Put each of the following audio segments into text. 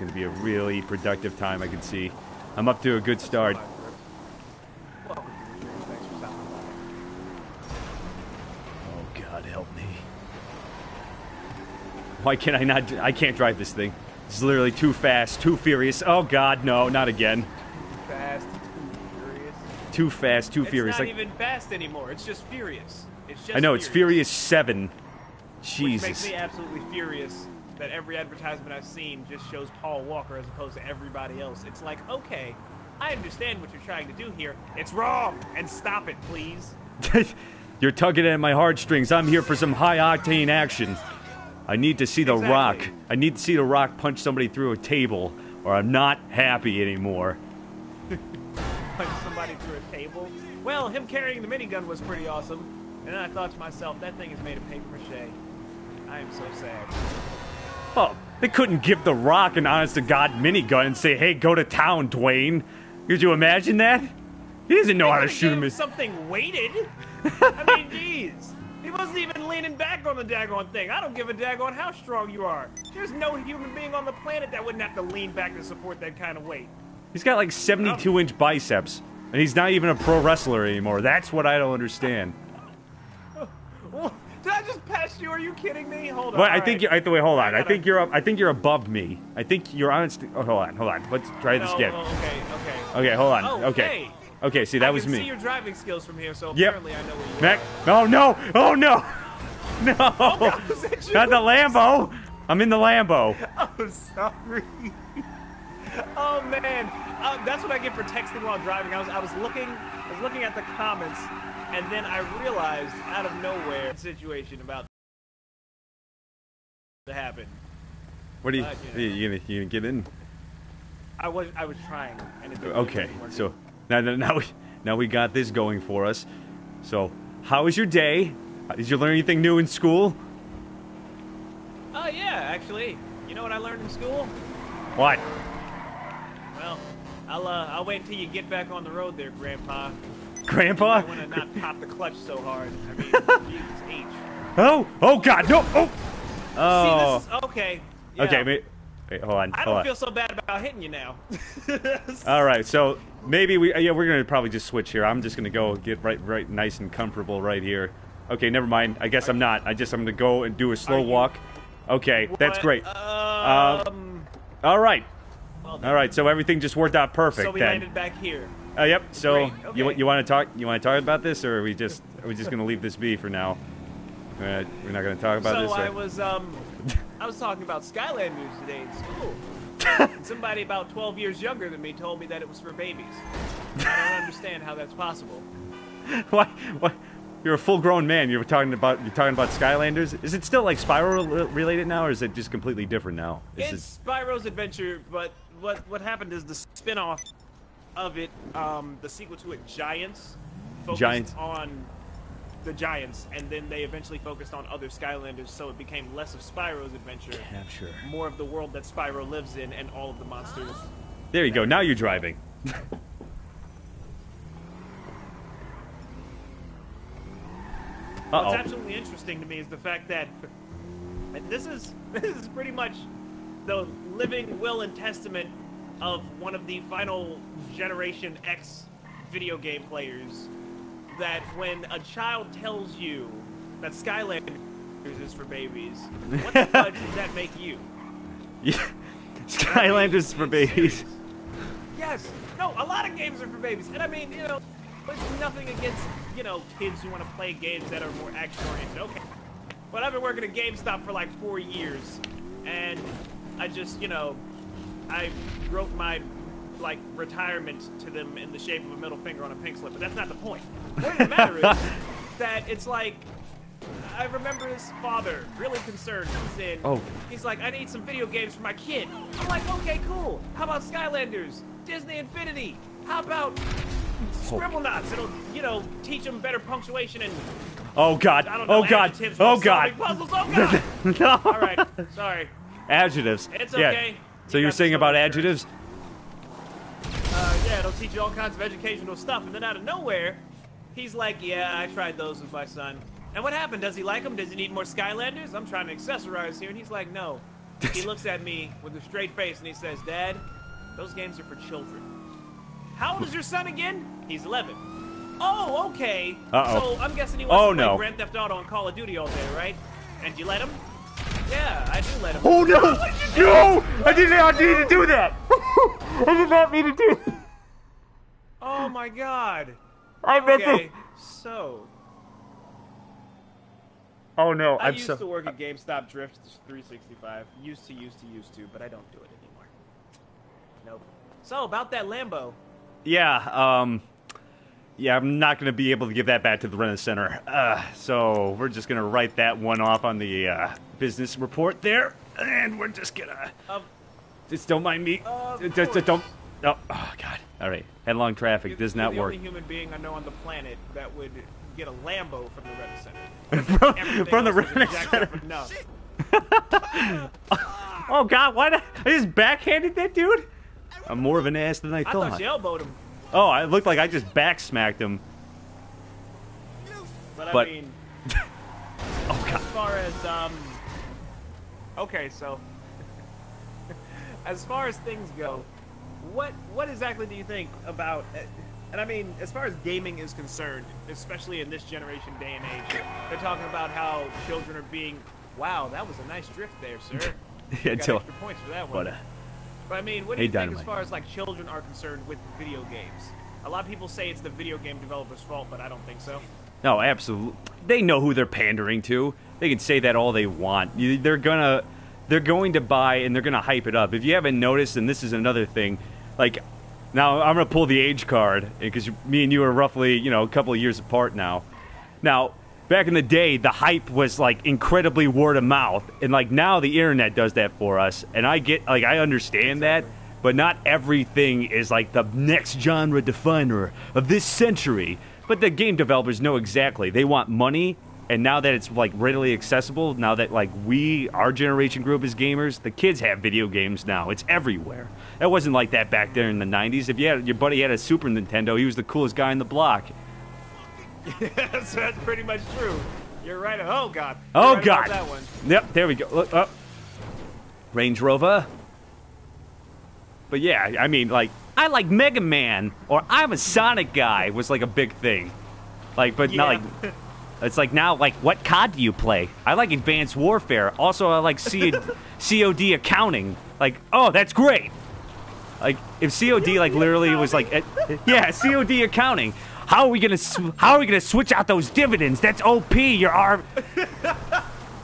going to be a really productive time, I can see. I'm up to a good start. Welcome to the stream. Thanks for stopping by. Oh, God, help me. Why can't I not... I can't drive this thing. It's literally too fast, too furious. Oh, God, no, not again. Too fast, too furious. Too fast, too furious. It's not even fast anymore. It's just furious. It's just I know, it's Furious 7. Jesus. Which makes me absolutely furious that every advertisement I've seen just shows Paul Walker as opposed to everybody else. It's like, okay, I understand what you're trying to do here. It's wrong, and stop it, please. You're tugging at my heartstrings. I'm here for some high-octane action. I need to see The Rock. I need to see The Rock punch somebody through a table, or I'm not happy anymore. Punch somebody through a table? Well, him carrying the minigun was pretty awesome. And then I thought to myself, that thing is made of paper mache. I am so sad. Oh, they couldn't give The Rock an honest-to-God minigun and say, hey, go to town, Dwayne. Could you imagine that? He doesn't know how to shoot him. Something weighted? I mean, jeez. He wasn't even leaning back on the daggone thing. I don't give a daggone how strong you are. There's no human being on the planet that wouldn't have to lean back to support that kind of weight. He's got like 72-inch biceps, and he's not even a pro wrestler anymore. That's what I don't understand. Did I just pass you? Are you kidding me? Hold on. Well, I think you. Wait, hold on. I think you're up. I think you're above me. I think you're honest. Oh, hold on. Let's try this again. Okay, hold on. Oh, okay. Hey. Okay, see, that was me. I can see your driving skills from here, so yep. apparently I know where you Mac. are. Oh, no. Oh, no. No. Oh, God, was that you? Not the Lambo. I'm in the Lambo. Oh, sorry. Oh, man. That's what I get for texting while driving. I was looking at the comments, and then I realized out of nowhere the situation about to happen. What are you gonna get in? I was trying, and it didn't okay. work. So now we got this going for us. So how was your day? Did you learn anything new in school? Oh yeah, actually. You know what I learned in school? What? Well, I'll wait until you get back on the road there, Grandpa. Grandpa? I want to not pop the clutch so hard. I mean, Jesus H. Oh God, no! Oh! See, this is okay. Yeah. Okay, wait, hold on. I don't feel so bad about hitting you now. All right, so maybe we're gonna probably just switch here. I'm just gonna go get right nice and comfortable right here. Okay, never mind. I guess I'm not. I'm gonna go and do a slow walk. Okay, that's great. All right. Well, all right. So everything just worked out perfect. So we landed back here. Yep. So okay. you want to talk? You want to talk about this, or are we just gonna leave this be for now? We're not gonna talk about this. So I was talking about Skylanders today in school. And somebody about 12 years younger than me told me that it was for babies. I don't understand how that's possible. Why? You're a full-grown man. You're talking about Skylanders. Is it still like Spyro related now, or is it just completely different now? It's Spyro's Adventure, but what happened is the spin-off of it, the sequel to it, Giants, focused on the Giants, and then they eventually focused on other Skylanders, so it became less of Spyro's Adventure, more of the world that Spyro lives in, and all of the monsters. There you go. Now you're driving. What's absolutely interesting to me is the fact that this is pretty much the living will and testament of one of the final Generation X video game players, that when a child tells you that Skylanders is for babies, what the fudge does that make you? Yeah. Skylanders for babies. Yes. No, a lot of games are for babies. And I mean, you know, there's nothing against, you know, kids who want to play games that are more action-oriented. Okay. But I've been working at GameStop for like 4 years, and I just, you know, I wrote my, like, retirement to them in the shape of a middle finger on a pink slip, but that's not the point. The point of the matter is that it's like, I remember his father, really concerned. He's like, I need some video games for my kid. I'm like, okay, cool. How about Skylanders? Disney Infinity? How about Scribblenauts? It'll, you know, teach them better punctuation and... Oh, God. I don't know, Oh, God. Oh, God. Puzzles. Oh, God. No. All right. Sorry. Adjectives. It's yeah. okay. So you're saying about adjectives? Yeah, it'll teach you all kinds of educational stuff. And then out of nowhere, he's like, yeah, I tried those with my son. And what happened? Does he like them? Does he need more Skylanders? I'm trying to accessorize here. And he's like, no. he looks at me with a straight face and he says, "Dad, those games are for children." How old is your son again? He's 11. Oh, okay. Uh-oh. So I'm guessing he wants to play no. Grand Theft Auto and Call of Duty all day, right? And you let him? Yeah, I do let him. Oh no! No! I did not need to do that! I did not mean to do that! Oh my god. I meant Okay, so Oh no, I I'm used so... to work at GameStop Drift 365. Used to, but I don't do it anymore. Nope. So about that Lambo. Yeah, yeah, I'm not going to be able to give that back to the Rent-A-Center. So we're just going to write that one off on the business report there, and we're just going to... just don't mind me. Just don't... Oh, God. All right. Headlong traffic does not work. You're the only human being I know on the planet that would get a Lambo from the Rent-A-Center. from the Rent-A-Center. Oh, God, why did I just backhanded that dude? I'm more of an ass than I thought. I thought you elbowed him. Oh, it looked like I just backsmacked him. But I mean... Oh, God. As far as, okay, so... as far as things go, what exactly do you think about... And I mean, as far as gaming is concerned, especially in this generation day and age, they're talking about how children are being... Wow, that was a nice drift there, sir. You got extra points for that one. But I mean, what do you think as far as like children are concerned with video games? A lot of people say it's the video game developers' fault, but I don't think so. No, absolutely. They know who they're pandering to. They can say that all they want. They're going to buy and they're gonna hype it up. If you haven't noticed, and this is another thing, like now I'm gonna pull the age card because me and you are roughly a couple of years apart now. Now, back in the day, the hype was like incredibly word of mouth, and like now the internet does that for us. And I understand that, but not everything is like the next genre definer of this century. But the game developers know exactly. They want money, and now that it's like readily accessible, now that like our generation group is gamers, the kids have video games now. It's everywhere. It wasn't like that back there in the 90s. If your buddy had a Super Nintendo, he was the coolest guy in the block. Yes, that's pretty much true. You're right. Oh, God. Oh, right God. That one. Yep, there we go. Look, oh. Range Rover. But yeah, I mean, like, I like Mega Man, or I'm a Sonic guy was like a big thing. Like, but not like... It's like now, like, what COD do you play? I like Advanced Warfare. Also, I like COD accounting. Like, oh, that's great. Like, if COD, like, literally was like... yeah, COD accounting. How are we gonna switch out those dividends? That's OP. Your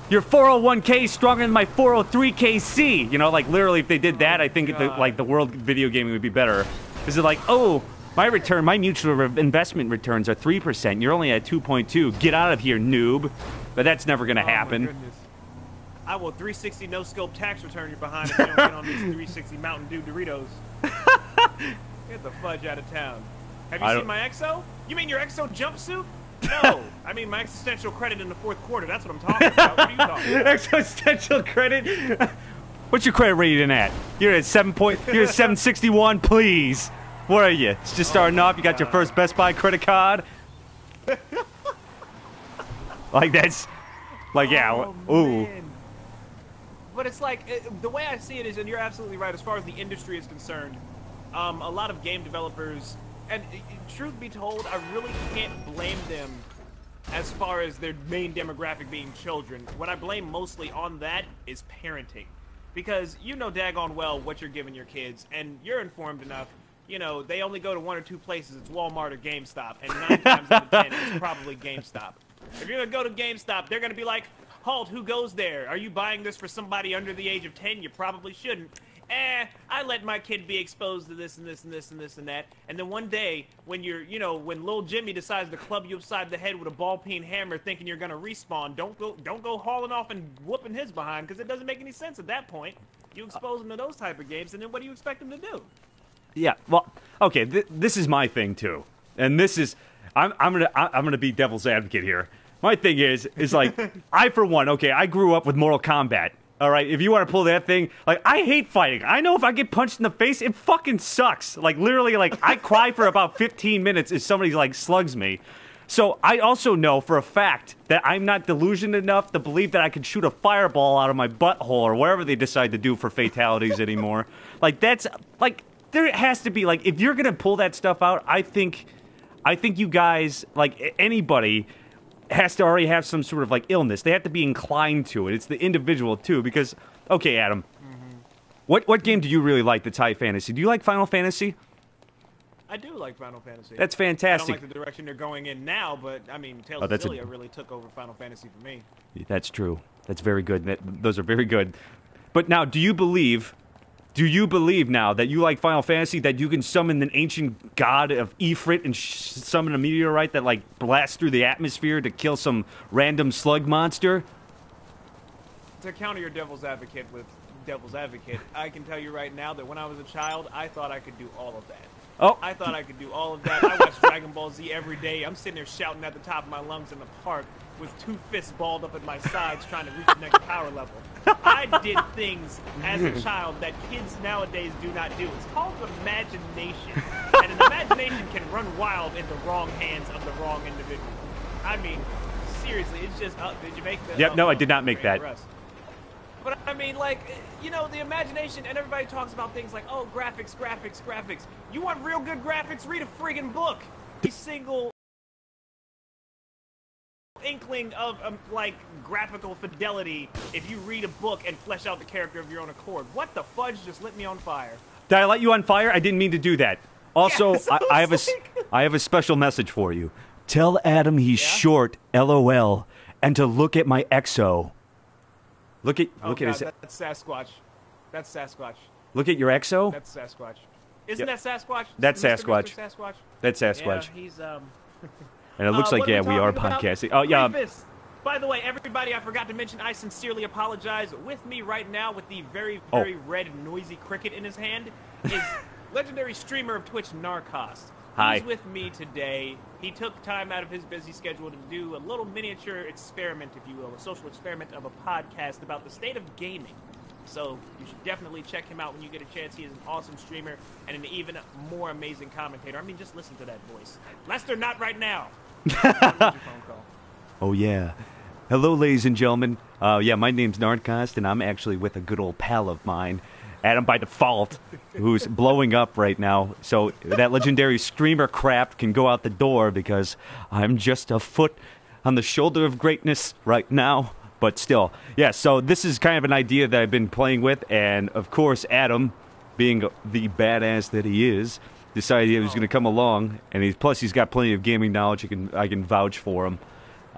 401k is stronger than my 403kc. Like literally, if they did that, I think the world video gaming would be better. Is it like, oh, my mutual investment returns are 3%. You're only at 2.2. Get out of here, noob. But that's never gonna happen. My goodness. I will 360 no scope tax return you behind if you don't get on these 360 Mountain Dew Doritos. Get the fudge out of town. Have you seen my EXO? You mean your EXO jumpsuit? No, I mean my existential credit in the fourth quarter. That's what I'm talking about. What are you talking about? Existential credit? What's your credit rating at? You're at 761, please. What are you? It's just starting off. You got your first Best Buy credit card. Like that's, like yeah. Ooh. Man. But it's like the way I see it is, and you're absolutely right. As far as the industry is concerned, a lot of game developers. And truth be told, I really can't blame them as far as their main demographic being children. What I blame mostly on that is parenting. Because you know daggone well what you're giving your kids, and you're informed enough. They only go to one or two places. It's Walmart or GameStop, and 9 times out of 10, it's probably GameStop. If you're going to go to GameStop, they're going to be like, halt, who goes there? Are you buying this for somebody under the age of 10? You probably shouldn't. I let my kid be exposed to this and this and this and this and that. And then one day, when when little Jimmy decides to club you upside the head with a ball-peen hammer thinking you're gonna respawn, don't go hauling off and whooping his behind, because it doesn't make any sense at that point. You expose him to those type of games, and then what do you expect him to do? Yeah, well, okay, this is my thing too. And this is, I'm gonna be devil's advocate here. My thing is like, I for one, okay, I grew up with Mortal Kombat. All right, if you want to pull that thing, like, I hate fighting. I know if I get punched in the face, it fucking sucks. Like, literally, like, I cry for about 15 minutes if somebody, like, slugs me. So I also know for a fact that I'm not delusioned enough to believe that I can shoot a fireball out of my butthole or whatever they decide to do for fatalities anymore. Like, that's, like, there has to be, like, if you're going to pull that stuff out, I think you guys, like, anybody has to already have some sort of, like, illness. They have to be inclined to it. It's the individual, too, because, okay, Adam, what game do you really like that's high fantasy? Do you like Final Fantasy? I do like Final Fantasy. That's fantastic. I don't like the direction they're going in now, but, I mean, Tales of Xillia really took over Final Fantasy for me. That's true. That's very good. Those are very good. But now, do you believe now that you like Final Fantasy, that you can summon an ancient god of Ifrit and summon a meteorite that, like, blasts through the atmosphere to kill some random slug monster? To counter your devil's advocate with devil's advocate, I can tell you right now that when I was a child, I thought I could do all of that. Oh. I thought I could do all of that. I watched Dragon Ball Z every day. I'm sitting there shouting at the top of my lungs in the park with 2 fists balled up at my sides trying to reach the next power level. I did things as a child that kids nowadays do not do. It's called imagination. And an imagination can run wild in the wrong hands of the wrong individual. I mean, seriously, it's just... did you make the... Yep, no, I did not make that. But I mean, like, you know, the imagination, and everybody talks about things like, oh, graphics. You want real good graphics? Read a friggin' book. Every single inkling of, like, graphical fidelity if you read a book and flesh out the character of your own accord. What the fudge just lit me on fire? Did I light you on fire? I didn't mean to do that. Also, yeah, I have a special message for you. Tell Adam he's short, LOL, and to look at my EXO. Look at his... That's Sasquatch. That's Sasquatch. Look at your EXO? That's Sasquatch. Isn't that Sasquatch? That's Mr. Sasquatch. Mr. Sasquatch. That's Sasquatch. Yeah, he's, And it looks like, we are about? podcasting. Oh, yeah. Rapist. By the way, everybody, I forgot to mention, I sincerely apologize. With me right now, with the very, very red, noisy cricket in his hand, is legendary streamer of Twitch, Narrcost. Hi. He's with me today. He took time out of his busy schedule to do a little miniature experiment, if you will, a social experiment of a podcast about the state of gaming. So you should definitely check him out when you get a chance. He is an awesome streamer and an even more amazing commentator. I mean, just listen to that voice. Lester, not right now. Oh, yeah. Hello, ladies and gentlemen. Yeah, my name's Narrcost, and I'm actually with a good old pal of mine, Adam by default, who's blowing up right now. So that legendary streamer crap can go out the door because I'm just a foot on the shoulder of greatness right now. But still, yeah, so this is kind of an idea that I've been playing with, and of course Adam, being the badass that he is, decided he was going to come along, and plus he's got plenty of gaming knowledge. I can vouch for him.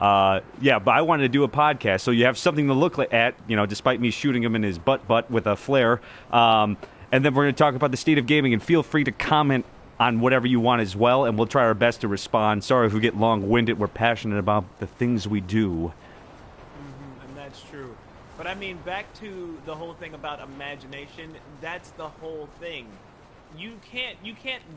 Yeah, but I wanted to do a podcast, so you have something to look at, you know, despite me shooting him in his butt with a flare. And then we're going to talk about the state of gaming, and feel free to comment on whatever you want as well, and we'll try our best to respond. Sorry if we get long-winded. We're passionate about the things we do. And that's true. But I mean, back to the whole thing about imagination, that's the whole thing. You can't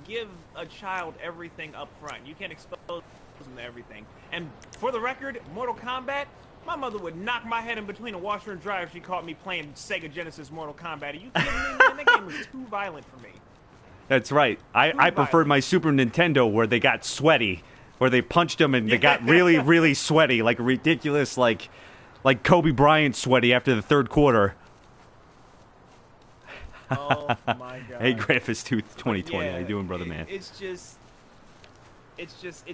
give a child everything up front. You can't expose them to everything. And for the record, Mortal Kombat, my mother would knock my head in between a washer and dryer if she caught me playing Sega Genesis Mortal Kombat. Are you kidding me, man? That game was too violent for me. That's right. I preferred my Super Nintendo where they got sweaty, where they punched them and they got really, really sweaty, like ridiculous, like Kobe Bryant sweaty after the third quarter. Oh my God. Hey, Graphics 2020. Yeah, How you doing, brother man? It's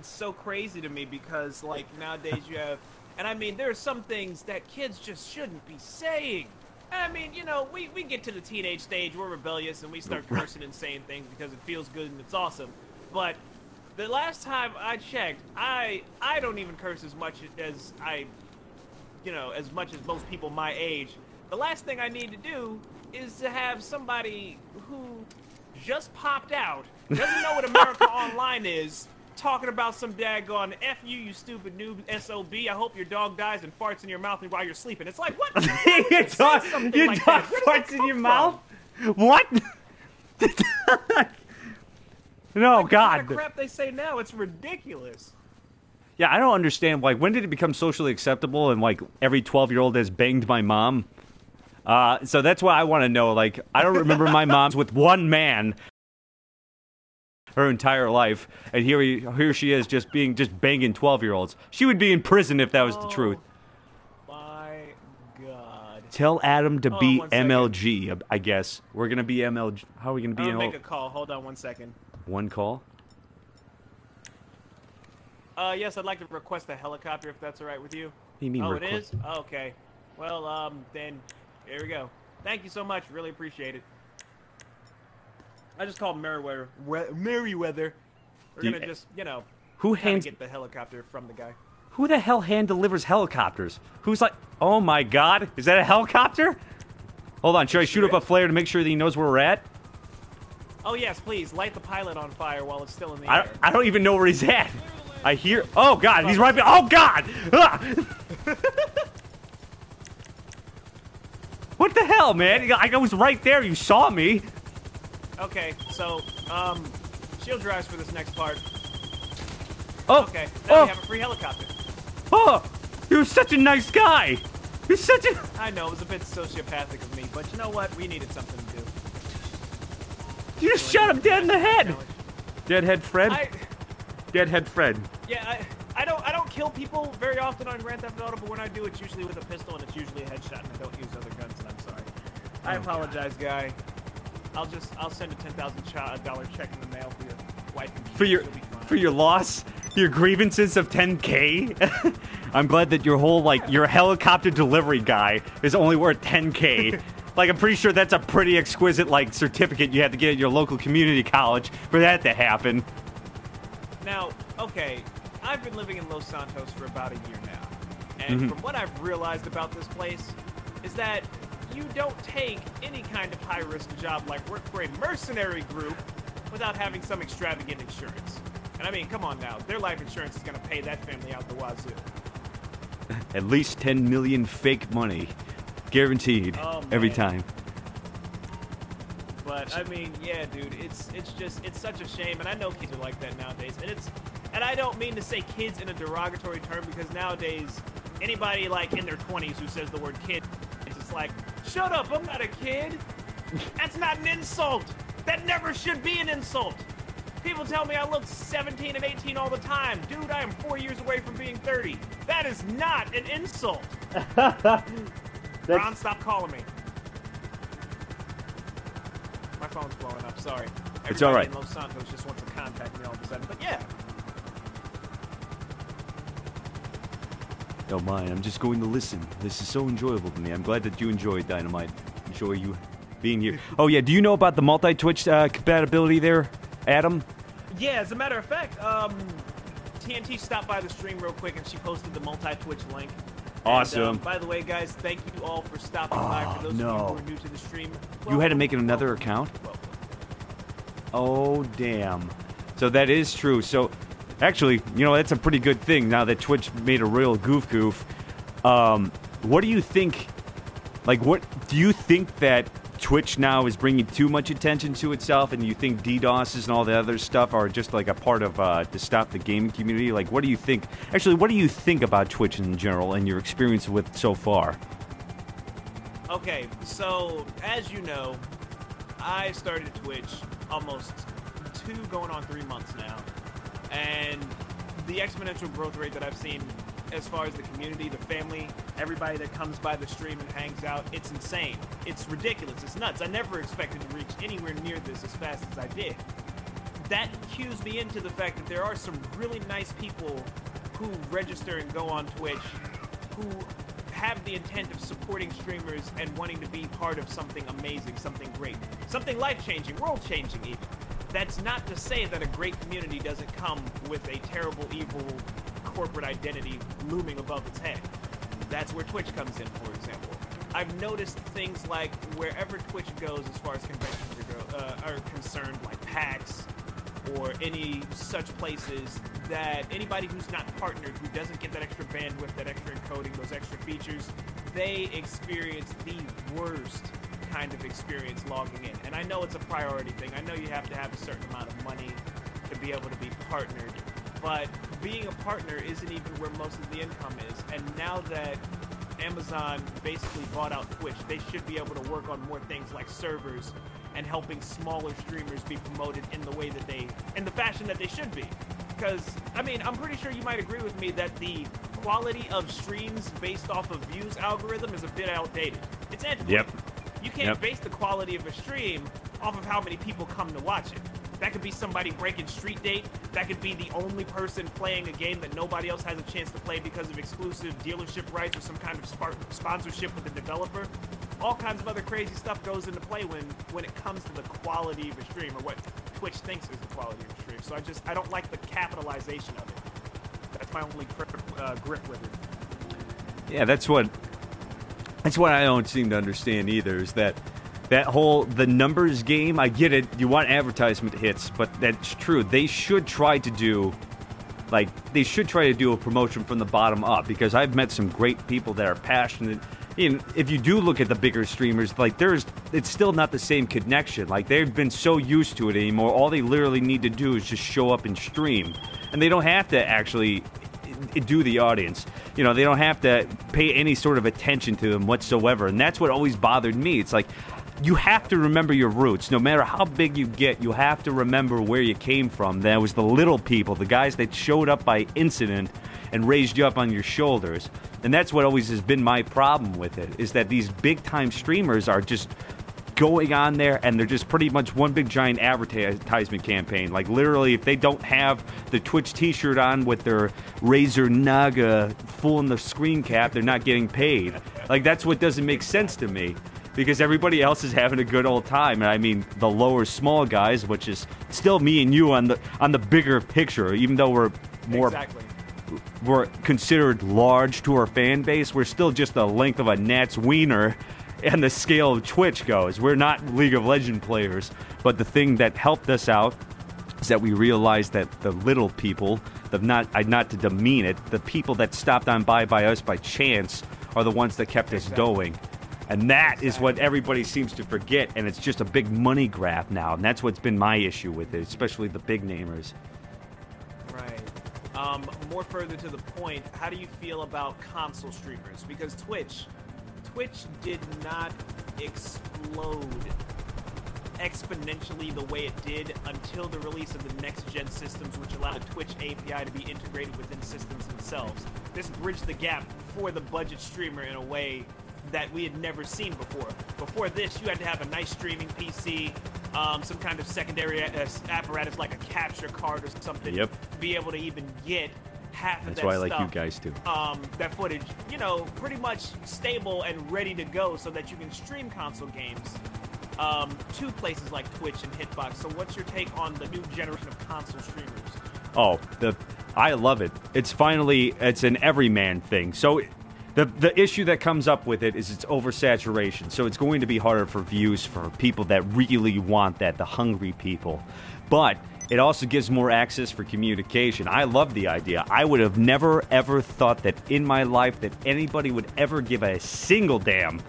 so crazy to me because, like, nowadays you have, and I mean, there are some things that kids just shouldn't be saying. And I mean, you know, we get to the teenage stage, we're rebellious, and we start cursing and saying things because it feels good and it's awesome. But the last time I checked, I don't even curse as much as as much as most people my age. The last thing I need to do is to have somebody who just popped out, doesn't know what America Online is, talking about some daggone F you stupid noob SOB. I hope your dog dies and farts in your mouth while you're sleeping. It's like, what? Your dog farts in your mouth? What? No, God. The crap they say now, it's ridiculous. Yeah, I don't understand. Like, when did it become socially acceptable and, like, every 12-year-old has banged my mom? So that's why I want to know. Like, I don't remember my mom's with one man her entire life, and here she is just banging 12-year-olds. She would be in prison if that was the truth. My God. Tell Adam to be one second. MLG, I guess. We're going to be MLG. How are we going to be I'm gonna MLG? make a call. Hold on 1 second. One call? Yes, I'd like to request a helicopter if that's all right with you. What do you mean it is? Okay. Well, then, here we go. Thank you so much. Really appreciate it. I just called Merriweather. Merriweather. We're gonna just, get the helicopter from the guy. Who the hell hand delivers helicopters? Who's like, oh my God, is that a helicopter? Hold on, should I shoot up a flare to make sure that he knows where we're at? Oh yes, please light the pilot on fire while it's still in the air. I don't even know where he's at. I hear. Oh God, he's right behind. Oh God! Ah! What the hell, man? I was right there. You saw me. Okay, so shield drives for this next part. Oh. Okay, now we have a free helicopter. Oh, you're such a nice guy. You're such a. I know it was a bit sociopathic of me, but you know what? We needed something to do. You just shot him dead in the head. Deadhead Fred. Deadhead Fred. Yeah, I don't kill people very often on Grand Theft Auto, but when I do, it's usually with a pistol, and it's usually a headshot, and I don't use other guns, and I'm sorry. I apologize, guy. I'll send a $10,000 check in the mail for your wife and kids. For your loss, your grievances of 10K. I'm glad that your helicopter delivery guy is only worth 10K. I'm pretty sure that's a pretty exquisite certificate you have to get at your local community college for that to happen. Now, okay, I've been living in Los Santos for about a year now, and from what I've realized about this place is that you don't take any kind of high-risk job like work for a mercenary group without having some extravagant insurance. And I mean, come on now, their life insurance is going to pay that family out the wazoo. At least 10 million fake money. Guaranteed. Every time. But I mean, yeah, dude, it's such a shame, and I know kids are like that nowadays, and I don't mean to say kids in a derogatory term, because nowadays anybody in their 20s who says the word kid, it's just like, shut up, I'm not a kid. That's not an insult. That never should be an insult. People tell me I look 17 and 18 all the time. Dude, I am 4 years away from being 30. That is not an insult. Ron, stop calling me. My phone's blowing up, sorry. It's all right. Everybody in Los Santos just wants to contact me all of a sudden, but yeah. Oh my, I'm just going to listen. This is so enjoyable to me. I'm glad that you enjoyed Dynamite. Enjoy you being here. Oh yeah, do you know about the multi-Twitch compatibility there, Adam? Yeah, as a matter of fact, TNT stopped by the stream real quick and she posted the multi-Twitch link. Awesome. And, by the way, guys, thank you all for stopping by. For those of you who are new to the stream, you had to make another account? Oh, damn. So that is true. So, actually, that's a pretty good thing now that Twitch made a real goof. What do you think? What do you think that Twitch now is bringing too much attention to itself, and you think DDoSes and all the other stuff are just a part of to stop the gaming community? What do you think? Actually, what do you think about Twitch in general and your experience with it so far? Okay, so as you know, I started Twitch almost 3 months now, and the exponential growth rate that I've seen as far as the community, the family, everybody that comes by the stream and hangs out, it's insane. It's ridiculous. It's nuts. I never expected to reach anywhere near this as fast as I did. That cues me into the fact that there are some really nice people who register and go on Twitch who have the intent of supporting streamers and wanting to be part of something amazing, something great, something life-changing, world-changing even. That's not to say that a great community doesn't come with a terrible, evil corporate identity looming above its head. That's where Twitch comes in, for example. I've noticed things like wherever Twitch goes as far as conventions are concerned, like PAX or any such places, that anybody who's not partnered, who doesn't get that extra bandwidth, that extra encoding, those extra features, they experience the worst kind of experience logging in. And I know it's a priority thing. I know you have to have a certain amount of money to be able to be partnered, but being a partner isn't even where most of the income is. And now that Amazon basically bought out Twitch, they should be able to work on more things like servers and helping smaller streamers be promoted in the way that in the fashion that they should be. Because, I mean, I'm pretty sure you might agree with me that the quality of streams based off of views algorithm is a bit outdated. It's antiquated. Yep. You can't base the quality of a stream off of how many people come to watch it. That could be somebody breaking Street Date. That could be the only person playing a game that nobody else has a chance to play because of exclusive dealership rights or some kind of sponsorship with the developer. All kinds of other crazy stuff goes into play when it comes to the quality of a stream, or what Twitch thinks is the quality of a stream. So I don't like the capitalization of it. That's my only grip with it. Yeah, that's what I don't seem to understand either, is that whole the numbers game. I get it, you want advertisement hits, but that's true. They should try to do a promotion from the bottom up, because I've met some great people that are passionate. If you do look at the bigger streamers, like it's still not the same connection. Like, they've been so used to it anymore. All they literally need to do is just show up and stream, and they don't have to actually do the audience. They don't have to pay any sort of attention to them whatsoever. And that's what always bothered me. It's like, you have to remember your roots. No matter how big you get, you have to remember where you came from. That was the little people, the guys that showed up by incident and raised you up on your shoulders. And that's what always has been my problem with it, is that these big-time streamers are just going on there, and they're just pretty much one big giant advertisement campaign. Like, literally, if they don't have the Twitch t-shirt on with their Razer Naga full in the screen cap, they're not getting paid. Like, that's what doesn't make sense to me. Because everybody else is having a good old time. And I mean, the lower small guys, which is still me and you on the bigger picture, even though we're we're considered large to our fan base, we're still just the length of a gnat's wiener and the scale of Twitch goes. We're not League of Legends players, but the thing that helped us out is that we realized that the little people, not to demean it, the people that stopped on by us by chance are the ones that kept us going. And that is what everybody seems to forget, and it's just a big money grab now, and that's what's been my issue with it, especially the big namers. Right. More further to the point, how do you feel about console streamers? Because Twitch did not explode exponentially the way it did until the release of the next-gen systems, which allowed Twitch API to be integrated within systems themselves. This bridged the gap for the budget streamer in a way that we had never seen before. Before this, you had to have a nice streaming PC, some kind of secondary apparatus like a capture card or something, to be able to even get half of that stuff. That's why I like you guys too. That footage, pretty much stable and ready to go so that you can stream console games to places like Twitch and Hitbox. So what's your take on the new generation of console streamers? Oh, I love it. It's an everyman thing. So the issue that comes up with it is it's oversaturation. So it's going to be harder for views for people that really want that, the hungry people. But it also gives more access for communication. I love the idea. I would have never, ever thought that in my life that anybody would ever give a single damn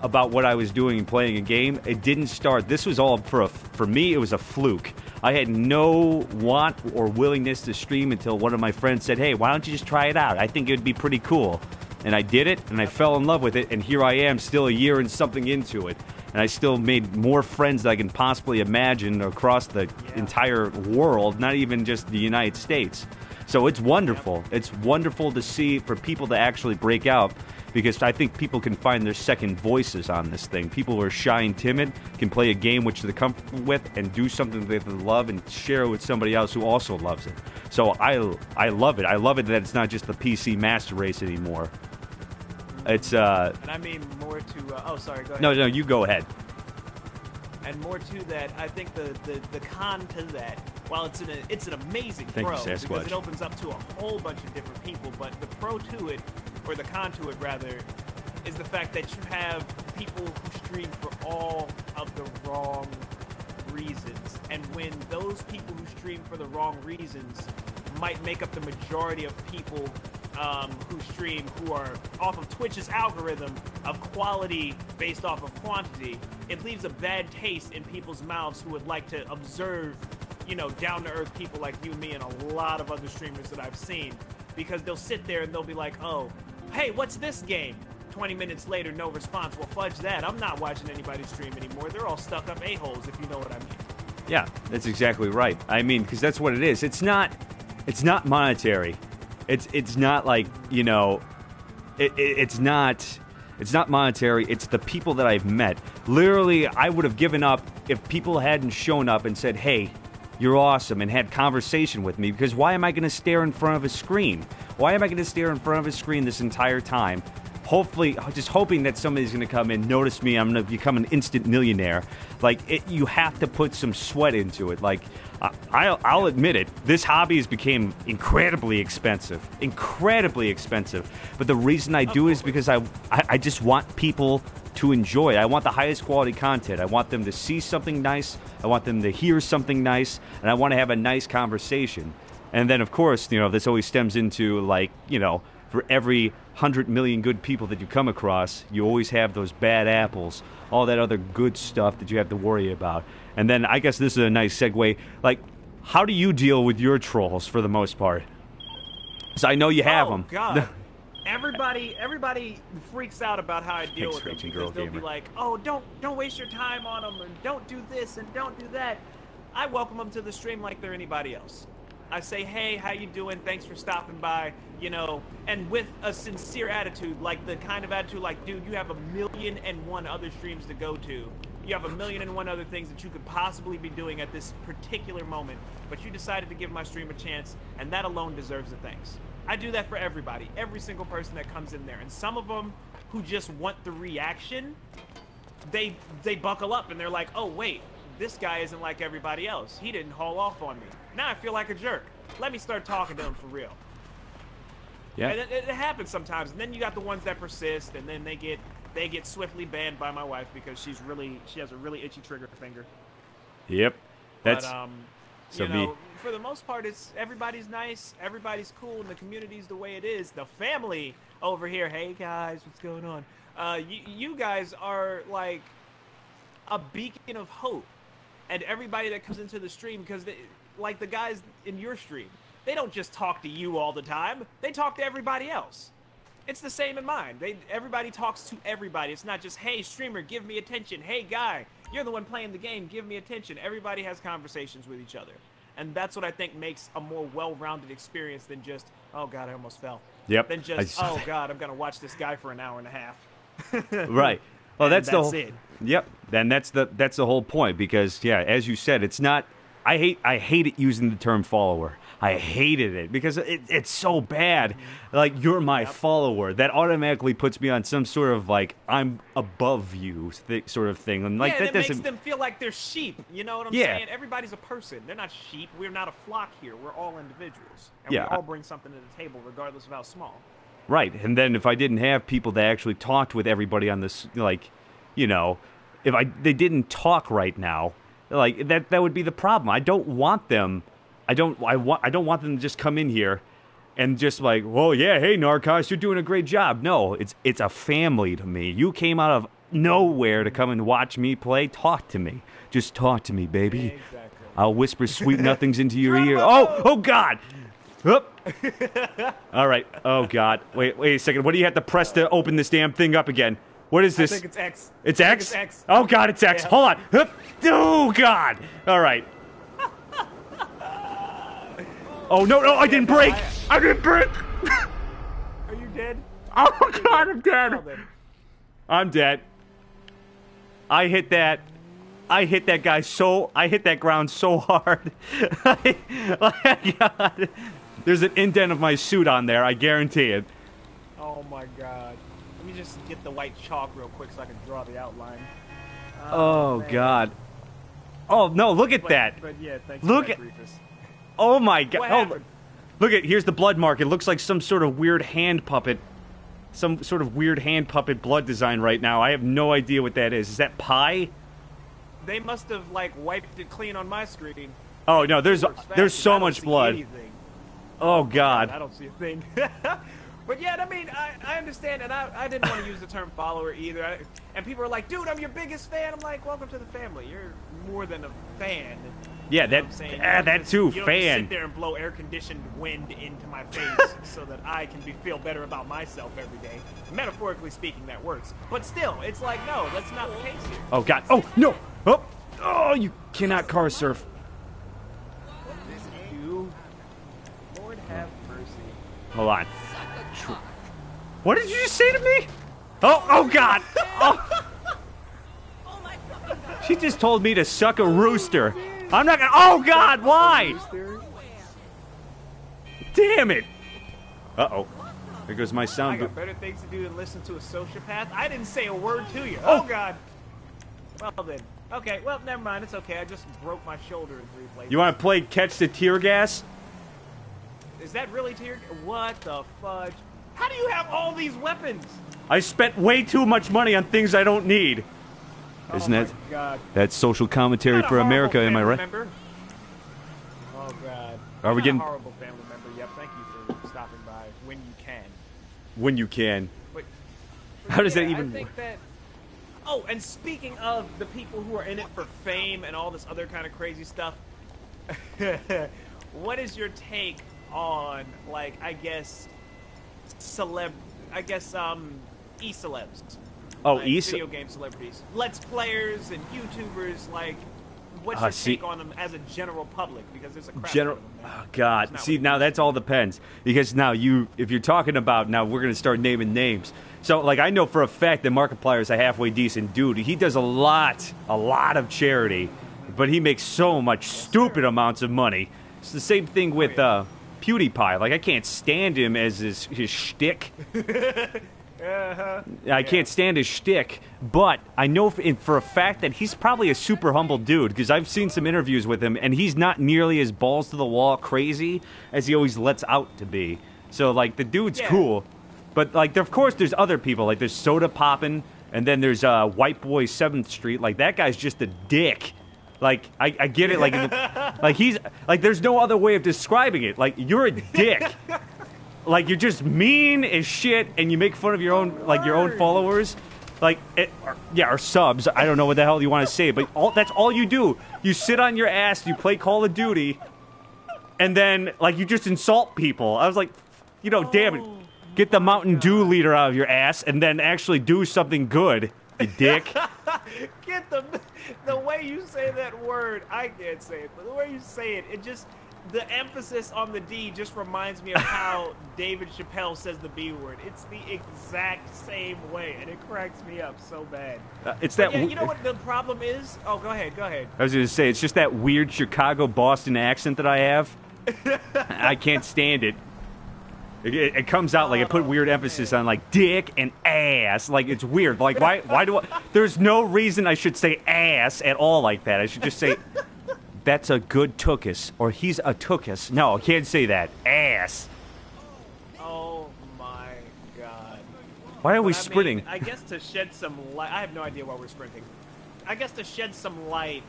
about what I was doing and playing a game. It didn't start. This was all for me, it was a fluke. I had no want or willingness to stream until one of my friends said, hey, why don't you just try it out? I think it would be pretty cool. And I did it, and I fell in love with it, and here I am still a year and something into it. And I still made more friends than I can possibly imagine across the entire world, not even just the United States. So it's wonderful. It's wonderful to see for people to actually break out, because I think people can find their second voices on this thing. People who are shy and timid can play a game which they're comfortable with and do something that they love and share it with somebody else who also loves it. So I love it. I love it that it's not just the PC master race anymore. It's and I mean more to oh sorry, go ahead. No, you go ahead. And more to that, I think the con to that, while it's an amazing pro, because it opens up to a whole bunch of different people, but the pro to it, or the con to it rather, is the fact that you have people who stream for all of the wrong reasons. And when those people who stream for the wrong reasons might make up the majority of people who stream, who are off of Twitch's algorithm of quality based off of quantity, it leaves a bad taste in people's mouths who would like to observe, down-to-earth people like you, me, and a lot of other streamers that I've seen, because they'll sit there and they'll be like, oh, hey, what's this game? 20 minutes later, no response. Well, fudge that. I'm not watching anybody's stream anymore. They're all stuck up a-holes, if you know what I mean. Yeah, that's exactly right. I mean, because that's what it is. It's not monetary. It's not like, you know, it's not monetary. It's the people that I've met. Literally, I would have given up if people hadn't shown up and said, "Hey, you're awesome," and had conversation with me. Because why am I going to stare in front of a screen? Why am I going to stare in front of a screen this entire time? Hopefully, just hoping that somebody's going to come and notice me. I'm going to become an instant millionaire. Like, you have to put some sweat into it. Like, I'll admit it. This hobby has become incredibly expensive. Incredibly expensive. But the reason I do it is because I just want people to enjoy it. I want the highest quality content. I want them to see something nice. I want them to hear something nice. And I want to have a nice conversation. And then, of course, you know, this always stems into, like, you know, for every 100 million good people that you come across, you always have those bad apples, all that other good stuff that you have to worry about. And then I guess this is a nice segue. Like, how do you deal with your trolls for the most part? Because I know you have them. Oh, God. Everybody freaks out about how I deal with them because they'll be like, "Oh, don't waste your time on them, and don't do this, and don't do that." I welcome them to the stream like they're anybody else. I say, "Hey, how you doing? Thanks for stopping by," you know, and with a sincere attitude, like the kind of attitude like, "Dude, you have 1,000,001 other streams to go to. You have 1,000,001 other things that you could possibly be doing at this particular moment, but you decided to give my stream a chance, and that alone deserves a thanks." I do that for everybody, every single person that comes in there, and some of them who just want the reaction, they buckle up and they're like, "Oh wait, this guy isn't like everybody else. He didn't haul off on me. Now I feel like a jerk. Let me start talking to him for real." Yeah. And it happens sometimes. And then you got the ones that persist, and then they get swiftly banned by my wife because she has a really itchy trigger finger. Yep. That's but, so you know, me. for the most part, everybody's nice, everybody's cool, and the community's the way it is. The family over here, hey guys, what's going on? You guys are like a beacon of hope. And everybody that comes into the stream, because like the guys in your stream, they don't just talk to you all the time. They talk to everybody else. It's the same in mine. Everybody talks to everybody. It's not just, "Hey, streamer, give me attention. Hey, guy, you're the one playing the game. Give me attention." Everybody has conversations with each other. And that's what I think makes a more well-rounded experience than just, "Oh, God, I almost fell." Yep. Than just, "Oh, God, I'm going to watch this guy for an hour and a half." Right. Well, that's the whole. it. Yep. Then that's the whole point because, yeah, as you said, it's not. I hate it using the term follower. I hated it because it's so bad. Like, "You're my follower." That automatically puts me on some sort of like I'm above you sort of thing. And like yeah, that it doesn't makes them feel like they're sheep. You know what I'm saying? Everybody's a person. They're not sheep. We're not a flock here. We're all individuals, and we all bring something to the table, regardless of how small. Right. And then if I didn't have people that actually talked with everybody on this, like, you know, if they didn't talk right now, like that would be the problem. I don't want them. I don't want them to just come in here and just like, "Well, yeah, hey, Narrcost, you're doing a great job." No, it's a family to me. You came out of nowhere to come and watch me play. Talk to me. Just talk to me, baby. Exactly. I'll whisper sweet nothings into your ear. Oh God. Oop. All right. Oh God. Wait a second. What do you have to press to open this damn thing up again? What is this? I think it's X. It's I think X? it's X. Oh God, it's X. Yeah. Hold on. Oop. Oh God. All right. Oh no, I didn't break. I didn't break. Are you dead? Oh God, I'm dead. Oh, then. I'm dead. I hit that guy so. I hit that ground so hard. God. There's an indent of my suit on there. I guarantee it. Oh my God. Let me just get the white chalk real quick so I can draw the outline. Oh man. God. Oh no! Look at that. But yeah, thanks Look for at. that briefness. Oh my God. What Oh, happened? look at. Here's the blood mark. It looks like some sort of weird hand puppet. Some sort of weird hand puppet blood design right now. I have no idea what that is. Is that pie? They must have like wiped it clean on my screen. Oh no! There's Works fast, there's but I so don't much see blood. anything. Oh God. I don't see a thing. But yeah, I mean, I understand, and I didn't want to use the term follower either. And people are like, dude, I'm your biggest fan. I'm like, welcome to the family. You're more than a fan. Yeah, You know what I'm saying? that too, you don't fan. Just sit there and blow air-conditioned wind into my face so that I can feel better about myself every day. Metaphorically speaking, that works. But still, it's like, no, that's not the case here. Oh, God. Oh, no. Oh, you cannot car surf. You, Lord have mercy. Hold on. What did you just say to me? Oh, God. Oh. She just told me to suck a rooster. I'm not gonna. Oh, God, why? Damn it. Uh-oh. There goes my sound. I got better things to do than listen to a sociopath. I didn't say a word to you. Oh, God. Well, then. Okay, well, never mind. It's okay. I just broke my shoulder in 3 places. You want to play catch the tear gas? Is that really tear? What the fudge? How do you have all these weapons? I spent way too much money on things I don't need. Isn't oh that? My God. That's social commentary Not a for America, am I family right? Member. Oh, God. Are we Not getting... a horrible family member. Yep, thank you for stopping by when you can. When you can. But How does yeah, that even I think that... Oh, and speaking of the people who are in it for fame and all this other kind of crazy stuff, what is your take on, like, I guess, e-celebs? Oh, like video game celebrities, Let's Players and YouTubers, like, what's your take on them as a general public? Because there's a crap general. ton of them, Oh, God. See, now that's all depends. Because now if you're talking about, now we're going to start naming names. So, like, I know for a fact that Markiplier is a halfway decent dude. He does a lot of charity, but he makes so much stupid amounts of money. It's the same thing with PewDiePie. Like, I can't stand him as his shtick. I can't stand his shtick, but I know for a fact that he's probably a super humble dude, because I've seen some interviews with him, and he's not nearly as balls-to-the-wall crazy as he always lets out to be. So, like, the dude's cool. But, like, of course, there's other people. Like, there's Soda Poppin', and then there's White Boy 7th Street. Like, that guy's just a dick. Like, I get it. Like, he's... Like, there's no other way of describing it. Like, you're a dick. Like, you're just mean as shit, and you make fun of your own, like, your own followers. Like, or subs. I don't know what the hell you want to say, but that's all you do. You sit on your ass, you play Call of Duty, and then, like, you just insult people. I was like, you know, damn it. Get the Mountain Dew leader out of your ass, and then actually do something good, you dick. Get the way you say that word, I can't say it, but the way you say it, it just... The emphasis on the D just reminds me of how David Chappelle says the B word. It's the exact same way, and it cracks me up so bad. It's that. Yeah, you know what the problem is? Oh, go ahead. I was going to say, it's just that weird Chicago-Boston accent that I have. I can't stand it. It comes out like it put weird emphasis on, like, dick and ass. Like, it's weird. Like, why do I... There's no reason I should say ass at all like that. I should just say... That's a good tookus, or he's a tookus. No, I can't say that. Ass. Oh my God. Why are we sprinting? I guess to shed some light. I have no idea why we're sprinting. I guess to shed some light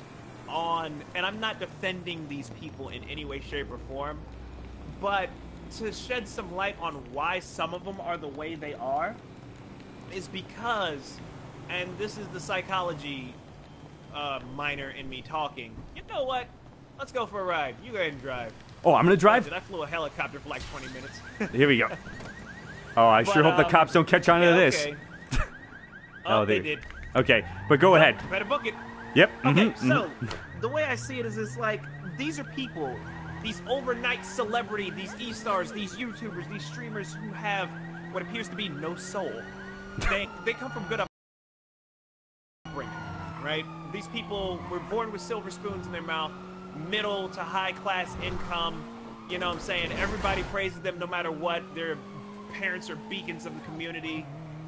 on, and I'm not defending these people in any way, shape, or form, but to shed some light on why some of them are the way they are is because, and this is the psychology minor in me talking. You know what? Let's go for a ride. You go ahead and drive. Oh, I'm gonna drive? I flew a helicopter for like 20 minutes. Here we go. Oh, I sure hope the cops don't catch on to this. Oh, they did. Okay, but go ahead. Better book it. Yep. Okay, so the way I see it is it's like, these are people, these overnight celebrity, these e-stars, these YouTubers, these streamers who have what appears to be no soul. They come from good upbringing, right? These people were born with silver spoons in their mouth, middle to high class income, you know what I'm saying? Everybody praises them no matter what. Their parents are beacons of the community,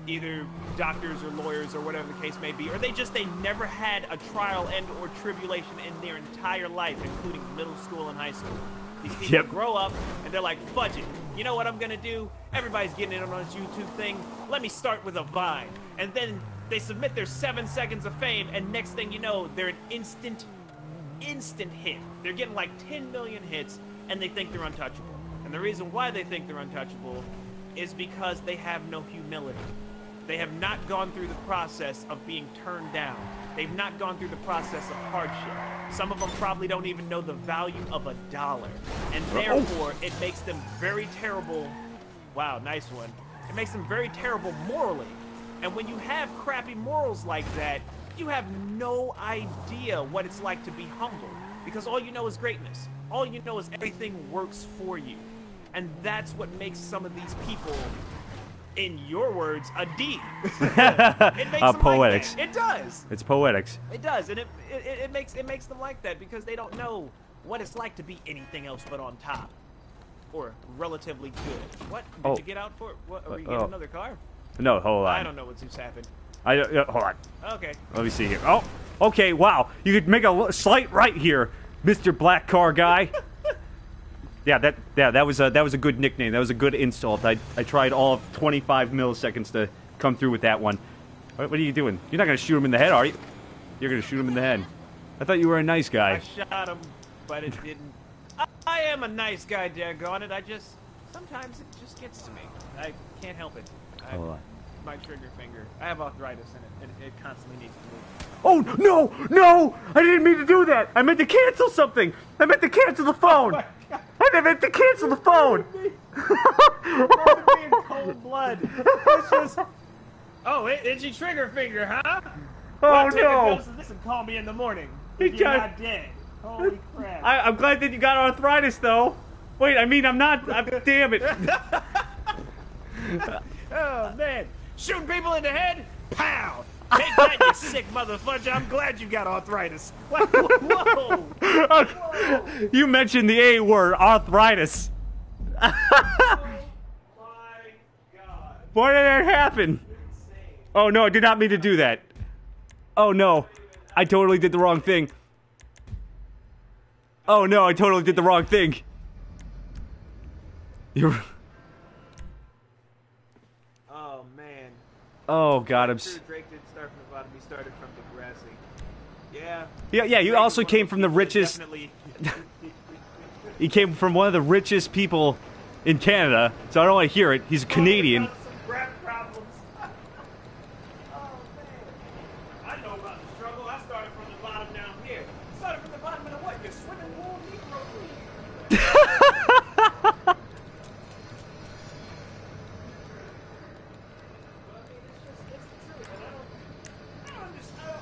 either doctors or lawyers or whatever the case may be, or they never had a trial and or tribulation in their entire life, including middle school and high school. These people grow up and they're like, fudge it. You know what I'm gonna do? Everybody's getting in on this YouTube thing. Let me start with a Vine. And then they submit their 7 seconds of fame, and next thing you know, they're an instant hit. They're getting like 10 million hits, and they think they're untouchable. And the reason why they think they're untouchable is because they have no humility. They have not gone through the process of being turned down. They've not gone through the process of hardship. Some of them probably don't even know the value of $1. And therefore, it makes them very terrible. Wow, nice one. It makes them very terrible morally. And when you have crappy morals like that, you have no idea what it's like to be humble. Because all you know is greatness. All you know is everything works for you. And that's what makes some of these people, in your words, a D. It makes them poetics. like that. It does. It's poetics. It does, and it makes them like that because they don't know what it's like to be anything else but on top, or relatively good. What did you get out for? What, are we getting another car? No, hold on. I don't know what's just happened. Hold on. Okay. Let me see here. Oh, okay. Wow, you could make a slight right here, Mr. Black Car Guy. that was a good nickname. That was a good insult. I tried all of 25 milliseconds to come through with that one. What are you doing? You're not gonna shoot him in the head, are you? You're gonna shoot him in the head. I thought you were a nice guy. I shot him, but it didn't. I am a nice guy, daggone it. Sometimes it just gets to me. I can't help it. Hold on. My trigger finger. I have arthritis in it, and it constantly needs to move. Oh, no! I didn't mean to do that! I meant to cancel something! I meant to cancel the phone! I meant to cancel the phone! In cold blood. It's just... Oh, itchy trigger finger, huh? Oh, no! This and call me in the morning. He You're not dead. Holy crap. I'm glad that you got arthritis, though. Wait, I mean, I'm not... damn it. Oh, man. Shooting people in the head? Pow! Take that, you sick motherfucker. I'm glad you got arthritis. Whoa! Whoa. You mentioned the A word, arthritis. Oh, my God. Why did that happen? Oh, no, I did not mean to do that. Oh, no. I totally did the wrong thing. Oh, no, I totally did the wrong thing. You're... Oh, man. Oh, God, I'm sure Drake didn't start from the bottom. He started from Degrassi. Yeah. Yeah, you also came from the richest... He came from one of the richest people in Canada, so I don't want to hear it. He's a Canadian. Some rap problems. Oh, man. I know about the struggle. I started from the bottom down here. Started from the bottom of the what? Your swimming pool, Negro pool.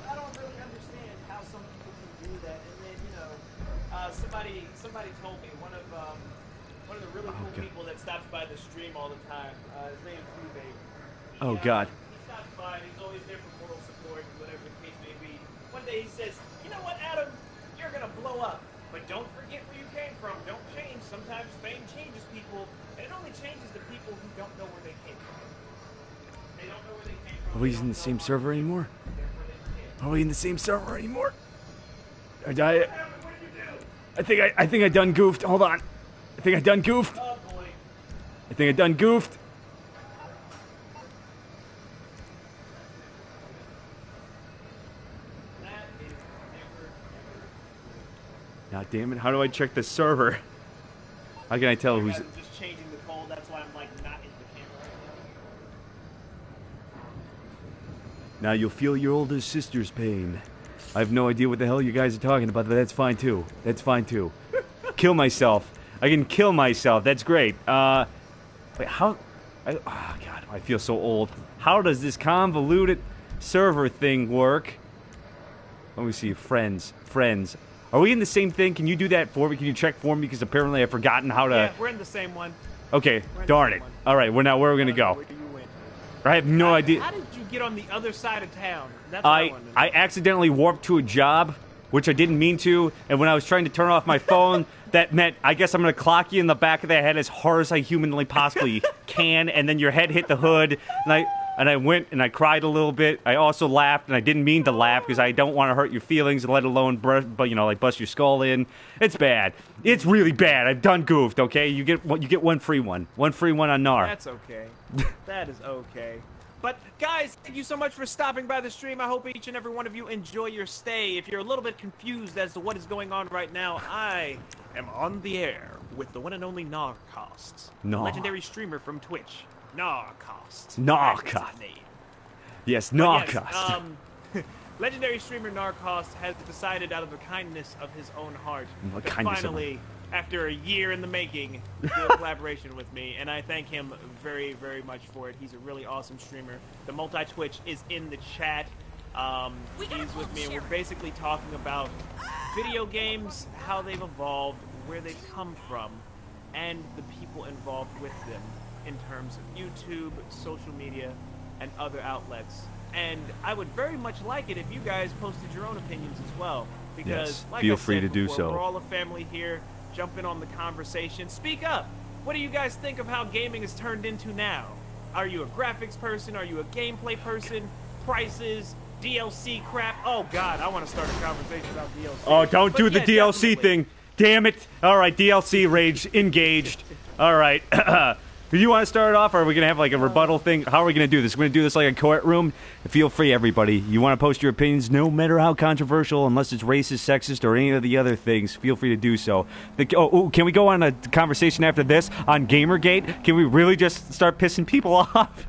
I don't really understand how some people can do that. And then, somebody told me one of the really cool people that stops by the stream all the time. His name's Ube. Oh, God. He stops by and he's always there for moral support, whatever the case may be. One day he says, "You know what, Adam? You're gonna blow up, but don't forget where you came from. Don't change. Sometimes fame changes people, and it only changes the people who don't know where they came from. They don't know where they came from. Are we in the same server anymore? Are we in the same server anymore? I think I done goofed. Hold on. I think I done goofed. Oh boy. I think I done goofed. That is never. God damn it! How do I check the server? How can I tell who's? I'm just changing the poll. That's why I'm like not in the camera right now. Now you'll feel your older sister's pain. I have no idea what the hell you guys are talking about, but that's fine too. That's fine too. Kill myself. I can kill myself. That's great. Wait, how? Oh God, I feel so old. How does this convoluted server thing work? Let me see. Friends. Are we in the same thing? Can you do that for me? Can you check for me? Because apparently I've forgotten how to. Yeah, we're in the same one. Okay, darn it. All right, where are we gonna go? Where do you went? I have no idea. How did you get on the other side of town? That's what I wanted to know. I accidentally warped to a job, which I didn't mean to, and when I was trying to turn off my phone, that meant I guess I'm gonna clock you in the back of the head as hard as I humanly possibly can, and then your head hit the hood, and I went and I cried a little bit. I also laughed, and I didn't mean to laugh because I don't want to hurt your feelings, let alone bust your skull in. It's bad. It's really bad. I've done goofed. Okay, you get one free one on Narr. That's okay. That is okay. But guys, thank you so much for stopping by the stream. I hope each and every one of you enjoy your stay. If you're a little bit confused as to what is going on right now, I am on the air with the one and only Narrcost, legendary streamer from Twitch. Narrcost. Narrcost. That's his name. Yes, But Narrcost. yes, legendary streamer Narrcost has decided out of the kindness of his own heart What to kindness of finally, after a year in the making, do a collaboration with me, and I thank him very, very much for it. He's a really awesome streamer. The multi-Twitch is in the chat. He's with me, and we're basically talking about video games, how they've evolved, where they've come from, and the people involved with them in terms of YouTube, social media, and other outlets. And I would very much like it if you guys posted your own opinions as well, because Yes, like feel I free said to do before, so. we're all a family here. Jump in on the conversation. Speak up. What do you guys think of how gaming is turned into now? Are you a graphics person? Are you a gameplay person? Prices, DLC crap. Oh God, I want to start a conversation about DLC. Oh, don't But do the yeah, DLC definitely. thing. Damn it. All right, DLC rage engaged. All right. Do you want to start off, or are we going to have like a rebuttal thing? How are we going to do this? We're going to do this like a courtroom? Feel free, everybody. You want to post your opinions, no matter how controversial, unless it's racist, sexist, or any of the other things, feel free to do so. Can we go on a conversation after this on Gamergate? Can we really just start pissing people off?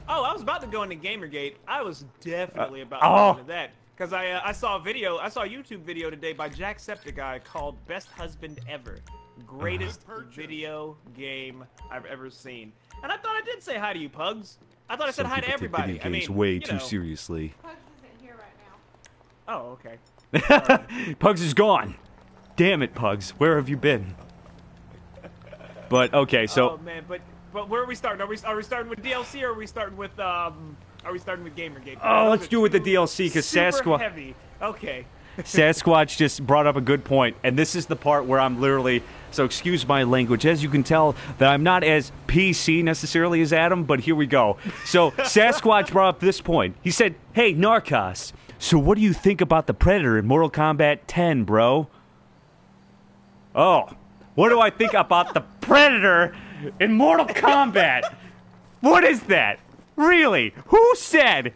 Oh, I was about to go into Gamergate. I was definitely about to oh. go into that. Because I saw a YouTube video today by Jacksepticeye called Best Husband Ever. Greatest video game I've ever seen. And I thought I did say hi to you, Pugs. I thought I said hi to everybody. Video games way too seriously. Pugs isn't here right now. Oh, okay. Pugs is gone. Damn it, Pugs. Where have you been? But okay, so Oh man, but where are we starting? Are we starting with DLC or are we starting with Gamergate? Oh, let's Those are do it with the two DLC because super Sasquatch. heavy. Okay. Sasquatch just brought up a good point, and this is the part where I'm literally, so excuse my language, as you can tell that I'm not as PC necessarily as Adam, but here we go. So Sasquatch brought up this point. He said, hey, Narrcost, so what do you think about the Predator in Mortal Kombat 10, bro? Oh, what do I think about the Predator in Mortal Kombat? What is that? Really? Who said?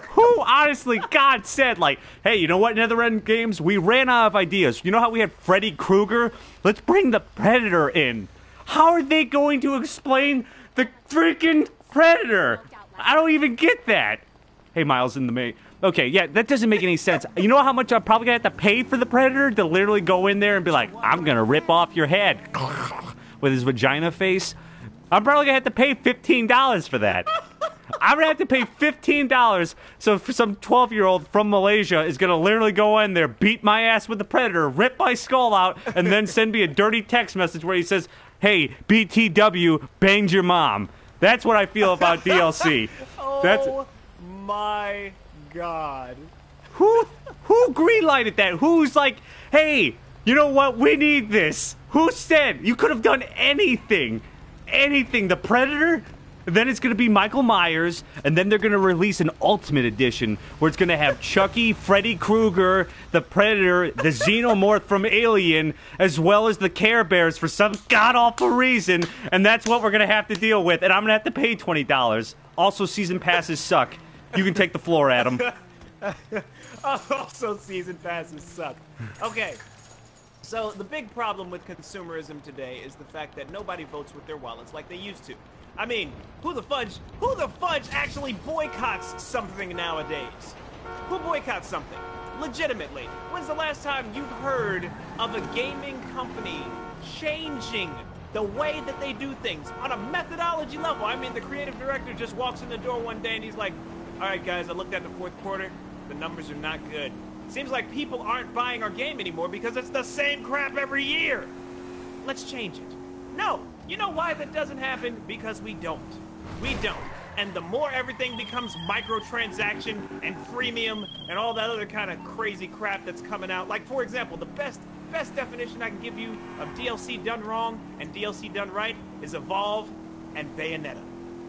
Who honestly, God said, like, hey, you know what, NetherEnd Games? We ran out of ideas. You know how we had Freddy Krueger? Let's bring the Predator in. How are they going to explain the freaking Predator? I don't even get that. Hey, Miles in the May. Okay, yeah, that doesn't make any sense. You know how much I'm probably going to have to pay for the Predator to literally go in there and be like, I'm going to rip off your head with his vagina face? I'm probably going to have to pay $15 for that. I'm going to have to pay $15, so for some 12-year-old from Malaysia is going to literally go in there, beat my ass with the Predator, rip my skull out, and then send me a dirty text message where he says, hey, BTW, banged your mom. That's what I feel about DLC. Oh my God. Who greenlighted that? Who's like, hey, you know what? We need this. Who said? You could have done anything. Anything. The Predator? Then it's going to be Michael Myers, and then they're going to release an Ultimate Edition where it's going to have Chucky, Freddy Krueger, the Predator, the Xenomorph from Alien, as well as the Care Bears for some god-awful reason, and that's what we're going to have to deal with, and I'm going to have to pay $20. Also, season passes suck. You can take the floor, Adam. Also, season passes suck. Okay. So, the big problem with consumerism today is the fact that nobody votes with their wallets like they used to. I mean, who the fudge actually boycotts something nowadays? Who boycotts something? Legitimately. When's the last time you've heard of a gaming company changing the way that they do things on a methodology level? I mean, the creative director just walks in the door one day and he's like, all right, guys, I looked at the fourth quarter. The numbers are not good. Seems like people aren't buying our game anymore because it's the same crap every year. Let's change it. No. You know why that doesn't happen? Because we don't. We don't. And the more everything becomes microtransaction and freemium and all that other kind of crazy crap that's coming out. Like, for example, the best definition I can give you of DLC done wrong and DLC done right is Evolve and Bayonetta.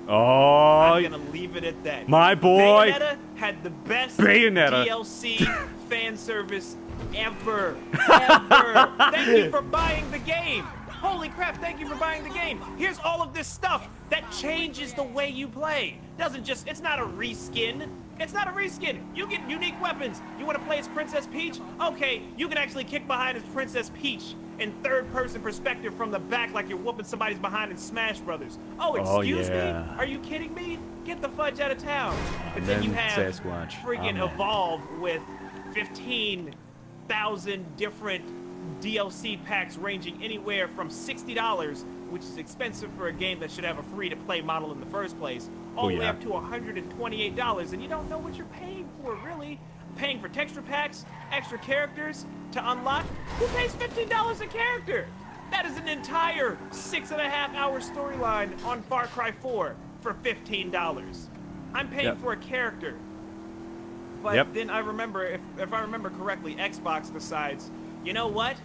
Oh, I'm gonna leave it at that. My boy. Bayonetta had the best Bayonetta. DLC fan service ever. Ever. Thank you for buying the game. Holy crap, thank you for buying the game. Here's all of this stuff that changes the way you play. It's not a reskin. It's not a reskin. You get unique weapons. You want to play as Princess Peach? Okay, you can actually kick behind as Princess Peach in third-person perspective from the back like you're whooping somebody's behind in Smash Brothers. Oh, excuse me? Are you kidding me? Get the fudge out of town. And then you have Sasquatch. freaking Evolve with 15,000 different DLC packs ranging anywhere from $60, which is expensive for a game that should have a free-to-play model in the first place, all the way up to $128, and you don't know what you're paying for, really. Paying for texture packs, extra characters to unlock. Who pays $15 a character? That is an entire 6.5-hour storyline on Far Cry 4 for $15. I'm paying for a character. But then I remember, if I remember correctly, Xbox decides, you know what?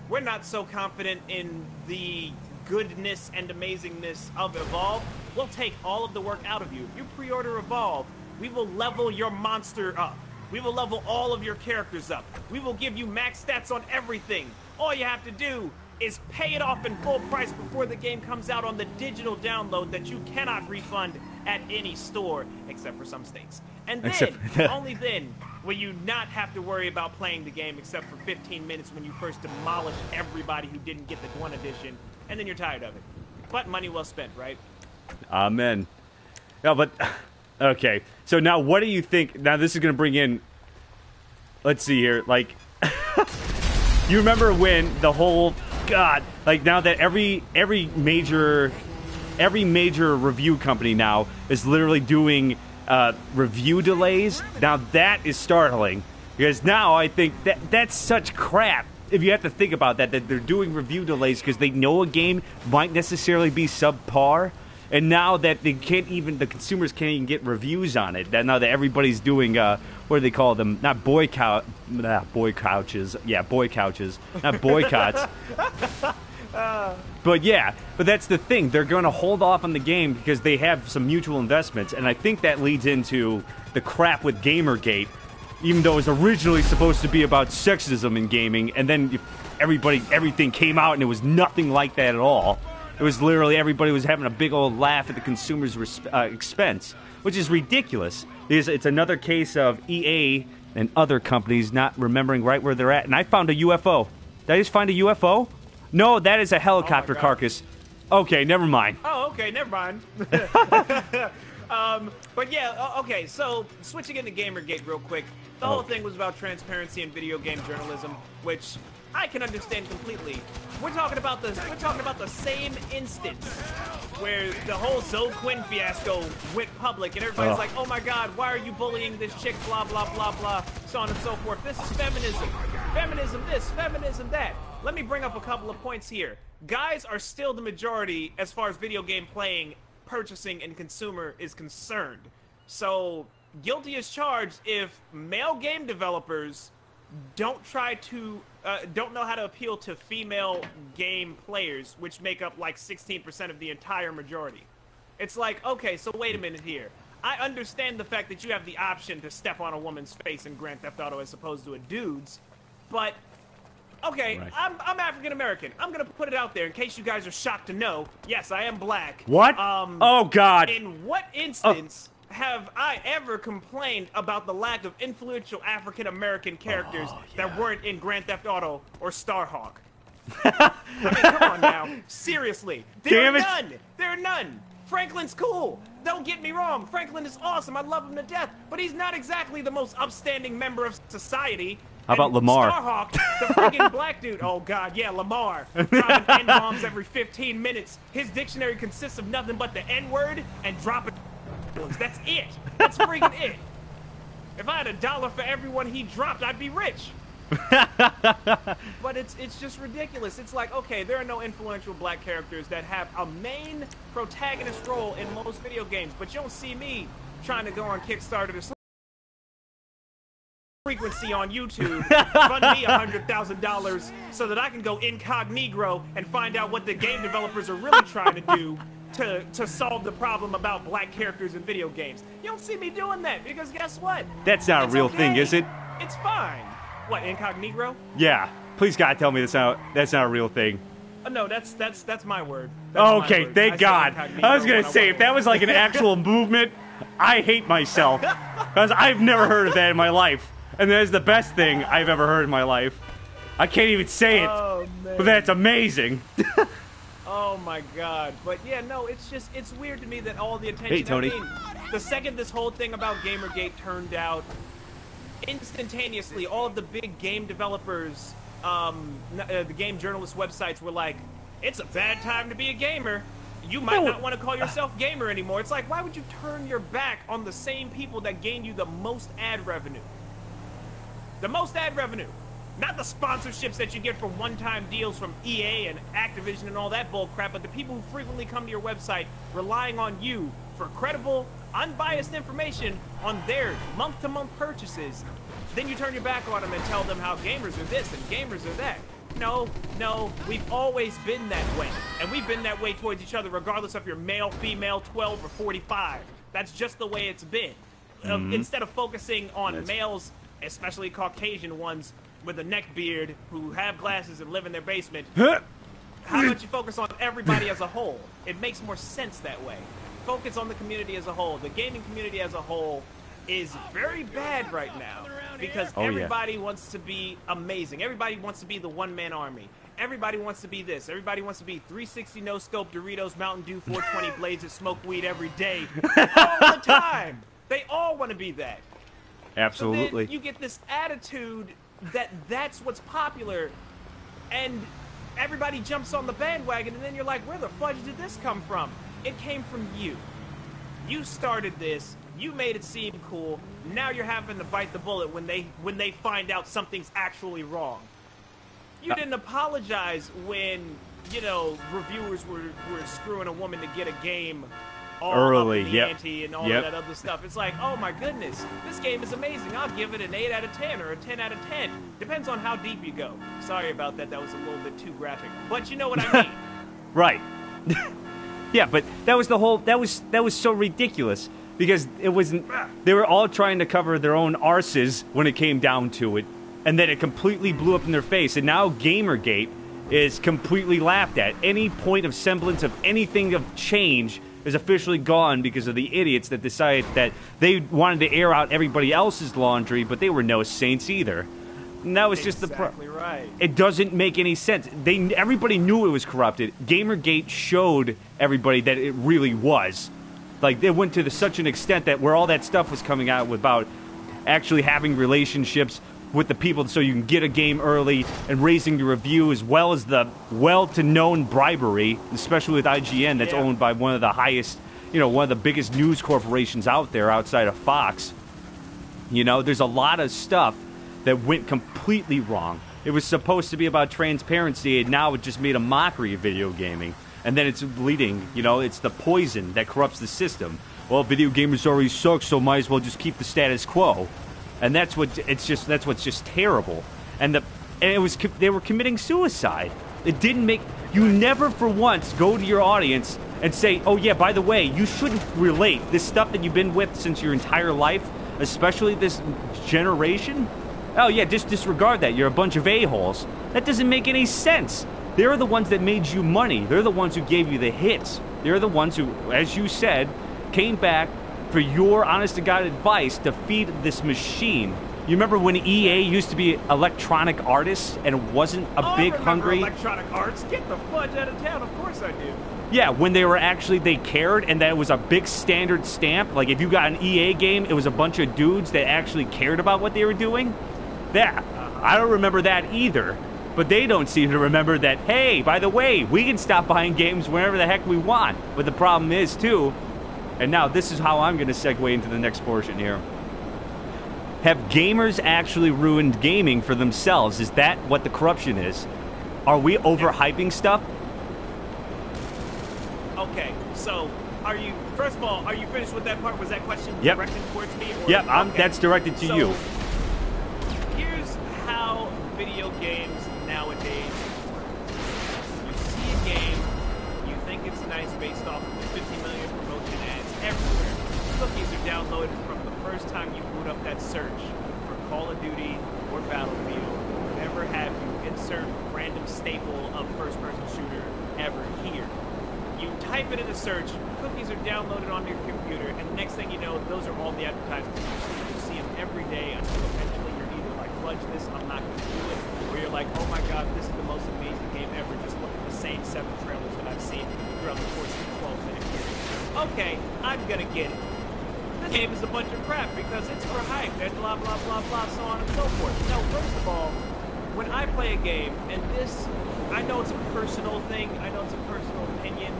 We're not so confident in the goodness and amazingness of Evolve. We'll take all of the work out of you. If you pre-order Evolve, we will level your monster up. We will level all of your characters up. We will give you max stats on everything. All you have to do is pay it off in full price before the game comes out on the digital download that you cannot refund at any store, except for some states. And then, only then, will you not have to worry about playing the game except for 15 minutes when you first demolish everybody who didn't get the One Edition, and then you're tired of it. But money well spent, right? Amen. No, but... Okay, so now what do you think... Now this is going to bring in... Let's see here, like... You remember when the whole... God, like now that every major review company now is literally doing review delays. Now that is startling, because now I think that's such crap. If you have to think about that they're doing review delays because they know a game might necessarily be subpar, and now that the consumers can't even get reviews on it. That now that everybody's doing what do they call them? Not boy couches. Yeah, boy couches. Not boycotts. But that's the thing. They're going to hold off on the game because they have some mutual investments, and I think that leads into the crap with Gamergate, even though it was originally supposed to be about sexism in gaming, and then everything came out and it was nothing like that at all. It was literally everybody was having a big old laugh at the consumer's expense, which is ridiculous. It's another case of EA and other companies not remembering right where they're at. And I found a UFO. Did I just find a UFO? No, that is a helicopter carcass. Okay, never mind. Oh, okay, never mind. But yeah, okay, so switching into Gamergate real quick. The whole thing was about transparency in video game journalism, which I can understand completely. We're talking about the same instance where the whole Zoe Quinn fiasco went public, and everybody's like, "Oh my God, why are you bullying this chick?" Blah blah blah blah, so on and so forth. This is feminism, feminism this, feminism that. Let me bring up a couple of points here. Guys are still the majority as far as video game playing, purchasing, and consumer is concerned. So guilty as charged if male game developers don't know how to appeal to female game players, which make up like 16% of the entire majority. It's like, okay, so wait a minute here. I understand the fact that you have the option to step on a woman's face in Grand Theft Auto as opposed to a dude's, but okay, right. I'm African American. I'm gonna put it out there in case you guys are shocked to know. Yes, I am black. What? Oh God! In what instance have I ever complained about the lack of influential African American characters that weren't in Grand Theft Auto or Starhawk? I mean, come on now. Seriously, there are none. There are none. Franklin's cool. Don't get me wrong. Franklin is awesome. I love him to death. But he's not exactly the most upstanding member of society. How about Lamar? Starhawk, the freaking black dude. Oh, God, yeah, Lamar. Dropping N-bombs every 15 minutes. His dictionary consists of nothing but the N-word and dropping... That's it. That's freaking it. If I had $1 for everyone he dropped, I'd be rich. But it's just ridiculous. It's like, okay, there are no influential black characters that have a main protagonist role in most video games, but you don't see me trying to go on Kickstarter to frequency on YouTube, fund me $100,000 so that I can go incognito and find out what the game developers are really trying to do to solve the problem about black characters in video games. You don't see me doing that because guess what? That's not a real thing, is it? It's fine. What, incognito? Yeah. Please God, tell me that's not a real thing. No, that's my word. Okay, thank God. I was gonna say if that was like an actual movement, I hate myself because I've never heard of that in my life. And that is the best thing I've ever heard in my life. I can't even say it. Oh, man. But that's amazing. Oh my god. But yeah, no, it's weird to me that all the attention. Hey, Tony. I mean, the second this whole thing about Gamergate turned out, instantaneously, all of the big game developers, the game journalist websites were like, it's a bad time to be a gamer. You might not want to call yourself gamer anymore. It's like, why would you turn your back on the same people that gained you the most ad revenue? The most ad revenue. Not the sponsorships that you get for one-time deals from EA and Activision and all that bull crap, but the people who frequently come to your website relying on you for credible, unbiased information on their month-to-month purchases. Then you turn your back on them and tell them how gamers are this and gamers are that. No, we've always been that way. And we've been that way towards each other regardless if you're male, female, 12, or 45. That's just the way it's been. Instead of focusing on males, especially Caucasian ones, with a neck beard who have glasses and live in their basement, how about you focus on everybody as a whole? It makes more sense that way. Focus on the community as a whole. The gaming community as a whole is very bad right now because everybody wants to be amazing. Everybody wants to be the one-man army. Everybody wants to be this. Everybody wants to be 360 no-scope Doritos, Mountain Dew, 420 blades, and smoke weed every day all the time. They all want to be that. Absolutely. So then you get this attitude that that's what's popular, and everybody jumps on the bandwagon, and then you're like, where the fudge did this come from? It came from you. You started this. You made it seem cool. Now you're having to bite the bullet when they find out something's actually wrong. You didn't apologize when, you know, reviewers were screwing a woman to get a game all early, up in the ante and all of that other stuff. It's like, oh my goodness, this game is amazing. I'll give it an 8 out of 10 or a 10 out of 10. Depends on how deep you go. Sorry about that. That was a little bit too graphic. But you know what I mean. Right. Yeah, but that was the whole. That was so ridiculous because it wasn't. They were all trying to cover their own arses when it came down to it, and then it completely blew up in their face. And now Gamergate is completely laughed at. Any point of semblance of anything of change is officially gone because of the idiots that decided that they wanted to air out everybody else's laundry, but they were no saints either. And that was just the exactly right. It doesn't make any sense. Everybody knew it was corrupted. Gamergate showed everybody that it really was. Like, they went to such an extent that where all that stuff was coming out about actually having relationships with the people so you can get a game early and raising your review, as well as the well-to-known bribery, especially with IGN, that's owned by one of the highest, one of the biggest news corporations out there outside of Fox. There's a lot of stuff that went completely wrong. It was supposed to be about transparency, and now it just made a mockery of video gaming. And then it's bleeding, it's the poison that corrupts the system. Well, video gamers already suck, so might as well just keep the status quo. And that's what's just terrible. And they were committing suicide. It didn't make you never for once go to your audience and say, "Oh yeah, by the way, you shouldn't relate this stuff that you've been with since your entire life, especially this generation. Oh yeah, just disregard that. You're a bunch of a-holes." That doesn't make any sense. They're the ones that made you money. They're the ones who gave you the hits. They're the ones who, as you said, came back for your honest-to-God advice to feed this machine. You remember when EA used to be Electronic Artists and it wasn't a big hungry... Electronic Arts? Get the fudge out of town. Of course I do. Yeah, when they cared and that it was a big standard stamp. Like, if you got an EA game, it was a bunch of dudes that actually cared about what they were doing. I don't remember that either. But they don't seem to remember that, hey, by the way, we can stop buying games whenever the heck we want. But the problem is, too, and now this is how I'm going to segue into the next portion here. Have gamers actually ruined gaming for themselves? Is that what the corruption is? Are we overhyping stuff? Okay, so first of all, are you finished with that part? Was that question directed towards me? Or, yep, that's directed to you. Here's how video games nowadays work. You see a game, you think it's nice based off of the 50 million promotion ads everywhere. Cookies are downloaded from the first time you boot up that search for Call of Duty or Battlefield, whatever have you. Insert random staple of first-person shooter ever here. You type it in a search, cookies are downloaded onto your computer, and the next thing you know, those are all the advertisements you see. You see them every day until eventually you're either like, fudge this, I'm not going to do it, or you're like, oh my god, this is the most amazing game ever. Just look at the same 7 trailers that I've seen throughout the course of a 12-minute period. Okay, I'm gonna get it. This game is a bunch of crap because it's for hype and blah, blah, blah, blah, so on and so forth. No, first of all, when I play a game, and this, I know it's a personal thing, I know it's a personal opinion,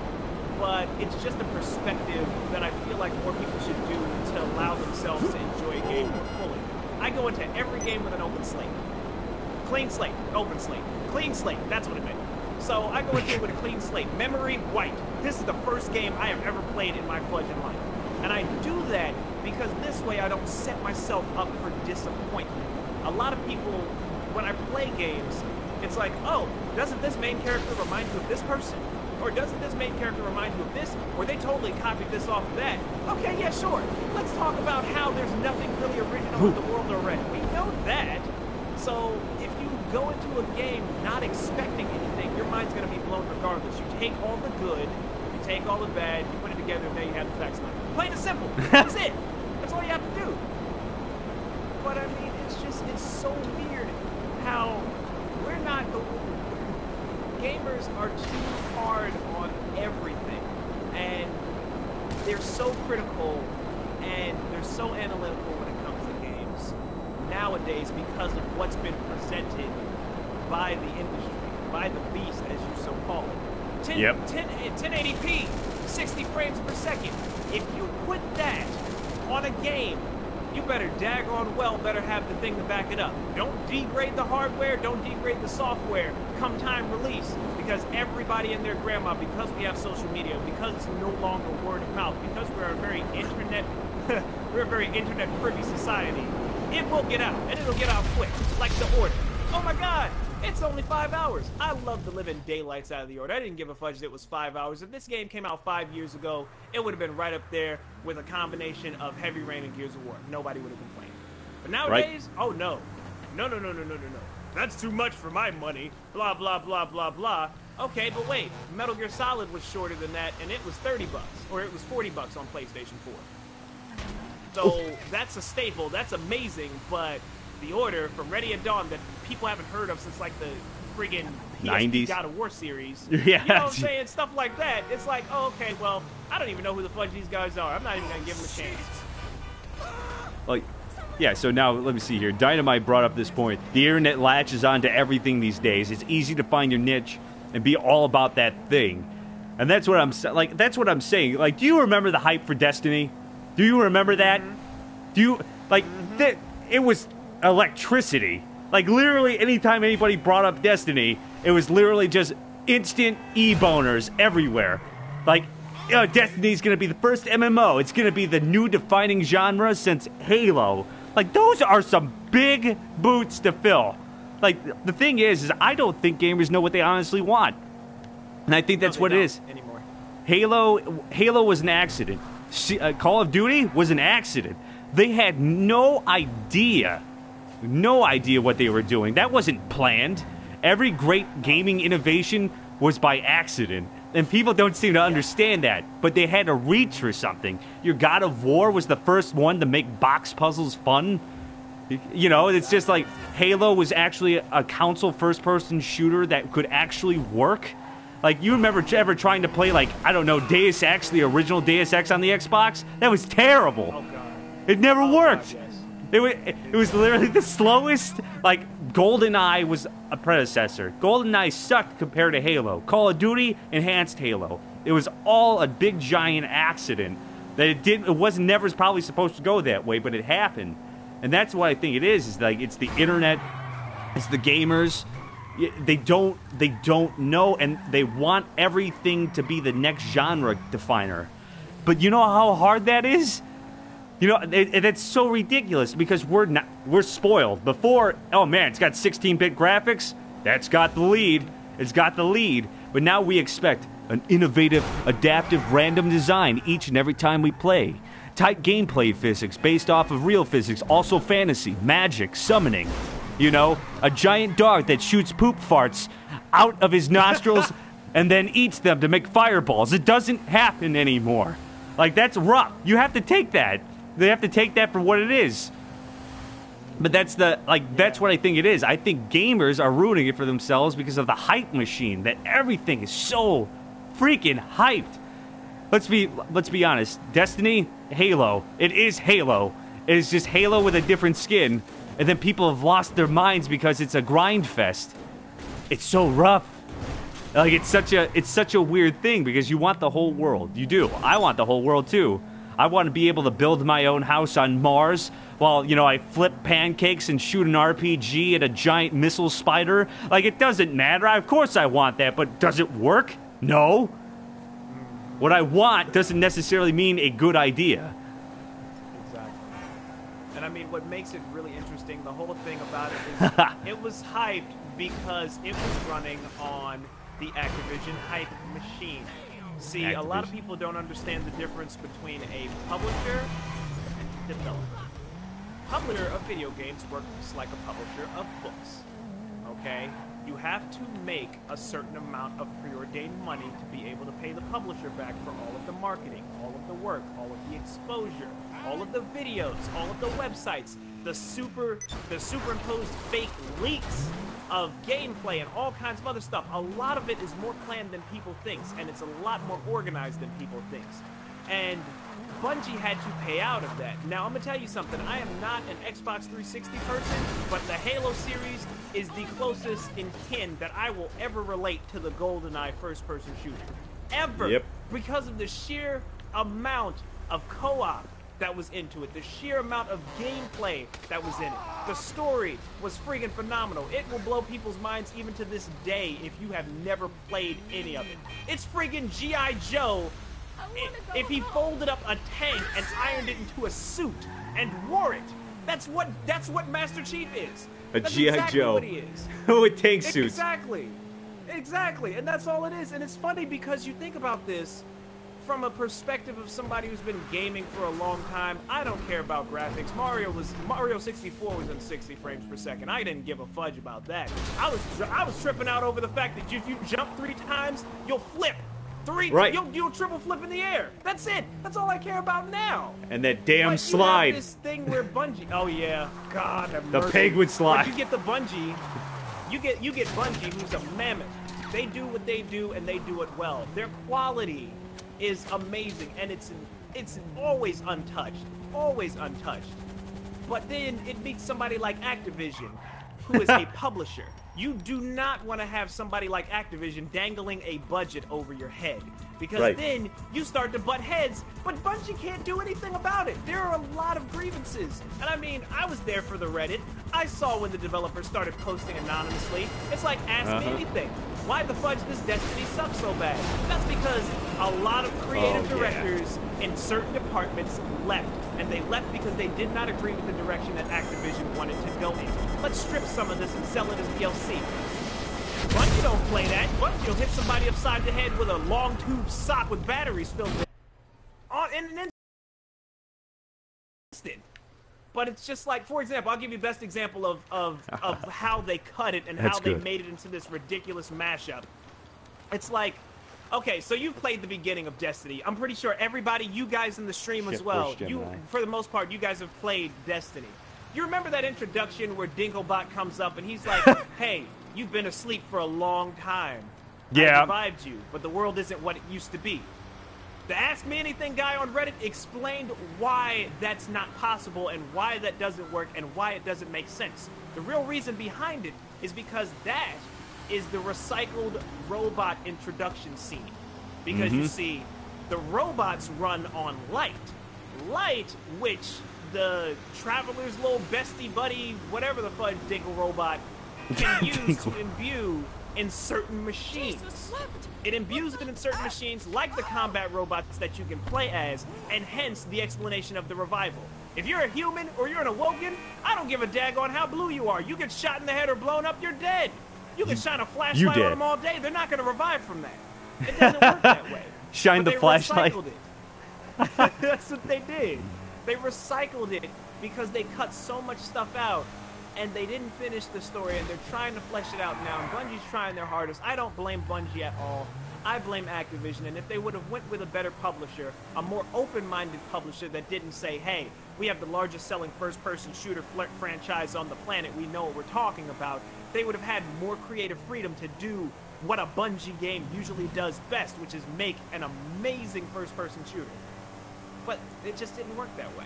but it's just a perspective that I feel like more people should do to allow themselves to enjoy a game more fully. I go into every game with an open slate. Clean slate, open slate. Clean slate, that's what it meant. So I go into it with a clean slate. Memory, white. This is the first game I have ever played in my fledgling life. And I do that because this way I don't set myself up for disappointment. A lot of people, when I play games, it's like, oh, doesn't this main character remind you of this person? Or doesn't this main character remind you of this? Or they totally copied this off of that. Okay, yeah, sure. Let's talk about how there's nothing really original in the world already. We know that. So if you go into a game not expecting anything, your mind's going to be blown regardless. You take all the good, you take all the bad, you put it together, and there you have the facts. Plain and simple. That's it. That's all you have to do. But I mean, it's so weird how we're not the gamers are too hard on everything, and they're so critical and they're so analytical when it comes to games nowadays because of what's been presented by the industry, by the beast, as you so call it. 1080p, 60 frames per second. If you put that on a game, you better daggone well better have the thing to back it up. Don't degrade the hardware, don't degrade the software come time release, because everybody and their grandma, because we have social media, because it's no longer word of mouth, because we're a very internet privy society, it will get out, and it'll get out quick, like The Order. Oh my god, it's only 5 hours. I love the living daylights out of The Order. I didn't give a fudge that it was 5 hours. If this game came out 5 years ago, it would have been right up there with a combination of Heavy Rain and Gears of War. Nobody would have complained. But nowadays, oh no. No. That's too much for my money. Blah, blah, blah, blah, blah. Okay, but wait. Metal Gear Solid was shorter than that, and it was $30, or it was $40 on PlayStation 4. So that's a staple. That's amazing, but The Order from Ready at Dawn that people haven't heard of since like the friggin' 90s God of War series. Yeah. You know what I'm saying? Stuff like that. It's like, oh, okay, well, I don't even know who the fudge these guys are. I'm not even going to give them a chance. Like, yeah, so now let me see here. Dynamite brought up this point. The internet latches onto everything these days. It's easy to find your niche and be all about that thing. And that's what I'm like. That's what I'm saying. Like, do you remember the hype for Destiny? Do you remember that? Do you like that? It was electricity. Like, literally, anytime anybody brought up Destiny, it was literally just instant e-boners everywhere. Like, Destiny's gonna be the first MMO. It's gonna be the new defining genre since Halo. Like, those are some big boots to fill. Like, the thing is I don't think gamers know what they honestly want. And I think that's what it is. Anymore. Halo was an accident. Call of Duty was an accident. They had no idea what they were doing. That wasn't planned. Every great gaming innovation was by accident. And people don't seem to understand that. But they had to reach for something. Your God of War was the first one to make box puzzles fun. You know, it's just like Halo was actually a console first-person shooter that could actually work. Like, you remember ever trying to play, like, I don't know, Deus Ex, the original Deus Ex on the Xbox? That was terrible. Oh, God. It never worked. God, yes. It was literally the slowest. Like, GoldenEye was a predecessor. GoldenEye sucked compared to Halo. Call of Duty enhanced Halo. It was all a big giant accident that it was never probably supposed to go that way, but it happened. And that's what I think it is like, it's the internet, it's the gamers. They don't know, and they want everything to be the next genre definer. But you know how hard that is? You know, it's so ridiculous because we're spoiled. Before, oh man, it's got 16-bit graphics. That's got the lead. It's got the lead. But now we expect an innovative, adaptive, random design each and every time we play. Tight gameplay physics based off of real physics, also fantasy, magic, summoning. You know, a giant dog that shoots poop farts out of his nostrils and then eats them to make fireballs. It doesn't happen anymore. Like, that's rough. You have to take that. They have to take that for what it is. But that's that's what I think it is. I think gamers are ruining it for themselves because of the hype machine, that everything is so freaking hyped. Let's be honest. Destiny, Halo. It is Halo. It is just Halo with a different skin. And then people have lost their minds because it's a grind fest. It's so rough. Like, it's such a weird thing because you want the whole world. You do. I want the whole world too. I want to be able to build my own house on Mars while, I flip pancakes and shoot an RPG at a giant missile spider. Like, it doesn't matter. Of course I want that, but does it work? No. What I want doesn't necessarily mean a good idea. Exactly. And I mean, what makes it really interesting, the whole thing about it is it was hyped because it was running on the Activision hype machine. See, a lot of people don't understand the difference between a publisher and developer. Publisher of video games works like a publisher of books. Okay? You have to make a certain amount of preordained money to be able to pay the publisher back for all of the marketing, all of the work, all of the exposure, all of the videos, all of the websites, the superimposed fake leaks of gameplay and all kinds of other stuff. A lot of it is more planned than people think, and it's a lot more organized than people think. And Bungie had to pay out of that. Now, I'm going to tell you something. I am not an Xbox 360 person, but the Halo series is the closest in kin that I will ever relate to the GoldenEye first-person shooter. Ever. Yep. Because of the sheer amount of co-op that was into it, the sheer amount of gameplay that was in it. The story was friggin' phenomenal. It will blow people's minds even to this day if you have never played any of it. It's friggin' G.I. Joe if he folded up a tank and ironed it into a suit and wore it. That's what Master Chief is. That's G.I. exactly Joe. what he is. With tank suits. Exactly. And that's all it is. And it's funny because you think about this from a perspective of somebody who's been gaming for a long time. I don't care about graphics. Mario 64 was in 60 frames per second. I didn't give a fudge about that. I was tripping out over the fact that if you jump 3 times, you'll flip. Right. You'll triple flip in the air. That's it. That's all I care about now. And that damn but slide. You have this thing where Bungie. Oh yeah. God have mercy. The penguin slide. But you get the Bungie. You get Bungie, who's a mammoth. They do what they do, and they do it well. Their quality is amazing, and it's always untouched. Always untouched. But then it meets somebody like Activision, who is a publisher. You do not want to have somebody like Activision dangling a budget over your head. Because then you start to butt heads, but Bungie can't do anything about it. There are a lot of grievances. And I mean, I was there for the Reddit. I saw when the developers started posting anonymously. It's like, ask me anything. Why the fudge does Destiny suck so bad? That's because a lot of creative directors in certain departments left. And they left because they did not agree with the direction that Activision wanted to go in. Let's strip some of this and sell it as DLC. Bungie don't play that. Bungie will hit somebody upside the head with a long tube sock with batteries filled with in an instant. But it's just like, for example, I'll give you the best example of how they cut it and how they made it into this ridiculous mashup. It's like, okay, so you've played the beginning of Destiny. I'm pretty sure everybody, you guys in the stream as well, for the most part, you guys have played Destiny. You remember that introduction where Dinklebot comes up and he's like, hey, you've been asleep for a long time. I revived you, but the world isn't what it used to be. The Ask Me Anything guy on Reddit explained why that's not possible and why that doesn't work and why it doesn't make sense. The real reason behind it is because that is the recycled robot introduction scene. Because you see, the robots run on light. Light, which the Traveler's little bestie buddy, whatever the fudge Dinkle robot, can use to imbue in certain machines. It imbues it in certain machines like the combat robots that you can play as, and hence the explanation of the revival. If you're a human or you're an awoken, I don't give a daggone how blue you are. You get shot in the head or blown up, you're dead. You can shine a flashlight on them all day. They're not going to revive from that. It doesn't work that way. Shine the flashlight. That's what they did. They recycled it because they cut so much stuff out and they didn't finish the story, and they're trying to flesh it out now, and Bungie's trying their hardest. I don't blame Bungie at all. I blame Activision, and if they would have went with a better publisher, a more open-minded publisher that didn't say, hey, we have the largest selling first-person shooter franchise on the planet, we know what we're talking about, they would have had more creative freedom to do what a Bungie game usually does best, which is make an amazing first-person shooter. But it just didn't work that way.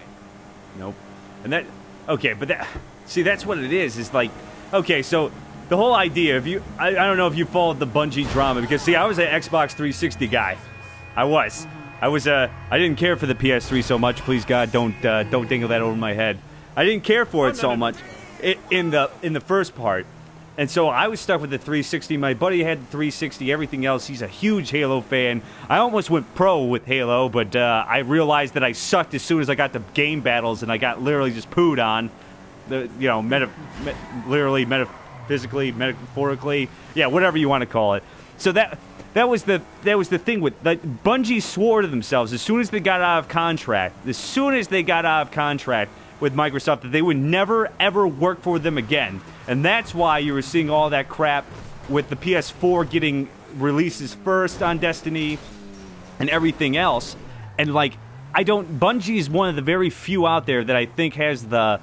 Nope. And that, okay, but that, see, that's what it is like, okay, so the whole idea, if you, I don't know if you followed the Bungie drama, because see, I was an Xbox 360 guy. I was. I didn't care for the PS3 so much, please God, don't dingle that over my head. I didn't care for it so much in the first part. And so I was stuck with the 360. My buddy had the 360, everything else. He's a huge Halo fan. I almost went pro with Halo, but I realized that I sucked as soon as I got to game battles, and I got literally just pooed on. Literally, metaphysically, metaphorically, yeah, whatever you want to call it. So that was the thing with, like, Bungie swore to themselves as soon as they got out of contract, with Microsoft, that they would never ever work for them again. And that's why you were seeing all that crap with the PS4 getting releases first on Destiny and everything else. And like, Bungie is one of the very few out there that I think has the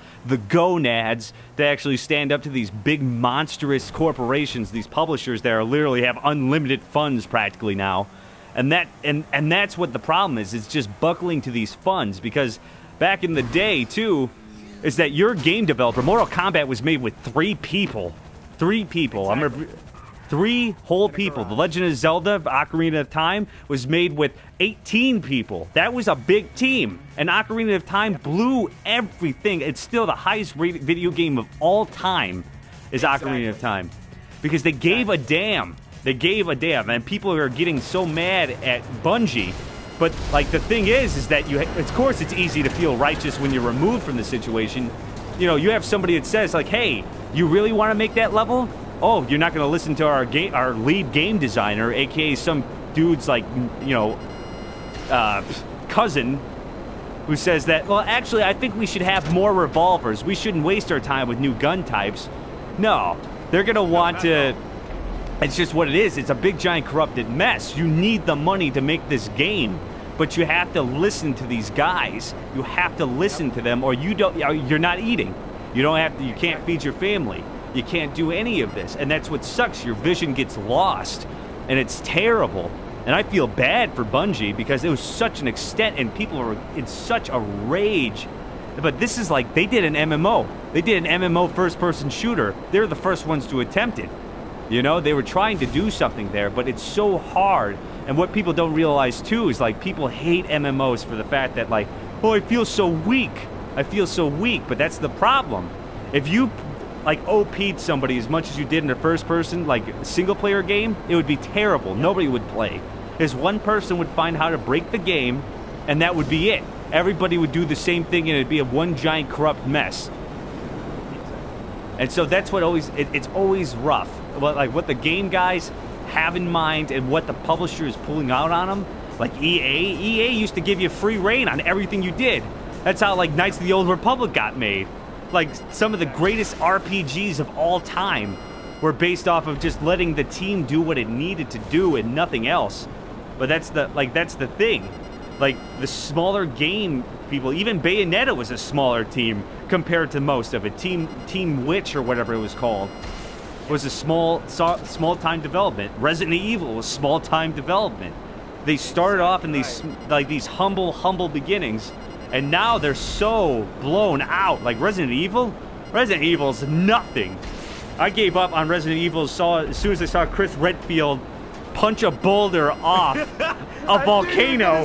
gonads to actually stand up to these big monstrous corporations, these publishers that are literally have unlimited funds practically now. And that's what the problem is. It's just buckling to these funds, because back in the day too, is that your game developer, Mortal Kombat was made with 3 people. 3 people. Exactly. 3 whole people. The Legend of Zelda, Ocarina of Time, was made with 18 people. That was a big team. And Ocarina of Time blew everything. It's still the highest rated video game of all time, is Ocarina of Time. Because they gave a damn. They gave a damn. And people are getting so mad at Bungie. But, like, the thing is that of course it's easy to feel righteous when you're removed from the situation. You know, you have somebody that says, like, hey, you really want to make that level? Oh, you're not going to listen to our lead game designer, a.k.a. some dude's, like, cousin, who says that, well, actually, I think we should have more revolvers. We shouldn't waste our time with new gun types. No, they're going to want to... It's just what it is. It's a big, giant, corrupted mess. You need the money to make this game, but you have to listen to these guys. You have to listen to them, or you're not eating. You can't feed your family. You can't do any of this, and that's what sucks. Your vision gets lost, and it's terrible. And I feel bad for Bungie, because it was such an extent, and people were in such a rage. But this is like, they did an MMO. They did an MMO first-person shooter. They're the first ones to attempt it. You know, they were trying to do something there, but it's so hard. And what people don't realize, too, is, like, people hate MMOs for the fact that, like, oh, I feel so weak. I feel so weak, but that's the problem. If you, like, OP'd somebody as much as you did in a first-person, like, single-player game, it would be terrible. Nobody would play. Because one person would find how to break the game, and that would be it. Everybody would do the same thing, and it'd be a one giant corrupt mess. And so that's what it's always rough. Like, what the game guys have in mind and what the publisher is pulling out on them. Like EA used to give you free reign on everything you did. That's how, like, Knights of the Old Republic got made. Like, some of the greatest RPGs of all time were based off of just letting the team do what it needed to do and nothing else. But that's the thing. Like, the smaller game people, even Bayonetta was a smaller team compared to most of it. Team Witch, or whatever it was called, was a small time development. Resident Evil was small time development. They started off in these humble beginnings, and now they're so blown out. Like Resident Evil's nothing. I gave up on Resident Evil as soon as I saw Chris Redfield punch a boulder off a volcano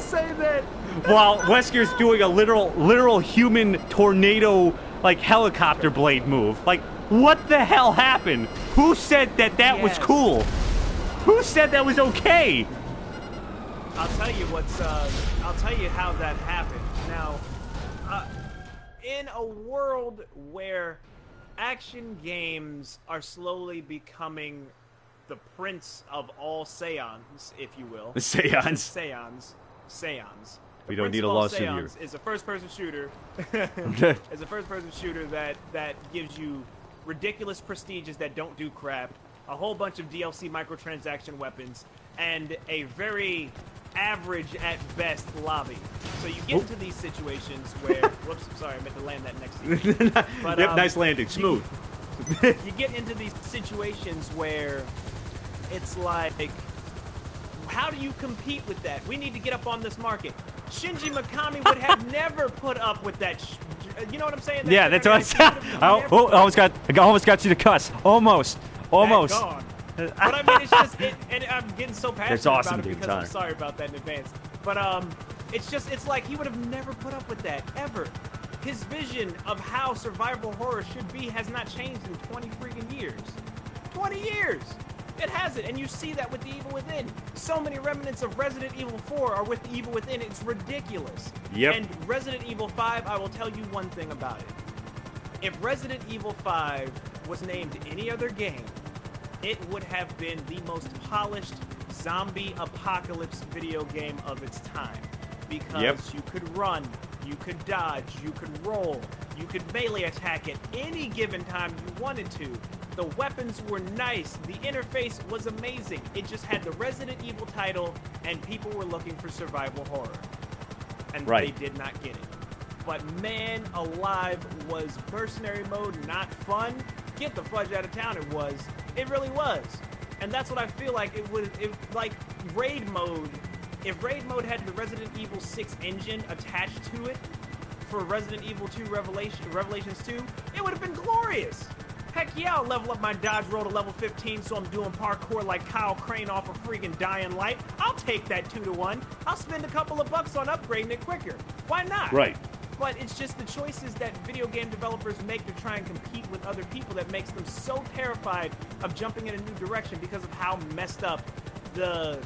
while Wesker's doing a literal human tornado, like, helicopter blade move. Like, what the hell happened? Who said that was cool? Who said that was okay? I'll tell you how that happened. Now, in a world where action games are slowly becoming the prince of all seance, if you will. Seance. Seance. We don't need a lawsuit here. Is a first-person shooter. Is a first-person shooter that gives you ridiculous prestiges that don't do crap, a whole bunch of DLC microtransaction weapons, and a very average at best lobby. So you get into these situations where, whoops, sorry, I meant to land that next to you. But, yep, nice landing, smooth. You get into these situations where it's like, how do you compete with that? We need to get up on this market. Shinji Mikami would have never put up with that. You know what I'm saying? Yeah, that's what I almost got you to cuss. Almost. But I mean, it's just, and I'm getting so passionate awesome, about it because Tyler. I'm sorry about that in advance. But it's like he would have never put up with that ever. His vision of how survival horror should be has not changed in 20 freaking years. 20 years. It hasn't, and you see that with The Evil Within. So many remnants of Resident Evil 4 are with The Evil Within, it's ridiculous. Yep. And Resident Evil 5, I will tell you one thing about it. If Resident Evil 5 was named any other game, it would have been the most polished zombie apocalypse video game of its time. Because you could run, you could dodge, you could roll, you could melee attack at any given time you wanted to. The weapons were nice. The interface was amazing. It just had the Resident Evil title, and people were looking for survival horror. And they did not get it. But man alive, was mercenary mode not fun? Get the fudge out of town, it was. It really was. And that's what I feel like like raid mode. If raid mode had the Resident Evil 6 engine attached to it for Resident Evil 2 Revelations 2, it would have been glorious. Heck yeah, I'll level up my dodge roll to level 15 so I'm doing parkour like Kyle Crane off a freaking Dying Light. I'll take that 2-to-1. I'll spend a couple of bucks on upgrading it quicker. Why not? Right. But it's just the choices that video game developers make to try and compete with other people that makes them so terrified of jumping in a new direction because of how messed up the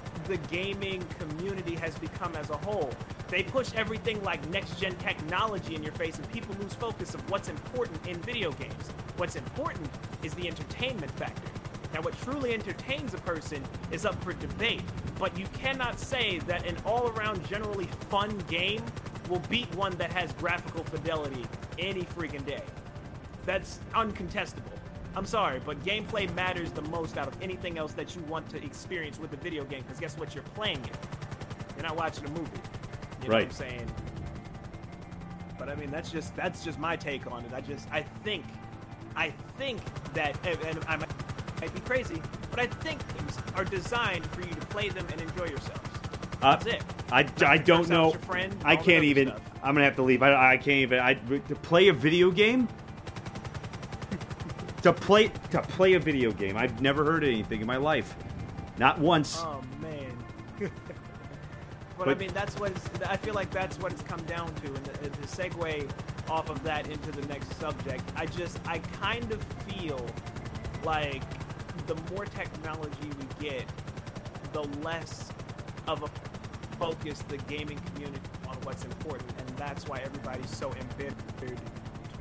gaming community has become as a whole. They push everything like next-gen technology in your face, and people lose focus of what's important in video games. What's important is the entertainment factor. Now, what truly entertains a person is up for debate, but you cannot say that an all-around generally fun game will beat one that has graphical fidelity any freaking day. That's uncontestable. I'm sorry, but gameplay matters the most out of anything else that you want to experience with a video game, because guess what? You're playing it. You're not watching a movie. You know what I'm saying? But I mean, that's just my take on it. I think that, and I might be crazy, but I think games are designed for you to play them and enjoy yourselves. That's it. I don't know. I can't even. I'm gonna have to leave. I can't even. To play a video game. To play a video game. I've never heard anything in my life. Not once. Oh man. But I mean, I feel like that's what it's come down to. And to segue off of that into the next subject, I kind of feel like the more technology we get, the less of a focus the gaming community on what's important, and that's why everybody's so embittered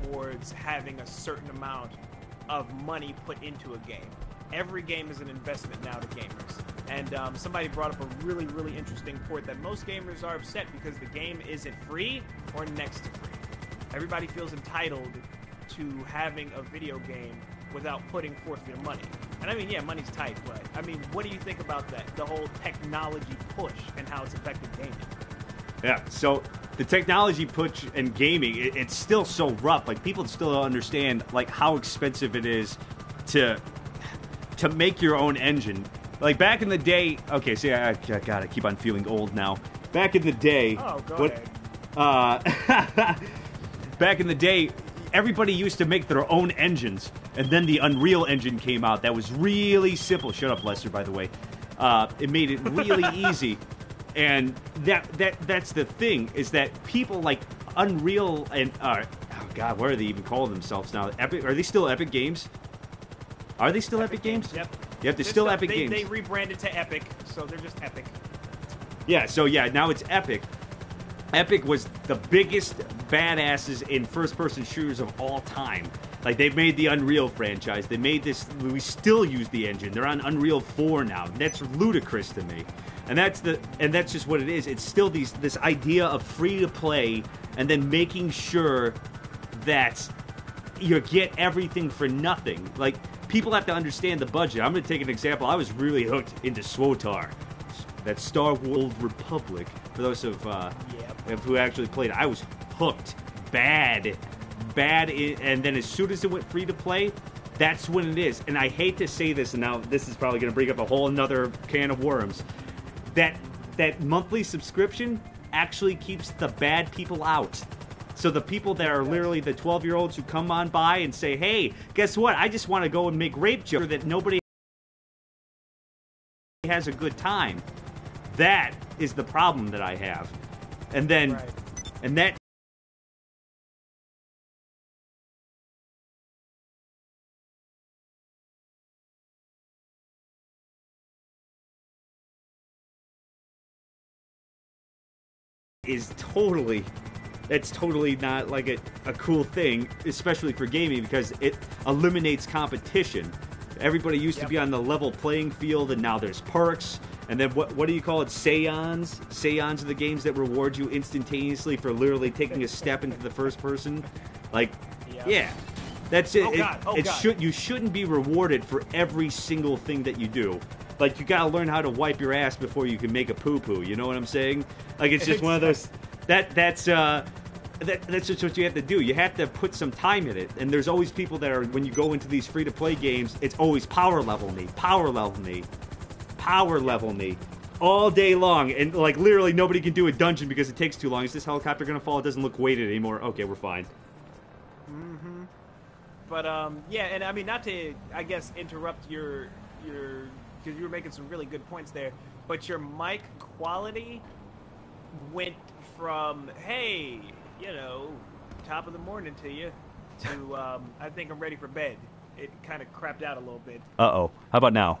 towards having a certain amount of money put into a game. Every game is an investment now to gamers. And somebody brought up a really, really interesting point that most gamers are upset because the game isn't free or next to free. Everybody feels entitled to having a video game without putting forth their money. And I mean, yeah, money's tight, but I mean, what do you think about that? The whole technology push and how it's affected gaming? Yeah, so the technology push in gaming, it's still so rough. Like, people still don't understand, like, how expensive it is to make your own engine. Like, back in the day, okay, see, I keep on feeling old now. Back in the day, back in the day, everybody used to make their own engines, and then the Unreal Engine came out. That was really simple. Shut up, Lester, by the way. It made it really easy, and that's the thing, is that people like Unreal and oh god, what are they even calling themselves now? Epic? Are they still Epic Games? Are they still Epic Games? Yep. Yep, they're still Epic Games. They rebranded to Epic, so they're just Epic. Yeah, so yeah, now it's Epic. Epic was the biggest badasses in first-person shooters of all time. Like, they've made the Unreal franchise. They made this. We still use the engine. They're on Unreal 4 now. That's ludicrous to me. And that's just what it is. It's still this idea of free to play, and then making sure that you get everything for nothing. Like, people have to understand the budget. I'm going to take an example. I was really hooked into SWTOR. That Star World Republic. For those of who actually played it, I was hooked. Bad. And then as soon as it went free to play, that's when it is. And I hate to say this, and now this is probably going to bring up a whole another can of worms. That monthly subscription actually keeps the bad people out. So the people that are literally the 12-year-olds who come on by and say, hey, guess what? I just want to go and make rape jokes that nobody has a good time. That is the problem that I have. And then, and that is totally, it's totally not like a cool thing, especially for gaming, because it eliminates competition. Everybody used to be on the level playing field, and now there's perks. And then what do you call it? Seons? Seons are the games that reward you instantaneously for literally taking a step into the first person. Like, yeah, that's it. You shouldn't be rewarded for every single thing that you do. Like, you gotta learn how to wipe your ass before you can make a poo-poo. You know what I'm saying? Like, it's just one of those. That's just what you have to do. You have to put some time in it. And there's always people that are, when you go into these free-to-play games, it's always power level me, power level me, power level me, all day long. And, like, literally nobody can do a dungeon because it takes too long. Is this helicopter gonna fall? It doesn't look weighted anymore. Okay, we're fine. Mm-hmm. But, yeah, and I mean, not to, I guess, interrupt your, because you were making some really good points there, but your mic quality went from, hey, you know, top of the morning to you, to, I think I'm ready for bed. It kind of crapped out a little bit. Uh-oh. How about now?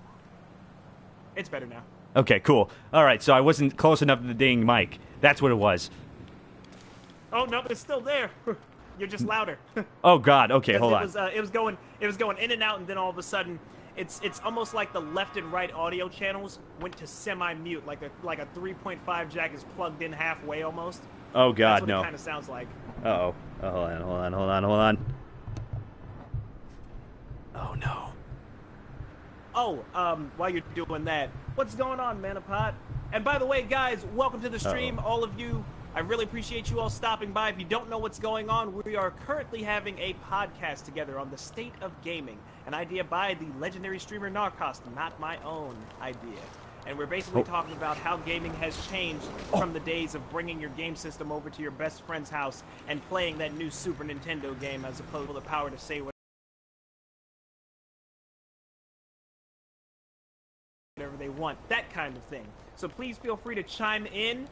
It's better now. Okay, cool. All right, so I wasn't close enough to the dang mic. That's what it was. Oh, no, it's still there. You're just louder. Oh, God. Okay, hold on. It was going in and out, and then all of a sudden, it's almost like the left and right audio channels went to semi-mute, like a 3.5 jack is plugged in halfway almost. Oh, God, That's what no. it kind of sounds like. Uh-oh. Oh, hold on. Oh, no. Oh, while you're doing that, what's going on, Manapot? And by the way, guys, welcome to the stream, all of you. I really appreciate you all stopping by. If you don't know what's going on, we are currently having a podcast together on the state of gaming, an idea by the legendary streamer Narrcost, not my own idea. And we're basically talking about how gaming has changed from the days of bringing your game system over to your best friend's house and playing that new Super Nintendo game, as opposed to the power to say whatever they want, that kind of thing. So please feel free to chime in.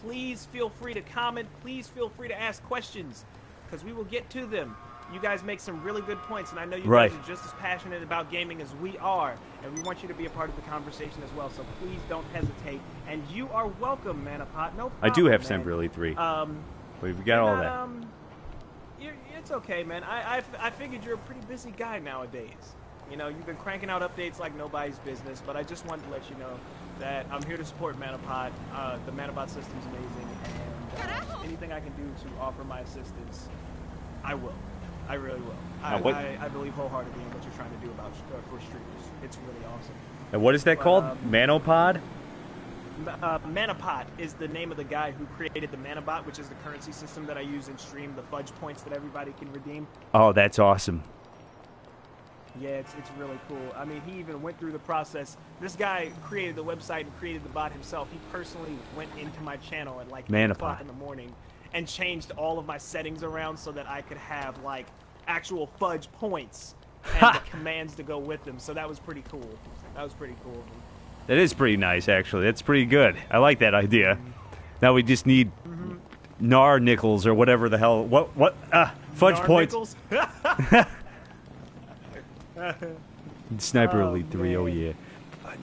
Please feel free to comment. Please feel free to ask questions, because we will get to them. You guys make some really good points, and I know you guys are just as passionate about gaming as we are, and we want you to be a part of the conversation as well, so please don't hesitate. And you are welcome, Manapot. No problem, I do have man. Semper Elite 3. But we got all that. It's okay, man. I figured you're a pretty busy guy nowadays. You know, you've been cranking out updates like nobody's business, but I just wanted to let you know that I'm here to support Manapot. The Manapot system's amazing, and anything I can do to offer my assistance, I will. I really will. I believe wholeheartedly in what you're trying to do about for streamers. It's really awesome. And what is that called? Manopod? Manapot is the name of the guy who created the Manabot, which is the currency system that I use in stream, the fudge points that everybody can redeem. Oh, that's awesome. Yeah, it's really cool. I mean, he even went through the process. This guy created the website and created the bot himself. He personally went into my channel at like 8 o'clock in the morning and changed all of my settings around so that I could have like actual fudge points and the commands to go with them. So that was pretty cool. That is pretty nice, actually. That's pretty good. I like that idea. Now we just need Nar nickels or whatever the hell. Fudge Nar points. Sniper Elite 3, oh yeah.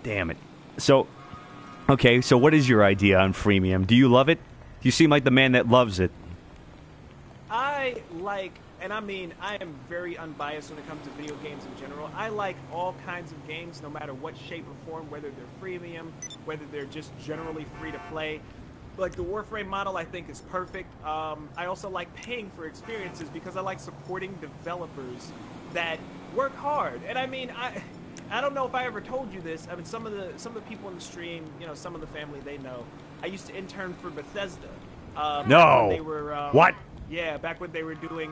Damn it. So, okay, so what is your idea on freemium? Do you love it? You seem like the man that loves it. I like, and I mean, I am very unbiased when it comes to video games in general. I like all kinds of games, no matter what shape or form, whether they're freemium, whether they're just generally free to play. like the Warframe model, I think is perfect. I also like paying for experiences because I like supporting developers that work hard. And I mean, I don't know if I ever told you this. I mean, some of the people in the stream, you know, some of the family, they know. I used to intern for Bethesda. No. When they were, what? Yeah, back when they were doing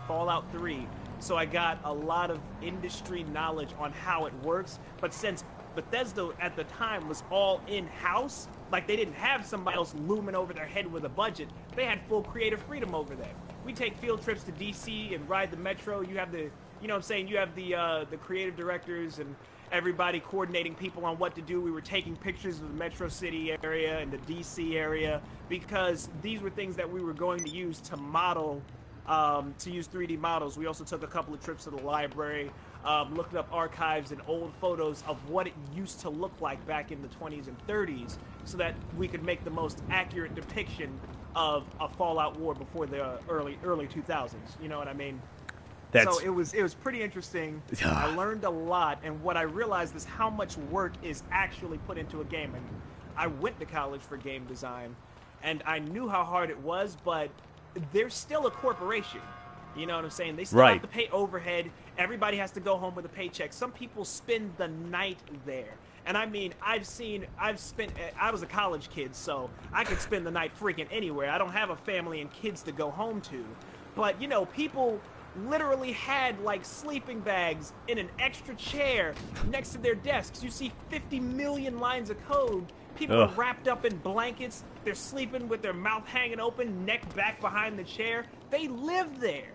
Fallout 3. So I got a lot of industry knowledge on how it works. But since Bethesda at the time was all in-house, like they didn't have somebody else looming over their head with a budget, they had full creative freedom over there. We take field trips to DC and ride the metro. You have the, you know what I'm saying, you have the creative directors and everybody coordinating people on what to do. We were taking pictures of the Metro City area and the DC area because these were things that we were going to use to model, to use 3D models. We also took a couple of trips to the library, looked up archives and old photos of what it used to look like back in the 20s and 30s so that we could make the most accurate depiction of a Fallout war before the early 2000s. You know what I mean? So it was pretty interesting. I learned a lot, and what I realized is how much work is actually put into a game. And I went to college for game design, and I knew how hard it was, but they're still a corporation. You know what I'm saying? They still have to pay overhead. Everybody has to go home with a paycheck. Some people spend the night there. And I mean, I was a college kid, so I could spend the night freaking anywhere. I don't have a family and kids to go home to. But, you know, people literally had like sleeping bags in an extra chair next to their desks. You see 50 million lines of code. People are wrapped up in blankets. They're sleeping with their mouth hanging open, neck back behind the chair. They live there,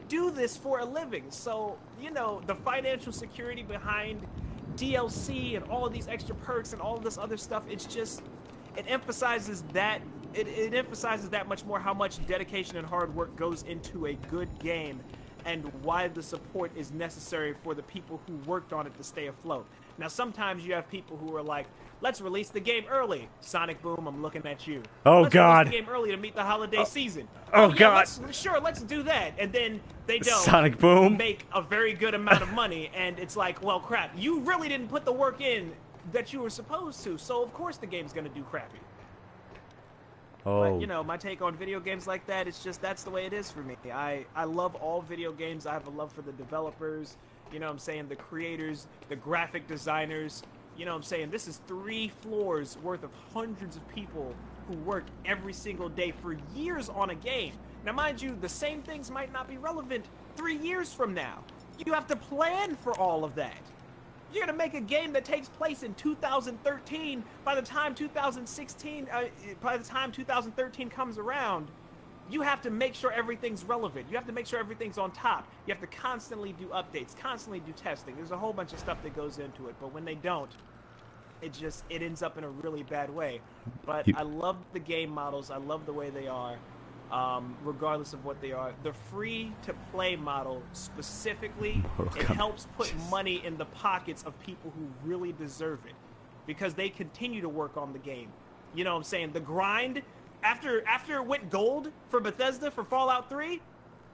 do this for a living. So, you know, the financial security behind DLC and all of these extra perks and all of this other stuff, it's just, it emphasizes that it emphasizes that much more how much dedication and hard work goes into a good game and why the support is necessary for the people who worked on it to stay afloat. Now, sometimes you have people who are like, let's release the game early. Sonic Boom, I'm looking at you. Oh, let's God. Release the game early to meet the holiday season. Oh, yeah, God. Let's do that. And then they don't Sonic Boom. make a very good amount of money, and it's like, well, crap, you really didn't put the work in that you were supposed to, so of course the game's going to do crappy. But, you know, my take on video games like that, it's just, that's the way it is for me. I love all video games. I have a love for the developers, you know what I'm saying, the creators, the graphic designers. You know what I'm saying? This is 3 floors worth of hundreds of people who work every single day for years on a game. Now, mind you, the same things might not be relevant 3 years from now. You have to plan for all of that. You're going to make a game that takes place in 2013. By the time 2013 comes around, you have to make sure everything's relevant. You have to make sure everything's on top. You have to constantly do updates, constantly do testing. There's a whole bunch of stuff that goes into it, but when they don't, it ends up in a really bad way. But I love the game models. I love the way they are, regardless of what they are. The free-to-play model, specifically, it helps put money in the pockets of people who really deserve it, because they continue to work on the game. You know what I'm saying? The grind, after it went gold for Bethesda for Fallout 3,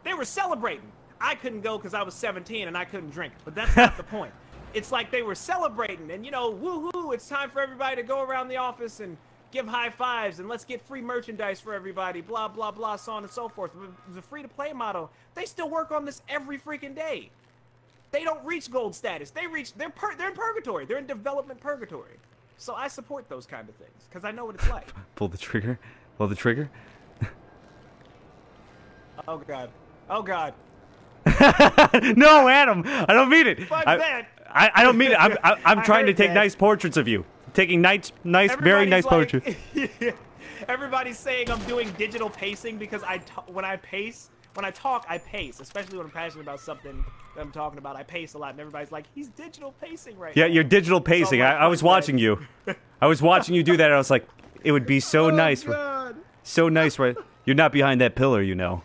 they were celebrating. I couldn't go because I was 17 and I couldn't drink, but that's not the point. It's like they were celebrating and, you know, woohoo, it's time for everybody to go around the office and give high fives and let's get free merchandise for everybody, blah, blah, blah, so on and so forth. The free-to-play model, they still work on this every freaking day. They don't reach gold status. They're in purgatory. They're in development purgatory. So I support those kind of things because I know what it's like. Pull the trigger. Pull the trigger. Oh, God. Oh, God. No, Adam, I don't mean it. Fuck that. I don't mean it. I'm trying to take nice portraits of you. Taking nice, very nice portraits. Everybody's saying I'm doing digital pacing because when I talk, I pace. Especially when I'm passionate about something that I'm talking about, I pace a lot. And everybody's like, he's digital pacing right now. Yeah, you're digital pacing. So I was watching you. I was watching you do that. And I was like, it would be so nice. God. So nice, right? You're not behind that pillar, you know.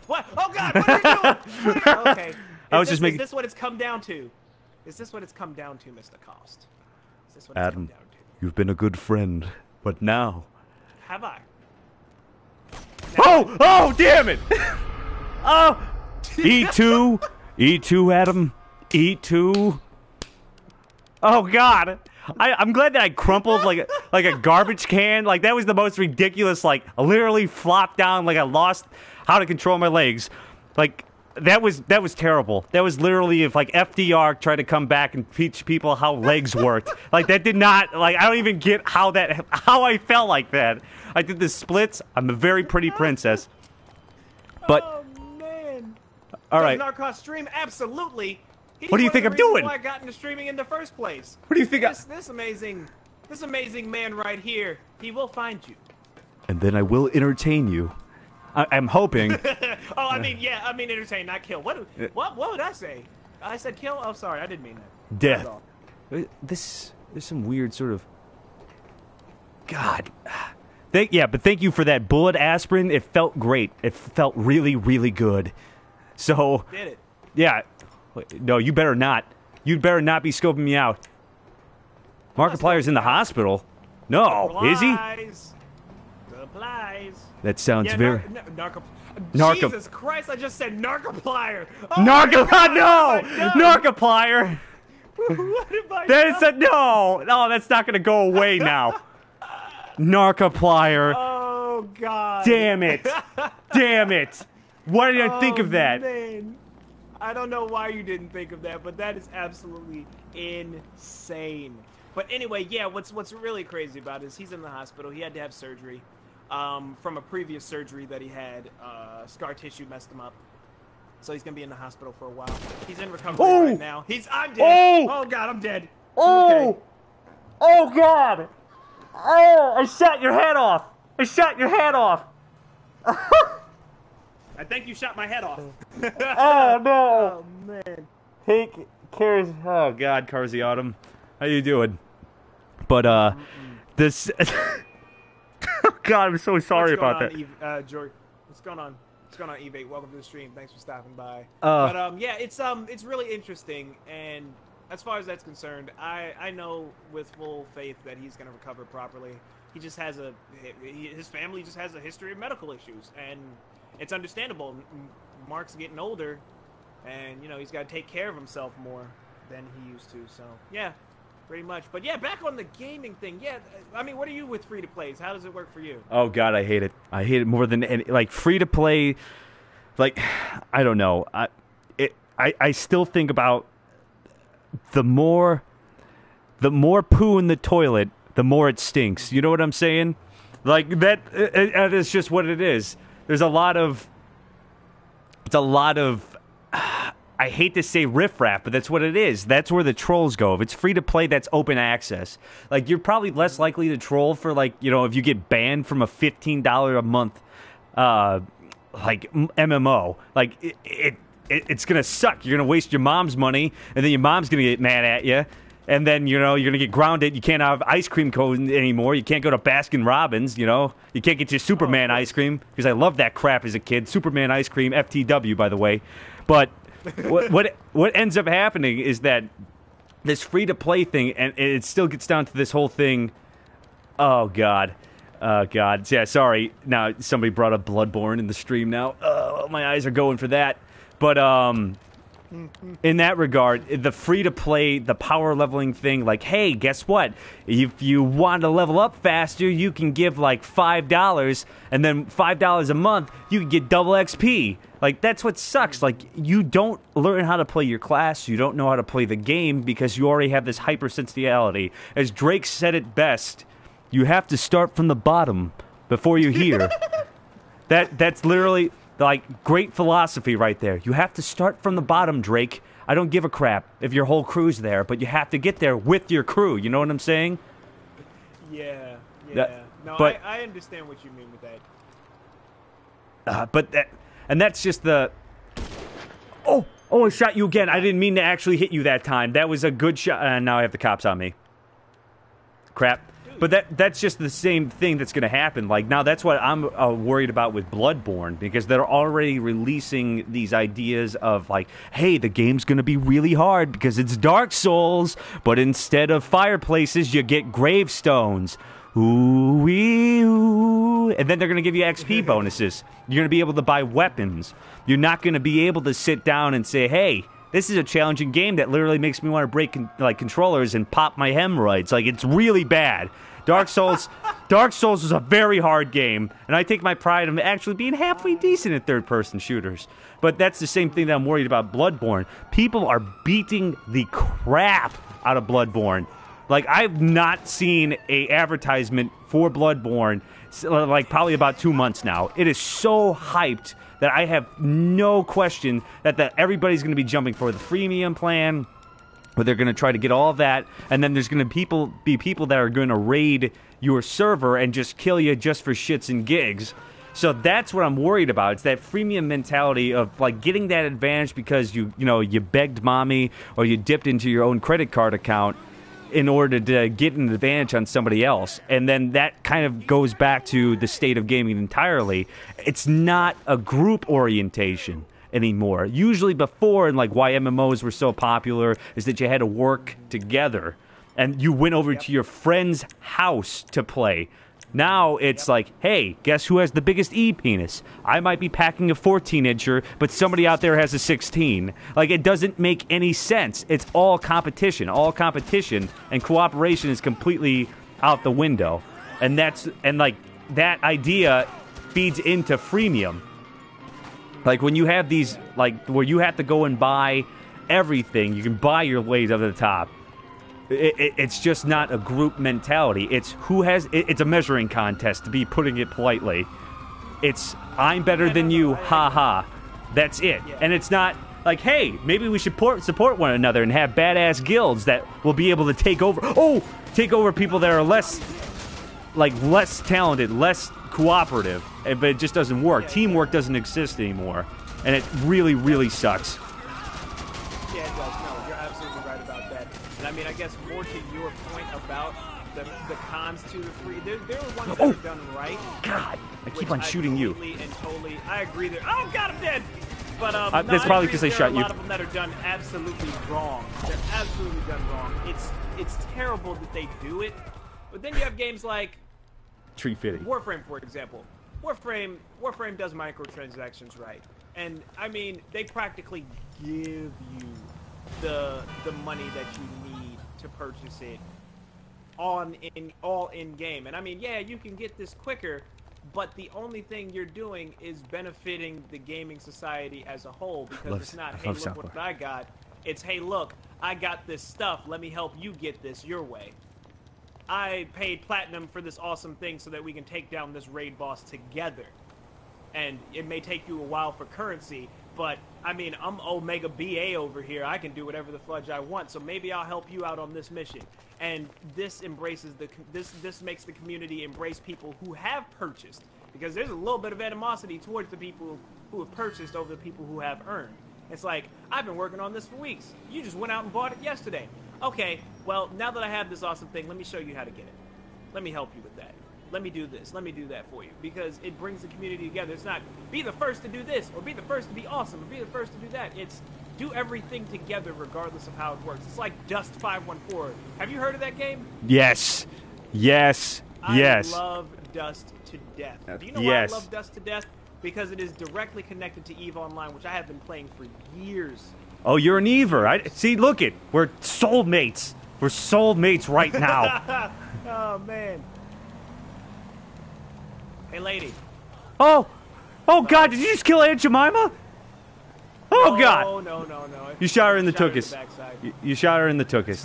What? Oh, God, what are you doing? Okay. Is this what it's come down to? Is this what it's come down to, Mr. Cost? Is this what it's come down to? You've been a good friend, but now... Have I? Oh, damn it! Oh! E2! E2, Adam. E2. Oh, God. I'm glad that I crumpled like like a garbage can. Like, that was the most ridiculous, like, literally flopped down like I lost how to control my legs. Like, that was terrible. That was literally if, like, FDR tried to come back and teach people how legs worked. Like, that did not, like, I don't even get how I felt like that. I did the splits. I'm a very pretty princess. But, oh, man. All right. Narrcost stream? Absolutely. What do you think I'm doing? Why I got into streaming in the first place. What do you think? This amazing man right here, he will find you. And then I will entertain you. I'm hoping. Oh, I mean, entertain, not kill. What would I say? I said kill? Oh, sorry, I didn't mean that. Death. There's some weird sort of... God. But thank you for that bullet aspirin. It felt great. It felt really, really good. So... Did it? Yeah. No, you better not. You'd better not be scoping me out. Markiplier's in the hospital. No, Supplies. is he? Supplies. That sounds very... Jesus Christ, I just said Narcoplier. Oh No! Narcoplier! What have I That's done? No, that's not going to go away now. Narcoplier. Oh, God. Damn it. Damn it. Why did I think of that? Man. I don't know why you didn't think of that, but that is absolutely insane. But anyway, yeah, what's really crazy about it is he's in the hospital. He had to have surgery from a previous surgery that he had. Scar tissue messed him up. So he's going to be in the hospital for a while. He's in recovery right now. I'm dead. Oh, God, I'm dead. Oh! Okay. Oh, God! Oh, I shot your head off! I think you shot my head off. Oh, no! Oh, man. Hey, Cares. Oh, God, Cars the Autumn. How you doing? But, this... Oh, God, I'm so sorry about that. George, what's going on? What's going on, Eve8? Welcome to the stream. Thanks for stopping by. Yeah, it's really interesting, and as far as that's concerned, I know with full faith that he's going to recover properly. He just has his family just has a history of medical issues, and it's understandable. Mark's getting older, and, you know, he's got to take care of himself more than he used to, so, yeah. Pretty much. But yeah, back on the gaming thing. Yeah, I mean, what are you with free-to-plays? How does it work for you? Oh, God, I hate it. I hate it more than any... Like, free-to-play... Like, I don't know. I still think about the more poo in the toilet, the more it stinks. You know what I'm saying? Like, that is just what it is. There's a lot of... It's a lot of... I hate to say riffraff, but that's what it is. That's where the trolls go. If it's free to play, that's open access. Like, you're probably less likely to troll for, like, you know, if you get banned from a $15 a month, like, MMO. Like, it's going to suck. You're going to waste your mom's money, and then your mom's going to get mad at you. And then, you know, you're going to get grounded. You can't have ice cream cone anymore. You can't go to Baskin Robbins, you know. You can't get your Superman ice cream, because I loved that crap as a kid. Superman ice cream, FTW, by the way. But... what ends up happening is that this free-to-play thing, and it still gets down to this whole thing. Oh, God. Yeah, sorry. Now, somebody brought up Bloodborne in the stream now. My eyes are going for that. But, in that regard, the free-to-play, the power leveling thing, like, hey, guess what? If you want to level up faster, you can give, like, $5, and then $5 a month, you can get double XP. Like, that's what sucks. Like, you don't learn how to play your class. You don't know how to play the game because you already have this hypersensitivity. As Drake said it best, you have to start from the bottom before you hear. That's literally, like, great philosophy right there. You have to start from the bottom, Drake. I don't give a crap if your whole crew's there, but you have to get there with your crew. You know what I'm saying? Yeah. But I understand what you mean with that. And that's just the... Oh, I shot you again. I didn't mean to actually hit you that time. That was a good shot. And now I have the cops on me. Crap. But that's just the same thing that's going to happen. Like, now that's what I'm worried about with Bloodborne, because they're already releasing these ideas of, like, hey, the game's going to be really hard because it's Dark Souls, but instead of fireplaces, you get gravestones. Ooh-wee, ooh. And then they're going to give you XP bonuses. You're going to be able to buy weapons. You're not going to be able to sit down and say, hey, This is a challenging game that literally makes me want to break controllers and pop my hemorrhoids. Like, it's really bad. Dark Souls is a very hard game, and I take my pride in actually being halfway decent at third-person shooters. But that's the same thing that I'm worried about Bloodborne. People are beating the crap out of Bloodborne. Like, I've not seen a advertisement for Bloodborne, like, probably about 2 months now. It is so hyped that I have no question that everybody's going to be jumping for the freemium plan, where they're going to try to get all of that, and then there's going to be people that are going to raid your server and just kill you just for shits and gigs. So that's what I'm worried about. It's that freemium mentality of, like, getting that advantage because you begged mommy or you dipped into your own credit card account in order to get an advantage on somebody else. And then that kind of goes back to the state of gaming entirely. It's not a group orientation anymore. Usually before, and like why MMOs were so popular, is that you had to work together. And you went over to your friend's house to play. Now it's like, hey, guess who has the biggest E-penis? I might be packing a 14-incher, but somebody out there has a 16. Like, it doesn't make any sense. It's all competition, and cooperation is completely out the window. And that idea feeds into freemium. Like, when you have these, like, where you have to go and buy everything, you can buy your ways up to the top. It's just not a group mentality. It's it's a measuring contest, to be putting it politely. It's, I'm better than you, ha. That's it. Yeah. And it's not like, hey, maybe we should support one another and have badass guilds that will be able to take over people that are less talented, less cooperative. But it just doesn't work. Teamwork doesn't exist anymore. And it really, really sucks. Yeah, it does. No, you're absolutely right about that. And I mean, I guess more to your point about the cons to the free, there are ones that are done right. God, I keep on shooting you. I agree there. Oh, God, I'm dead. But that's probably because I shot you. There are a lot of them that are done absolutely wrong. They're absolutely done wrong. It's terrible that they do it. But then you have games like Tree Fitting. Warframe, for example. Warframe does microtransactions right. And I mean, they practically give you the money that you need to purchase it all in game. And I mean, yeah, you can get this quicker, but the only thing you're doing is benefiting the gaming society as a whole, because it's not, hey, look what I got. It's, hey, look, I got this stuff. Let me help you get this your way. I paid platinum for this awesome thing so that we can take down this raid boss together. And it may take you a while for currency, but I mean, I'm Omega BA over here. I can do whatever the fudge I want, so maybe I'll help you out on this mission. And this embraces this makes the community embrace people who have purchased, because there's a little bit of animosity towards the people who have purchased over the people who have earned. It's like, I've been working on this for weeks. You just went out and bought it yesterday. Okay, well, now that I have this awesome thing, let me show you how to get it. Let me help you with that. Let me do this. Let me do that for you. Because it brings the community together. It's not be the first to do this, or be the first to be awesome, or be the first to do that. It's do everything together regardless of how it works. It's like Dust 514. Have you heard of that game? Yes. Yes. Yes. I love Dust to death. Do you know why I love Dust to death? Because it is directly connected to EVE Online, which I have been playing for years. Oh, you're an Ever. See, look it. We're soulmates. We're soulmates right now. Oh, man. Hey, lady. Oh, God, did you just kill Aunt Jemima? Oh, God. Oh, no. You shot her in the tuchus. You shot her in the tuchus.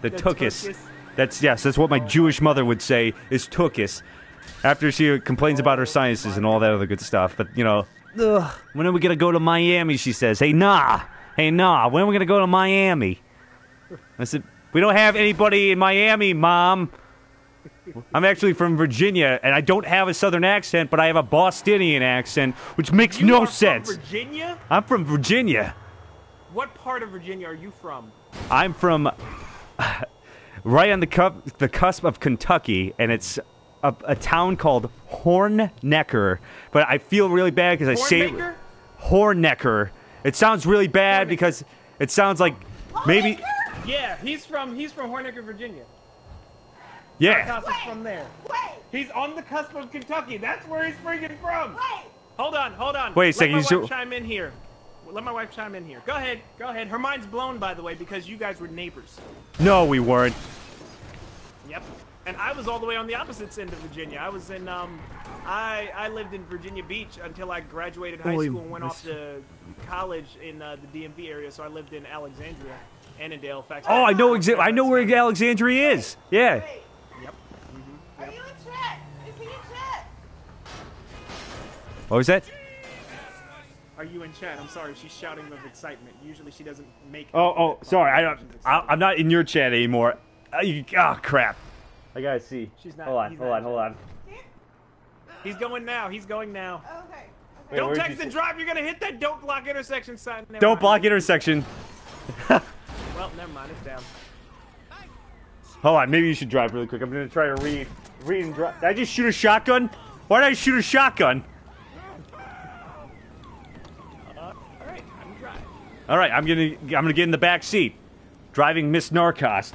The tuchus. That's what my Jewish mother would say, is tuchus. After she complains about her sinuses and all that other good stuff. But, when are we going to go to Miami, she says. Hey, nah, when are we going to go to Miami? I said, we don't have anybody in Miami, Mom. I'm actually from Virginia, and I don't have a Southern accent, but I have a Bostonian accent, which makes no sense. From Virginia? I'm from Virginia. What part of Virginia are you from? I'm from right on the cusp of Kentucky, and it's a town called Hornecker. But I feel really bad because I say Hornecker. It sounds really bad because it sounds like maybe. Yeah, he's from Hornecker, Virginia. Yeah. Narrcost is from there. He's on the cusp of Kentucky. That's where he's freaking from. Hold on. Wait a second. Let my wife chime in here. Let my wife chime in here. Go ahead. Go ahead. Her mind's blown, by the way, because you guys were neighbors. No, we weren't. Yep. And I was all the way on the opposite end of Virginia. I was in, I lived in Virginia Beach until I graduated high school and went off to college in the DMV area. So I lived in Alexandria, Annandale. Fact. Oh, I know where Alexandria is. Yeah. Wait, Yep. are you in chat? Is he in chat? What was that? Are you in chat? I'm sorry. She's shouting with excitement. Usually she doesn't make. Oh, sorry. I'm not in your chat anymore. Crap. I gotta see. She's not. Hold on. He's going now. He's going now. Okay. Wait, Don't where'd text you and drive. You're gonna hit that don't block intersection sign. Never Don't mind. block intersection. Well, never mind. It's down. Hold on, maybe you should drive really quick. I'm gonna try to read and drive. Did I just shoot a shotgun? Why did I shoot a shotgun? All right, I'm driving. All right, I'm gonna get in the back seat, driving Miss Narrcost.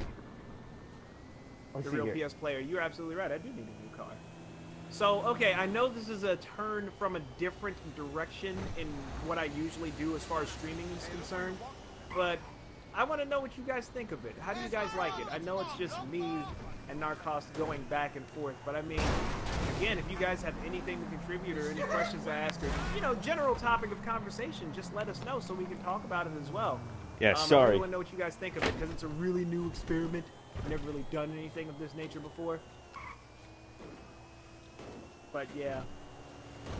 The real PS player. You're absolutely right. I do need a new car. So, okay, I know this is a turn from a different direction in what I usually do as far as streaming is concerned, but I want to know what you guys think of it. How do you guys like it? I know it's just me and Narrcost going back and forth, but I mean, again, if you guys have anything to contribute or any questions to ask or, general topic of conversation, just let us know so we can talk about it as well. Yeah, I sorry. really want to know what you guys think of it because it's a really new experiment. I've never really done anything of this nature before. But yeah,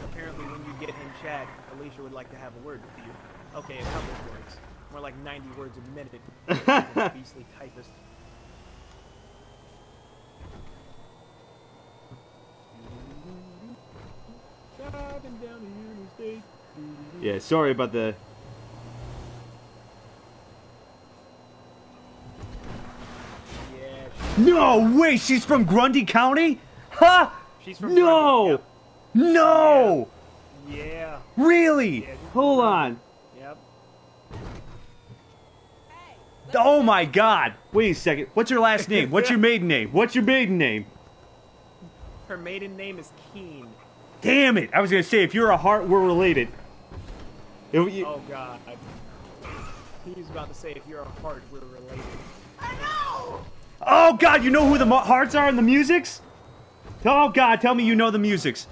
apparently when you get in chat, Alicia would like to have a word with you. Okay, a couple of words. More like 90 words a minute. Beastly typist. Driving down the interstate. Yeah, sorry about the. No way, she's from Grundy County? Huh? She's from No! Grundy, No! Yeah. Really? Yeah, she's from Hold Grundy. on. Yep. Oh my god. Wait a second. What's your last name? What's your maiden name? What's your maiden name? Her maiden name is Keen. Damn it. I was going to say, if you're a heart, we're related. Oh god. He was about to say, if you're a heart, we're related. I know! Oh god, you know who the hearts are in the musics? Oh god, tell me you know the musics.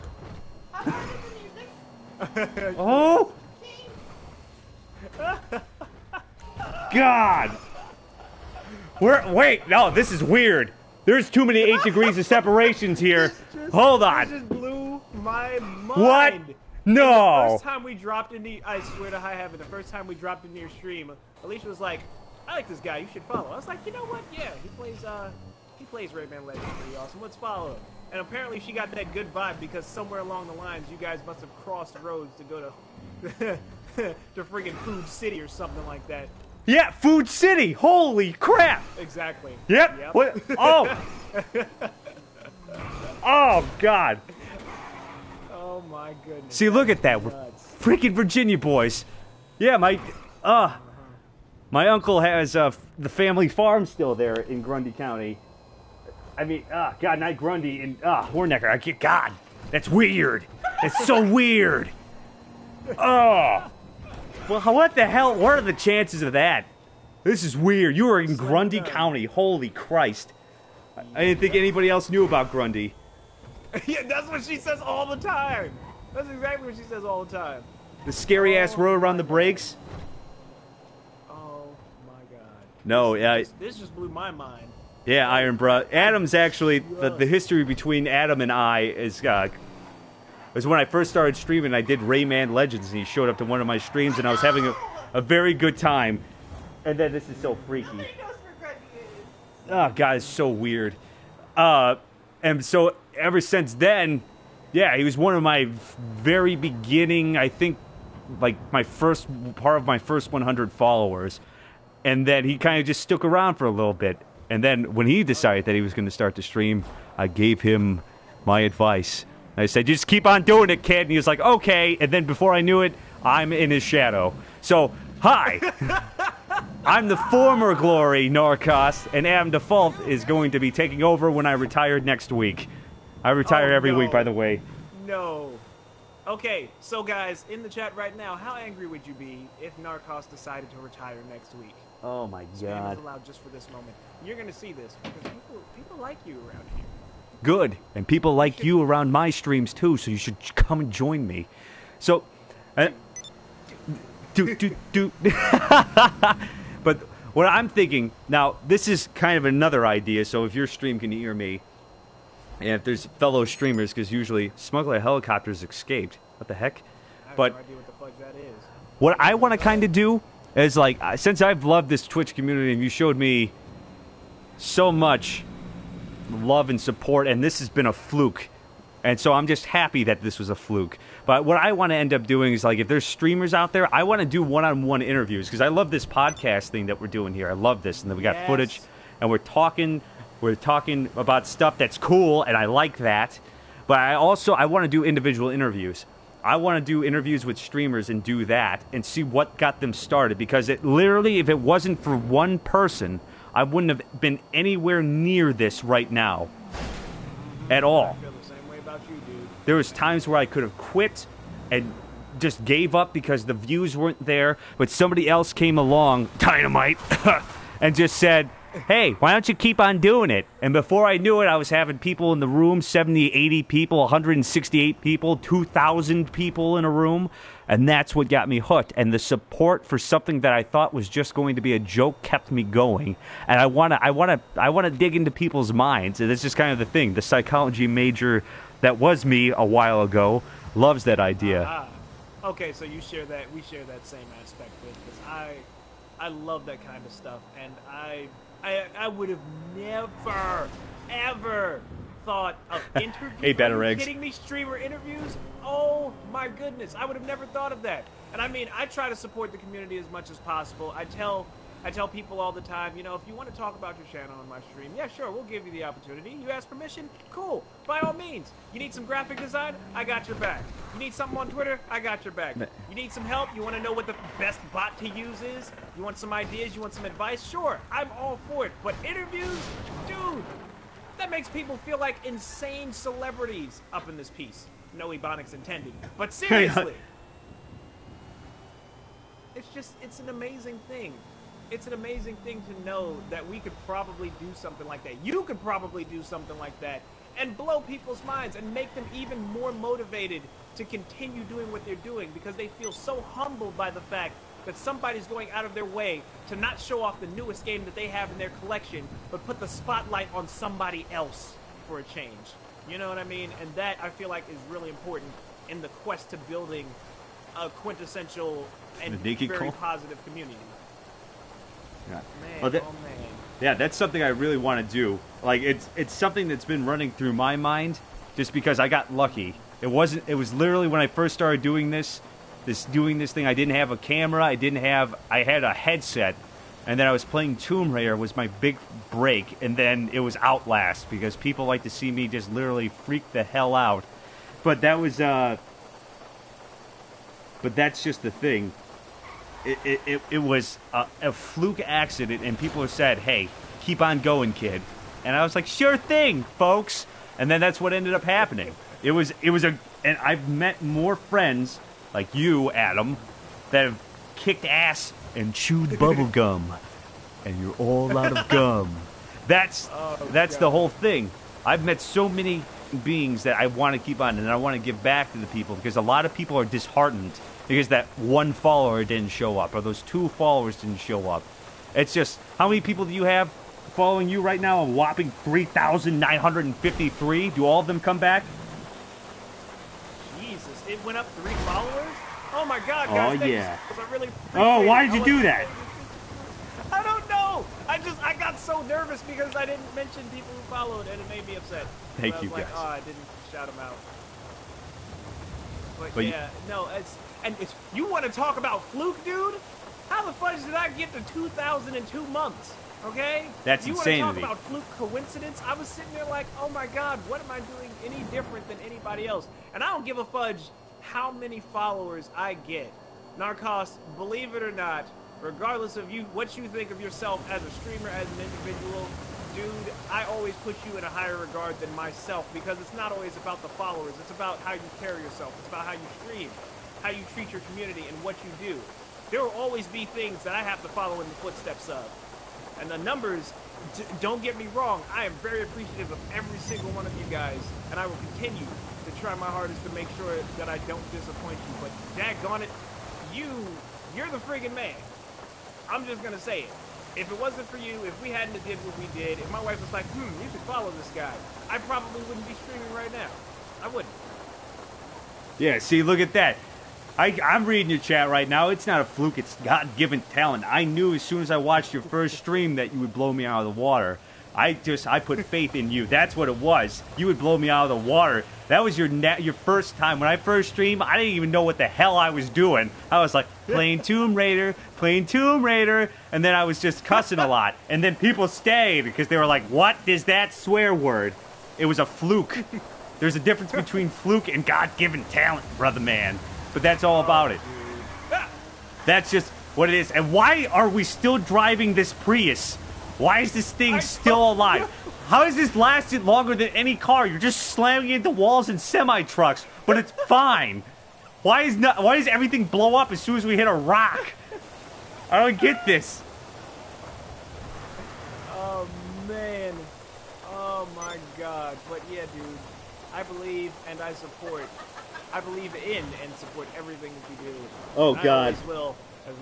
How hard is the music? Oh! God! Wait, no, this is weird. There's too many 8 degrees of separations here. Hold This on. just blew my mind. What? And No. the first time we dropped into, I swear to high heaven, the first time we dropped into your stream, Alicia was like, I like this guy, you should follow. I was like, you know what? Yeah, he plays Rayman Legends pretty awesome. Let's follow him. And apparently she got that good vibe because somewhere along the lines you guys must have crossed roads to go to to friggin' Food City or something like that. Yeah, Food City. Holy crap. Exactly. Yep. What? Oh. Oh god. Oh my goodness. See, look at that. We're Nuts. freaking Virginia boys. Yeah, my uncle has the family farm still there in Grundy County. I mean, God, not Grundy, and Hornecker. God, that's weird. That's so weird. Oh. Well, what the hell? What are the chances of that? This is weird. You were in Grundy County. Holy Christ. I didn't think anybody else knew about Grundy. Yeah, that's what she says all the time. That's exactly what she says all the time. The scary-ass road around the brakes? Oh my god. No, yeah. This just blew my mind. Yeah, Iron Bra. Adam's actually, the history between Adam and I is, was when I first started streaming, I did Rayman Legends, and he showed up to one of my streams, and I was having a very good time. And then this is so freaky. Nobody knows where Grundy is. Oh, God, it's so weird. And so ever since then, yeah, he was one of my very beginning, I think, like, my first 100 followers. And then he kind of just stuck around for a little bit. And then when he decided that he was going to start to stream, I gave him my advice. I said, just keep on doing it, kid. And he was like, okay. And then before I knew it, I'm in his shadow. So, hi. I'm the former Glory Narrcost, and Adam Default is going to be taking over when I retire next week. I retire every week, by the way. No. Okay, so guys, in the chat right now, how angry would you be if Narrcost decided to retire next week? Oh my Spam god. is allowed just for this moment. You're gonna see this because people like you around here. Good. And people like you around my streams too, so you should come and join me. So, but what I'm thinking, now, this is kind of another idea, so if your stream can hear me, and if there's fellow streamers, because usually smuggler helicopters escaped. What the heck? I have But no idea what the fuck that is. what I want to kind of do is, like, since I've loved this Twitch community and you showed me so much love and support, and this has been a fluke, and so I'm just happy that this was a fluke. But what I want to end up doing is, like, if there's streamers out there, I want to do one-on-one interviews, because I love this podcast thing that we're doing here. I love this, and then we got footage, and we're talking about stuff that's cool, and I like that. But I want to do individual interviews. I want to do interviews with streamers and do that and see what got them started, because it literally, if it wasn't for one person, I wouldn't have been anywhere near this right now at all. I feel the same way about you, dude. There was times where I could have quit and just gave up because the views weren't there, but somebody else came along, Dynamite, and just said, hey, why don't you keep on doing it? And before I knew it, I was having people in the room, 70, 80 people, 168 people, 2,000 people in a room, and that's what got me hooked. And the support for something that I thought was just going to be a joke kept me going. And I want to dig into people's minds, and it's just kind of the thing. The psychology major that was me a while ago loves that idea. Okay, so we share that same aspect with, because I love that kind of stuff, and I would have never, ever thought of interviews. Hey, Better Are you Eggs. kidding me? Streamer interviews? Oh my goodness, I would have never thought of that. And I mean, I try to support the community as much as possible. I tell people all the time, you know, if you want to talk about your channel on my stream, yeah, sure, we'll give you the opportunity. You ask permission? Cool. By all means. You need some graphic design? I got your back. You need something on Twitter? I got your back. You need some help? You want to know what the best bot to use is? You want some ideas? You want some advice? Sure, I'm all for it. But interviews? Dude, that makes people feel like insane celebrities up in this piece. No ebonics intended. But seriously. It's an amazing thing. It's an amazing thing to know that we could probably do something like that. You could probably do something like that and blow people's minds and make them even more motivated to continue doing what they're doing, because they feel so humbled by the fact that somebody's going out of their way to not show off the newest game that they have in their collection, but put the spotlight on somebody else for a change. You know what I mean? And that, I feel like, is really important in the quest to building a quintessential and very positive community. Yeah. Man, Well, man. Yeah, that's something I really want to do. Like, it's something that's been running through my mind just because I got lucky. It was literally when I first started doing this thing, I didn't have a camera, I had a headset, and then I was playing Tomb Raider was my big break, and then it was Outlast, because people like to see me just literally freak the hell out. But that was but that's just the thing. It was a fluke accident, and people have said, hey, keep on going, kid. And I was like, sure thing, folks. And then that's what ended up happening. And I've met more friends like you, Adam, that have kicked ass and chewed bubble gum, and you're all out of gum. That's the whole thing. I've met so many beings that I want to keep on, and I want to give back to the people, because a lot of people are disheartened because that one follower didn't show up, or those 2 followers didn't show up. It's just, how many people do you have following you right now? A whopping 3,953. Do all of them come back? Jesus, it went up 3 followers? Oh my god, guys. Oh, yeah. I really Oh, why did you do that? I don't know. I got so nervous because I didn't mention people who followed, and it made me upset. Thank you, guys. guys. Oh, I didn't shout them out. But But yeah, no, you want to talk about fluke, dude? How the fudge did I get to 2,000 in 2 months? Okay? That's you insanity. You want to talk about fluke coincidence? I was sitting there like, oh my god, what am I doing any different than anybody else? And I don't give a fudge how many followers I get. Narrcost, believe it or not, regardless of what you think of yourself as a streamer, as an individual, dude, I always put you in a higher regard than myself because it's not always about the followers. It's about how you carry yourself. It's about how you stream, how you treat your community, and what you do. There will always be things that I have to follow in the footsteps of. And the numbers, don't get me wrong, I am very appreciative of every single one of you guys, and I will continue to try my hardest to make sure that I don't disappoint you. But daggone it, you're the friggin' man. I'm just gonna say it. If it wasn't for you, if we hadn't did what we did, if my wife was like, you should follow this guy, I probably wouldn't be streaming right now. I wouldn't. Yeah, see, look at that. I'm reading your chat right now. It's not a fluke. It's God-given talent. I knew as soon as I watched your first stream that you would blow me out of the water. I put faith in you. That's what it was. You would blow me out of the water. That was your first time. When I first streamed, I didn't even know what the hell I was doing. I was like, playing Tomb Raider, and then I was just cussing a lot. And then people stayed because they were like, what is that swear word? It was a fluke. There's a difference between fluke and God-given talent, brother man. But that's all about it. That's just what it is. And why are we still driving this Prius? Why is this thing still alive? How has this lasted longer than any car? You're just slamming into walls and semi-trucks, but it's fine. Why does everything blow up as soon as we hit a rock? I don't get this. Oh, man. Oh, my God. But, yeah, dude, I believe and I support. I believe in and support everything that you do. Oh, and God. I always will, as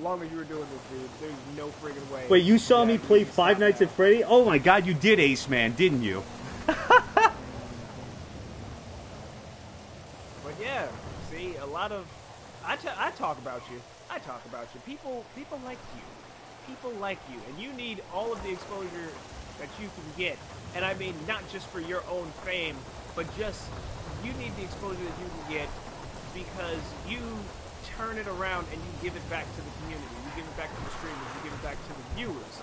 long as you were doing this, dude. There's no friggin' way. Wait, you saw me play Five Nights at Freddy? Oh, my God, you did, Ace Man, didn't you? But, yeah, see, a lot of... I talk about you. I talk about you. People like you. People like you. And you need all of the exposure that you can get. And I mean, not just for your own fame, but just... You need the exposure that you can get because you turn it around and you give it back to the community. You give it back to the streamers. You give it back to the viewers.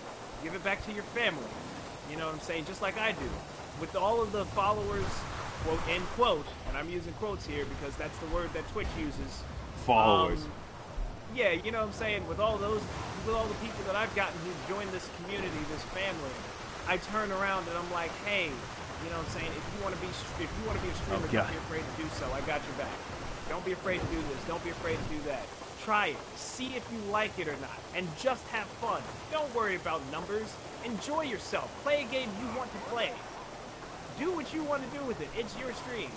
You give it back to your family. You know what I'm saying? Just like I do. With all of the followers, quote, end quote, and I'm using quotes here because that's the word that Twitch uses. Followers. Yeah, you know what I'm saying? With all the people that I've gotten who joined this community, this family, I turn around and I'm like, hey, you know what I'm saying? If you want to be a streamer, don't be afraid to do so. I got your back. Don't be afraid to do this. Don't be afraid to do that. Try it. See if you like it or not. And just have fun. Don't worry about numbers. Enjoy yourself. Play a game you want to play. Do what you want to do with it. It's your stream.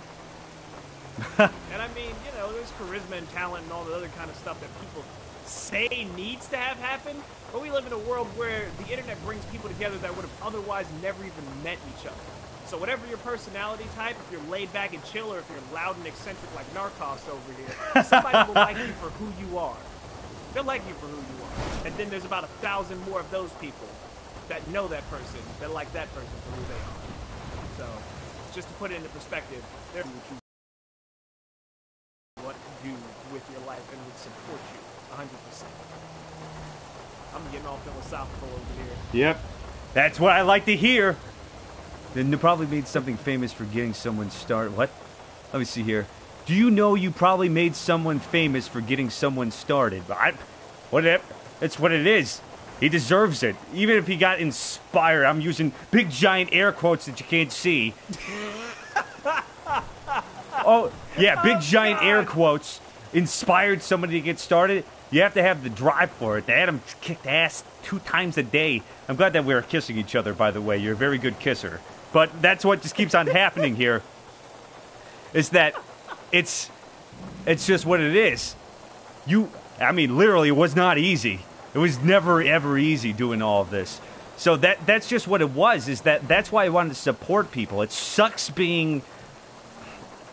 And I mean, you know, there's charisma and talent and all the other kind of stuff that people say needs to have happen. But we live in a world where the internet brings people together that would have otherwise never even met each other. So whatever your personality type, if you're laid back and chill, or if you're loud and eccentric like Narrcost over here, somebody will like you for who you are. They'll like you for who you are. And then there's about 1,000 more of those people that know that person, that like that person for who they are. So, just to put it into perspective, they're what to do with your life and would support you 100%. I'm getting all philosophical over here. Yep. That's what I like to hear. Then you probably made something famous for getting someone started. What? Let me see here. Do you know you probably made someone famous for getting someone started? That's what it is. He deserves it. Even if he got inspired. I'm using big giant air quotes that you can't see. Oh, yeah, big giant air quotes. Inspired somebody to get started. You have to have the drive for it. The Adam kicked ass 2 times a day. I'm glad that we're kissing each other, by the way. You're a very good kisser. But that's what just keeps on happening here. Is that it's just what it is. I mean, literally, it was not easy. It was never, ever easy doing all of this. So that's just what it was, that's why I wanted to support people. It sucks being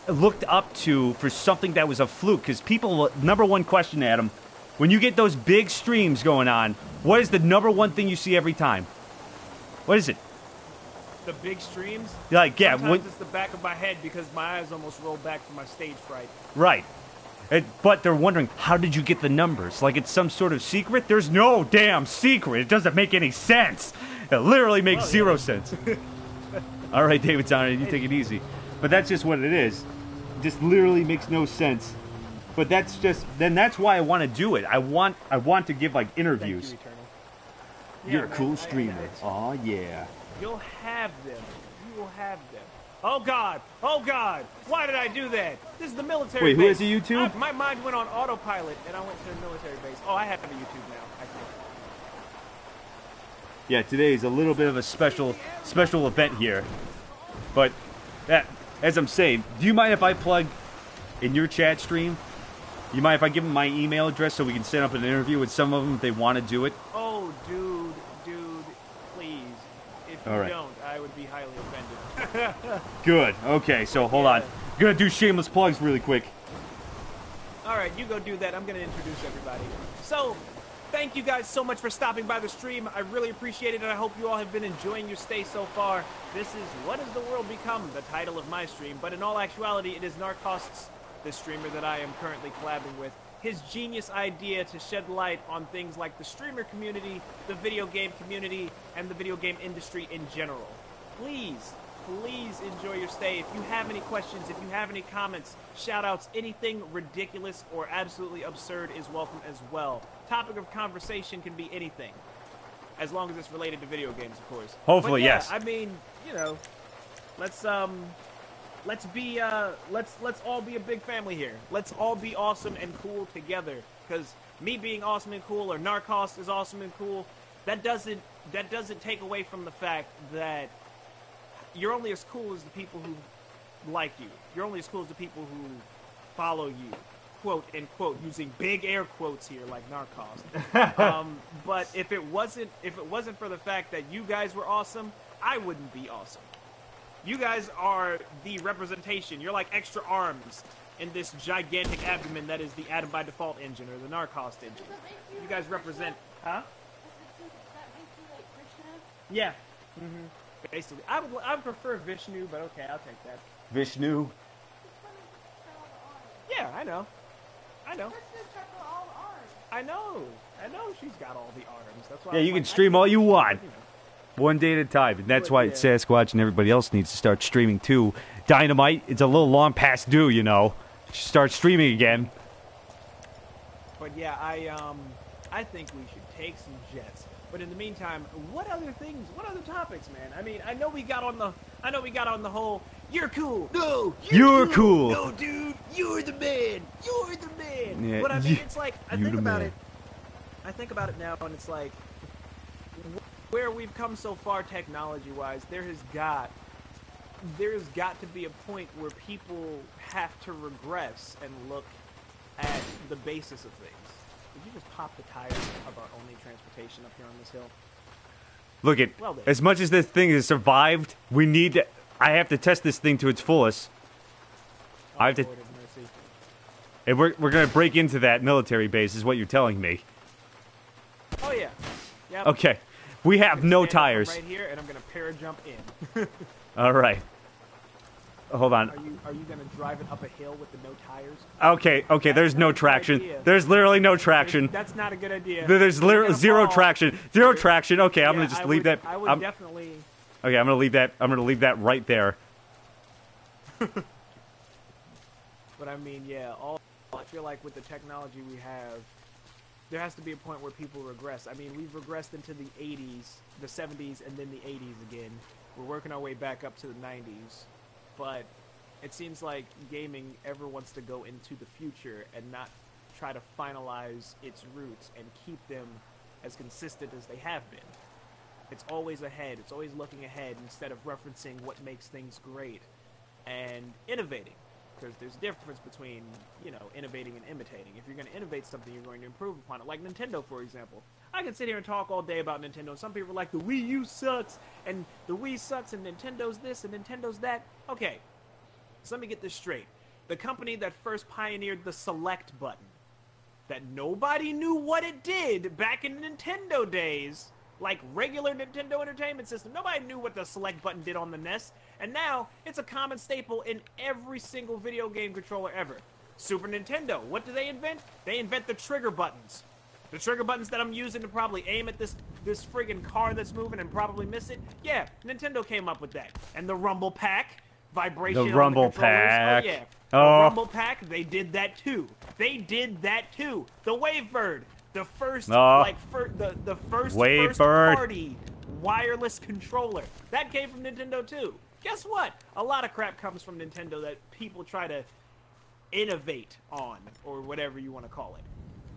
looked up to for something that was a fluke. Because people, number one question, Adam, when you get those big streams going on, what is the number one thing you see every time? What is it? The big streams? Like, yeah. Sometimes it's the back of my head because my eyes almost roll back from my stage fright. Right. But they're wondering, how did you get the numbers? Like it's some sort of secret? There's no damn secret. It doesn't make any sense. It literally makes zero sense. All right, David Donner, you take it easy. But that's just what it is. It just literally makes no sense. But that's why I want to do it. I want to give like interviews. Thank you, Eternal. You're a cool streamer. Aw, yeah. You'll have them. You will have them. Oh God! Oh God! Why did I do that? This is the military Wait, base. who has a YouTube? My mind went on autopilot, and I went to the military base. Oh, I have a YouTube now. I think. Yeah, today is a little bit of a special event here. But as I'm saying, do you mind if I plug in your chat stream? You mind if I give them my email address so we can set up an interview with some of them if they want to do it? Oh, dude, please. If you don't, I would be highly offended. Good. Okay, so hold on. I'm gonna do shameless plugs really quick. All right, you go do that. I'm gonna introduce everybody. So, thank you guys so much for stopping by the stream. I really appreciate it, and I hope you all have been enjoying your stay so far. This is What Has the World Become, the title of my stream, but in all actuality, it is Narrcost's, the streamer that I am currently collabing with. His genius idea to shed light on things like the streamer community, the video game community, and the video game industry in general. Please enjoy your stay. If you have any questions, if you have any comments, shout-outs, anything ridiculous or absolutely absurd is welcome as well. Topic of conversation can be anything, as long as it's related to video games, of course. Hopefully, but yeah, yes. I mean, you know, let's all be a big family here. Let's all be awesome and cool together. Because me being awesome and cool, or Narrcost is awesome and cool, that doesn't take away from the fact that you're only as cool as the people who like you. You're only as cool as the people who follow you. Quote unquote, using big air quotes here, like Narrcost. But if it wasn't for the fact that you guys were awesome, I wouldn't be awesome. You guys are the representation. You're like extra arms in this gigantic abdomen that is the Atom by Default engine, or the Narrcost engine. You guys represent... Huh? Yeah. Basically. I would prefer Vishnu, but okay, I'll take that. Vishnu. Yeah, I know. I know she's got all the arms. That's why You can stream all you want. One day at a time, and that's why Sasquatch and everybody else needs to start streaming too. Dynamite, it's a little long past due, you know. Start streaming again. But yeah, I think we should take some jets. But in the meantime, what other topics, man? I mean, I know we got on the whole, you're cool. No, you're cool. No, dude, you're the man. You're the man. Yeah, but I mean, it's like, I think about it now, and it's like, where we've come so far technology-wise, there's got to be a point where people have to regress and look at the basis of things. Did you just pop the tires of our only transportation up here on this hill? Look as much as this thing has survived, I have to test this thing to its fullest. Oh, I have to... And we're going to break into that military base, is what you're telling me. Oh, yeah. Yep. Okay. We have no tires. Right here, and I'm gonna para-jump in. All right. Hold on. Are you gonna drive it up a hill with the no tires? Okay. There's no traction. There's literally no traction. That's not a good idea. There's literally zero traction. Zero traction. Okay, I'm gonna just leave that. I would definitely. Okay, I'm gonna leave that. I'm gonna leave that right there. But I mean, yeah. I feel like with the technology we have, there has to be a point where people regress. I mean, we've regressed into the 80s, the 70s, and then the 80s again. We're working our way back up to the 90s. But it seems like gaming ever wants to go into the future and not try to finalize its roots and keep them as consistent as they have been. It's always ahead. It's always looking ahead instead of referencing what makes things great and innovating. Because there's a difference between, innovating and imitating. If you're going to innovate something, you're going to improve upon it. Like Nintendo, for example. I can sit here and talk all day about Nintendo. Some people are like, the Wii U sucks, and the Wii sucks, and Nintendo's this, and Nintendo's that. Okay, so let me get this straight. The company that first pioneered the select button, that nobody knew what it did back in Nintendo days, like regular Nintendo Entertainment System. Nobody knew what the select button did on the NES. And now, it's a common staple in every single video game controller ever. Super Nintendo, what do they invent? They invent the trigger buttons. The trigger buttons that I'm using to probably aim at this friggin' car that's moving and probably miss it. Yeah, Nintendo came up with that. And the Rumble Pack, vibration on the Rumble controllers. Pack. Oh, yeah. The Rumble Pack, they did that too. The Wavebird. The first, the first Wavebird. party wireless controller. That came from Nintendo too. Guess what? A lot of crap comes from Nintendo that people try to innovate on, or whatever you want to call it.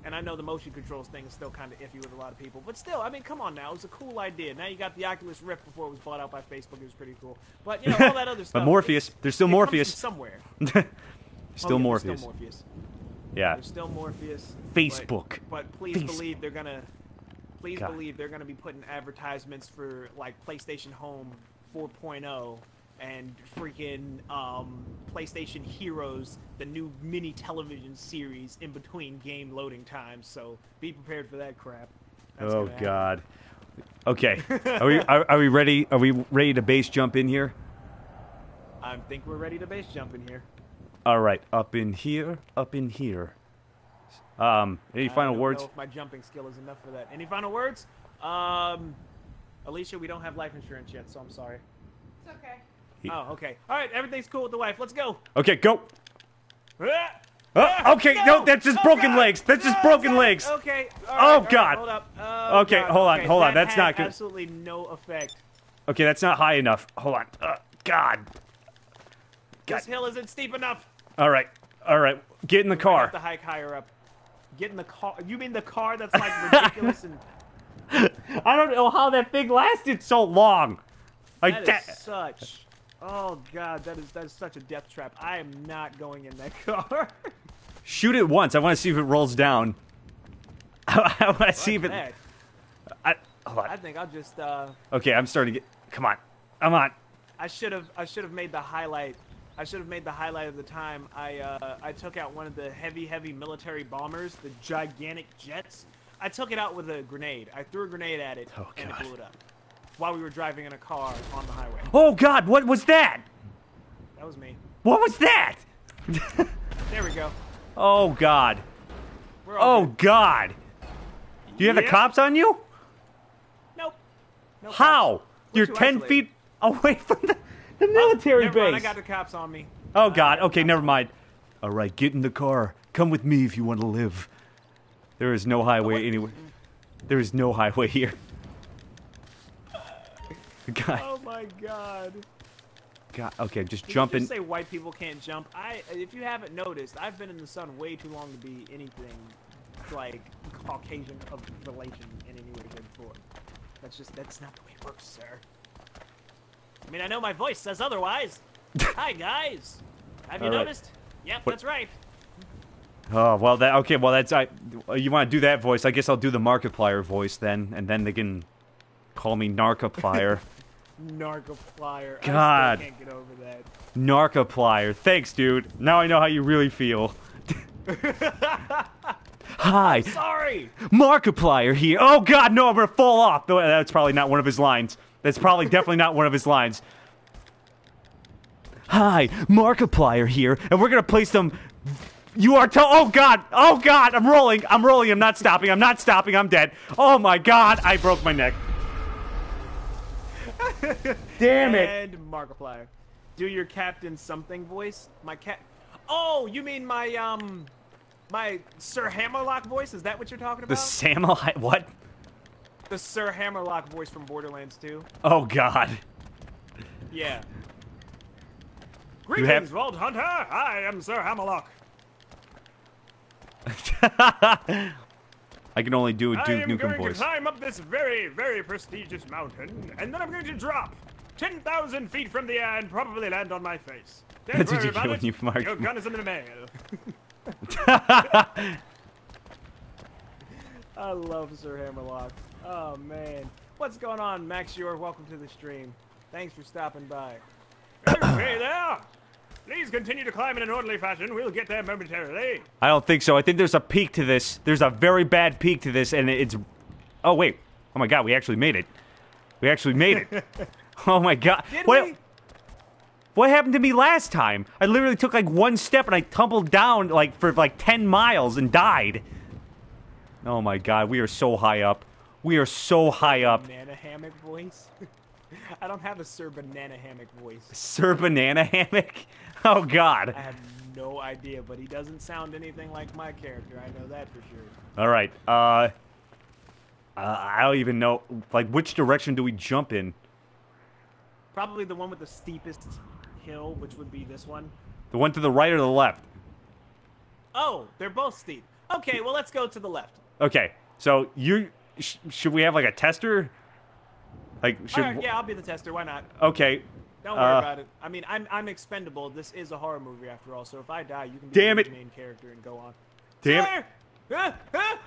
And I know the motion controls thing is still kind of iffy with a lot of people, but still, I mean, come on now, it was a cool idea. Now you got the Oculus Rift before it was bought out by Facebook. It was pretty cool. But, you know, all that other stuff. But Morpheus. There's still Morpheus. Somewhere. Still Morpheus. Still Morpheus. Yeah. There's still Morpheus. Facebook. But please believe they're gonna. Please believe they're gonna be putting advertisements for like PlayStation Home 4.0 and freaking PlayStation Heroes, the new mini television series in between game loading times. So be prepared for that crap. That's Oh God. Okay. Are we ready? Are we ready to base jump in here? I think we're ready to base jump in here. All right. Up in here. Up in here. Any final words? I don't know if my jumping skill is enough for that. Any final words? Alicia, we don't have life insurance yet, so I'm sorry. It's okay. Oh, okay. All right, everything's cool with the wife. Let's go. Okay, go. Ah! Okay, no, that's just Oh, broken God. legs. That's just No, broken God. legs. Okay. Oh, God. Hold up. Okay, God. hold on, Okay, hold on. that That's had not good. Absolutely no effect. Okay, that's not high enough. Hold on. God. This hill isn't steep enough. All right. All right. Get in the I have car. to hike higher up. Get in the car. You mean the car that's like ridiculous and I don't know how that thing lasted so long. Like that is such. Oh God, that is such a death trap. I am not going in that car. Shoot it once. I want to see if it rolls down. I want to see if it. Hold on. I think I'll just. Okay, I'm starting to get. Come on. Come on. I should have made the highlight. I should have made the highlight of the time I took out one of the heavy military bombers, the gigantic jets. I took it out with a grenade. I threw a grenade at it, and it blew it up. While we were driving in a car on the highway. Oh God, what was that? That was me. What was that? There we go. Oh God. We're all good. God. Do you have the Yep. cops on you? Nope. No How? cops. You're too 10 isolated. feet away from the military Never mind, I base. got the cops on me. Oh God. Okay, never mind. All right, get in the car. Come with me if you want to live. There is no highway anywhere. There is no highway here. God. Oh my God. God. Okay, just Did jump you in. just say white people can't jump? If you haven't noticed, I've been in the sun way too long to be anything like Caucasian of relation in any way, shape, or form. That's not the way it works, sir. I mean, I know my voice says otherwise. Hi, guys. Have you All right. noticed? Yep, What- that's right. Oh well, that okay. Well, that's you want to do that voice? I guess I'll do the Markiplier voice then, and then they can call me Narkiplier. Narcoplier. God. I still can't get over that. Narkiplier. Thanks, dude. Now I know how you really feel. Hi, Sorry. Markiplier here. Oh God, no! I'm gonna fall off. No, that's probably not one of his lines. That's probably definitely not one of his lines. Hi, Markiplier here, and we're gonna play some. You are oh God, I'm rolling, I'm not stopping, I'm dead. Oh my God, I broke my neck. Damn it. And Markiplier. Do your Captain Something voice. My cat. Oh, you mean my my Sir Hammerlock voice? Is that what you're talking The about? Samurai, what? The Sir Hammerlock voice from Borderlands 2. Oh God. Yeah. You Greetings, have- Vault Hunter. I am Sir Hammerlock. I can only do a I Duke am Nukem going voice. to climb up this very prestigious mountain, and then I'm going to drop 10,000 feet from the air and probably land on my face. Don't That's what worry you about get when it. you mark- Your gun is in the mail. I love Sir Hammerlock. Oh man, what's going on, Max? Welcome to the stream. Thanks for stopping by. Okay, there. Please continue to climb in an orderly fashion. We'll get there momentarily. I don't think so. I think there's a peak to this. There's a very bad peak to this, and it's. Oh wait. Oh my God, we actually made it. We actually made it. Oh my God. Did what? we? What happened to me last time? I literally took like one step and I tumbled down like for like 10 miles and died. Oh my God, we are so high up. We are so high up. Banana hammock voice. I don't have a Sir Banana Hammock voice. Sir Banana Hammock? Oh God. I have no idea, but he doesn't sound anything like my character. I know that for sure. All right. I don't even know. Like, which direction do we jump in? Probably the one with the steepest hill, which would be this one. The one to the right or the left? Oh, they're both steep. Okay, well, let's go to the left. Okay, so should we have like a tester? Like, should All right, yeah, I'll be the tester. Why not? okay. Don't worry about it. I mean, I'm expendable. This is a horror movie after all. So if I die, you can be Damn the it. main character and go on. Damn it. Slayer!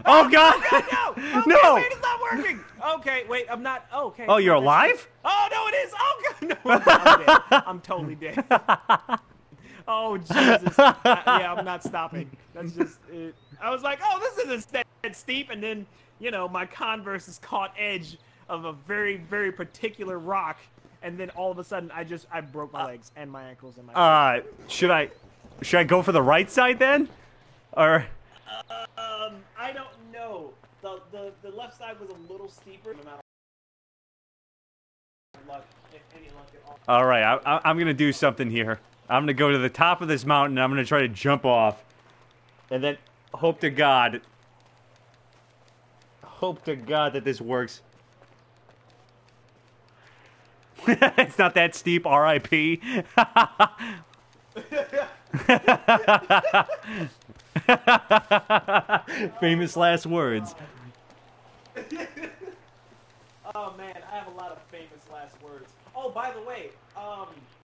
Oh, God! Oh, no! Okay, No! wait, it's not working! Okay, wait, I'm not... Oh, okay. Oh, you're alive? Oh, no, it is! Oh, God, no, I'm dead. I'm totally dead. Oh, Jesus. Yeah, I'm not stopping. That's just it. I was like, oh, this isn't that steep, and then, you know, my Converse is caught edge of a very, very particular rock, and then all of a sudden, I broke my legs and my ankles and my Should I go for the right side then? Or... I don't know. The left side was a little steeper. Amount of luck, if any luck at all. All right, I'm gonna do something here. I'm gonna go to the top of this mountain. And I'm gonna try to jump off, and then hope to God that this works. It's not that steep. R.I.P. Famous last words. Oh man, I have a lot of famous last words. Oh, by the way,